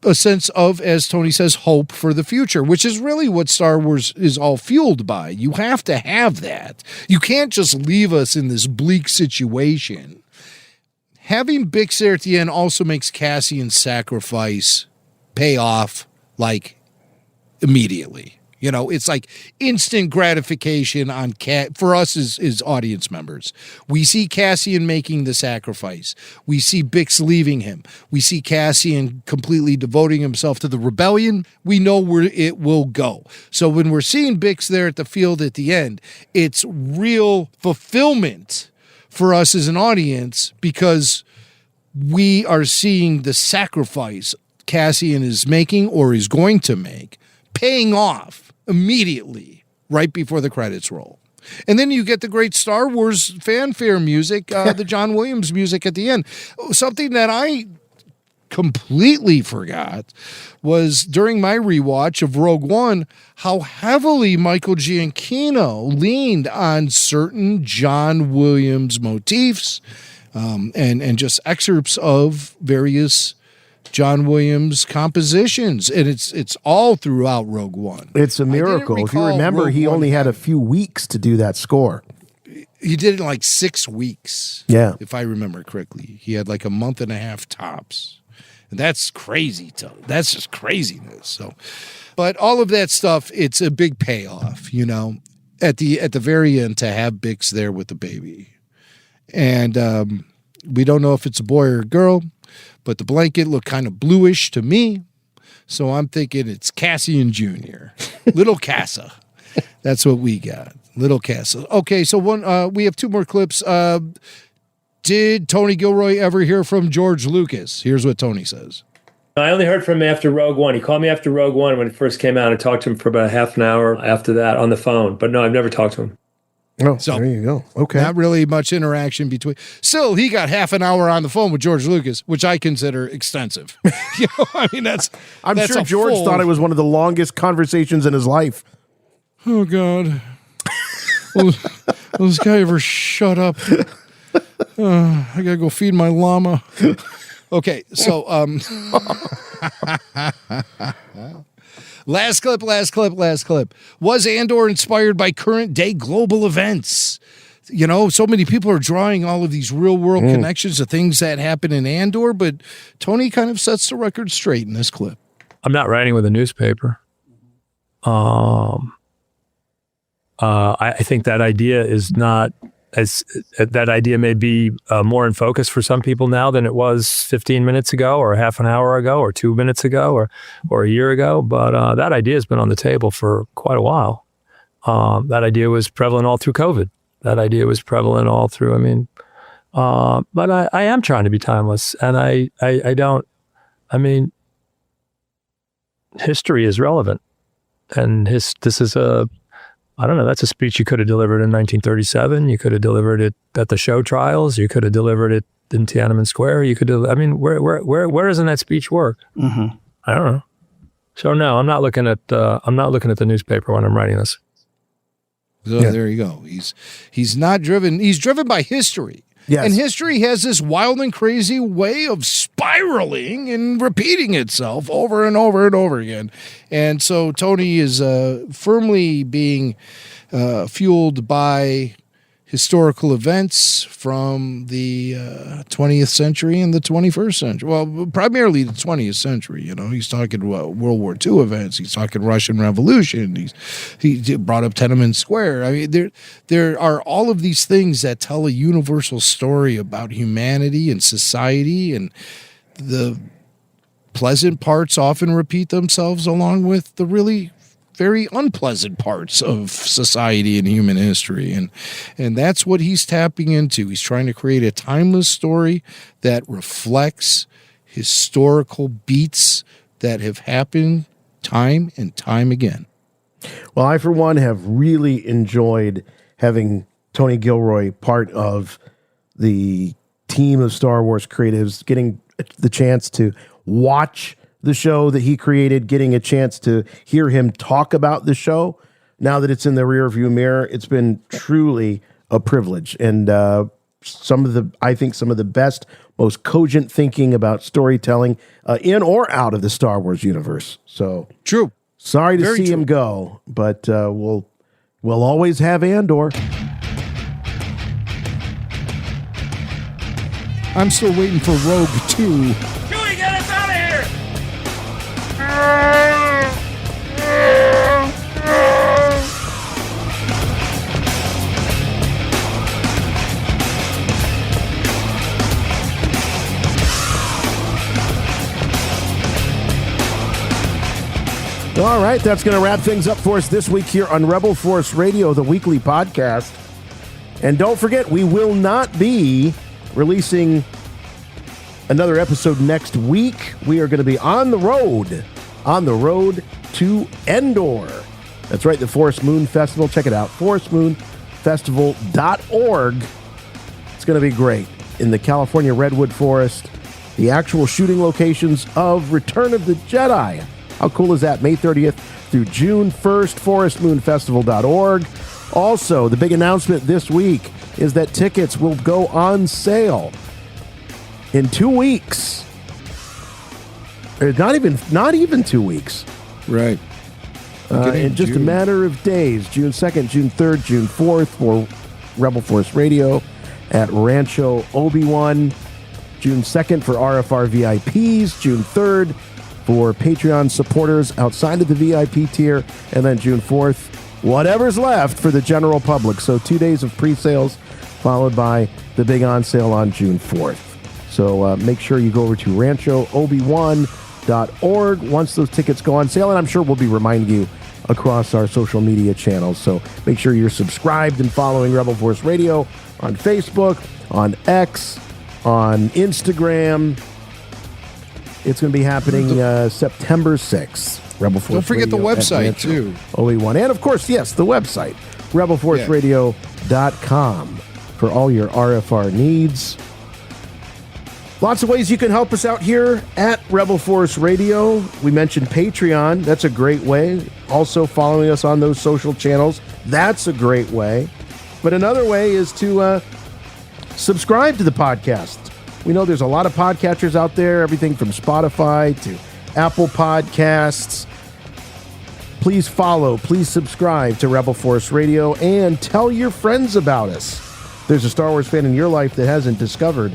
[SPEAKER 9] a sense of, as Tony says, hope for the future, which is really what Star Wars is all fueled by. You have to have that. You can't just leave us in this bleak situation. Having Bix there at the end also makes Cassian's sacrifice pay off like immediately. It's like instant gratification on for us as audience members. We see Cassian making the sacrifice. We see Bix leaving him. We see Cassian completely devoting himself to the rebellion. We know where it will go. So when we're seeing Bix there at the field at the end, it's real fulfillment for us as an audience because we are seeing the sacrifice Cassian is making or is going to make paying off immediately right before the credits roll. And then you get the great Star Wars fanfare music, the John Williams music at the end. Something that I completely forgot was during my rewatch of Rogue One, how heavily Michael Giacchino leaned on certain John Williams motifs and just excerpts of various John Williams compositions, and it's all throughout Rogue One.
[SPEAKER 8] It's a miracle. If you remember, he only had a few weeks to do that score.
[SPEAKER 9] He did it in like 6 weeks.
[SPEAKER 8] Yeah.
[SPEAKER 9] If I remember correctly. He had like a month and a half tops. And that's crazy. That's just craziness. So, but all of that stuff, it's a big payoff, at the very end to have Bix there with the baby. And we don't know if it's a boy or a girl, but the blanket looked kind of bluish to me. So I'm thinking it's Cassian Jr., Little Cassa. That's what we got. Little Cassa. Okay, so we have 2 more clips. Did Tony Gilroy ever hear from George Lucas? Here's what Tony says.
[SPEAKER 17] I only heard from him after Rogue One. He called me after Rogue One when it first came out. I talked to him for about half an hour after that on the phone. But no, I've never talked to him.
[SPEAKER 8] Oh, so there you go. Okay.
[SPEAKER 9] Not really much interaction between. Still, he got half an hour on the phone with George Lucas, which I consider extensive. I mean,
[SPEAKER 8] I'm sure George thought it was one of the longest conversations in his life.
[SPEAKER 9] Oh, God. Will this guy ever shut up? I got to go feed my llama. Okay, so Last clip. Was Andor inspired by current day global events? So many people are drawing all of these real world connections to things that happen in Andor, but Tony kind of sets the record straight in this clip.
[SPEAKER 20] I'm not writing with a newspaper. I think that idea is not that idea may be more in focus for some people now than it was 15 minutes ago or half an hour ago or 2 minutes ago or a year ago. But that idea has been on the table for quite a while. That idea was prevalent all through COVID. That idea was prevalent all through, but I am trying to be timeless. And history is relevant. And this is that's a speech you could have delivered in 1937. You could have delivered it at the show trials. You could have delivered it in Tiananmen Square. You could where doesn't that speech work?
[SPEAKER 9] Mm-hmm.
[SPEAKER 20] I don't know. So no, I'm not looking at the newspaper when I'm writing this.
[SPEAKER 9] So there you go. He's not driven. He's driven by history. Yes. And history has this wild and crazy way of spiraling and repeating itself over and over and over again. And so Tony is firmly being fueled by historical events from the 20th century and the 21st century. Well, primarily the 20th century. You know, he's talking World War II events. He's talking Russian Revolution. He brought up Tiananmen Square. I mean, there are all of these things that tell a universal story about humanity and society, and the pleasant parts often repeat themselves along with the really very unpleasant parts of society and human history. And that's what he's tapping into. He's trying to create a timeless story that reflects historical beats that have happened time and time again.
[SPEAKER 8] Well, I, for one, have really enjoyed having Tony Gilroy part of the team of Star Wars creatives, getting the chance to watch the show that he created, getting a chance to hear him talk about the show. Now that it's in the rearview mirror, it's been truly a privilege. And I think some of the best, most cogent thinking about storytelling in or out of the Star Wars universe. So
[SPEAKER 9] true.
[SPEAKER 8] Sorry to see him go, but we'll always have Andor.
[SPEAKER 9] I'm still waiting for Rogue 2.
[SPEAKER 3] Chewie, get us out of here!
[SPEAKER 8] All right, that's going to wrap things up for us this week here on Rebel Force Radio, the weekly podcast. And don't forget, we will not be releasing another episode next week. We are going to be on the road to Endor. That's right, the Forest Moon Festival. Check it out, forestmoonfestival.org. It's going to be great. In the California Redwood Forest, the actual shooting locations of Return of the Jedi. How cool is that? May 30th through June 1st, forestmoonfestival.org. Also, the big announcement this week is that tickets will go on sale in 2 weeks. Not even 2 weeks.
[SPEAKER 9] Right.
[SPEAKER 8] In just a matter of days, June 2nd, June 3rd, June 4th for Rebel Force Radio at Rancho Obi-Wan. June 2nd for RFR VIPs. June 3rd for Patreon supporters outside of the VIP tier. And then June 4th, whatever's left for the general public. So 2 days of pre-sales followed by the big on sale on June 4th. So make sure you go over to ranchoobi-wan.org once those tickets go on sale. And I'm sure we'll be reminding you across our social media channels. So make sure you're subscribed and following Rebel Force Radio on Facebook, on X, on Instagram. It's going to be happening September 6th. Rebel Force.
[SPEAKER 9] Don't forget
[SPEAKER 8] Radio
[SPEAKER 9] the website, too.
[SPEAKER 8] Obi-Wan. And, of course, yes, the website, rebelforceradio.com for all your RFR needs. Lots of ways you can help us out here at Rebel Force Radio. We mentioned Patreon. That's a great way. Also following us on those social channels. That's a great way. But another way is to subscribe to the podcast. We know there's a lot of podcatchers out there, everything from Spotify to Apple Podcasts. Please follow, please subscribe to Rebel Force Radio and tell your friends about us. There's a Star Wars fan in your life that hasn't discovered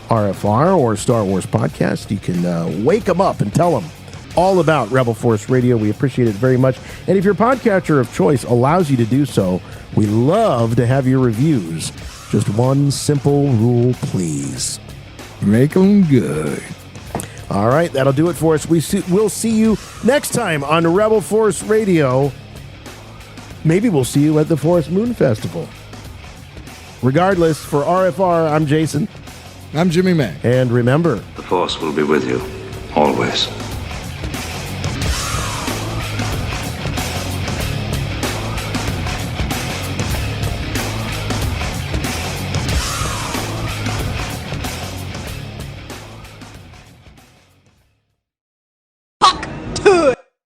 [SPEAKER 8] RFR or Star Wars podcast. You can wake them up and tell them all about Rebel Force Radio. We appreciate it very much. And if your podcatcher of choice allows you to do so, we love to have your reviews. Just one simple rule, please.
[SPEAKER 9] Make them good.
[SPEAKER 8] All right, that'll do it for us. We'll see you next time on Rebel Force Radio. Maybe we'll see you at the Forest Moon Festival. Regardless, for RFR, I'm Jason.
[SPEAKER 9] I'm Jimmy May.
[SPEAKER 8] And remember,
[SPEAKER 3] The Force will be with you, always.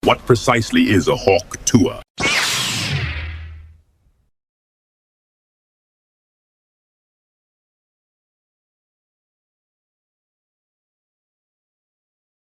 [SPEAKER 1] What precisely is a hawk tour?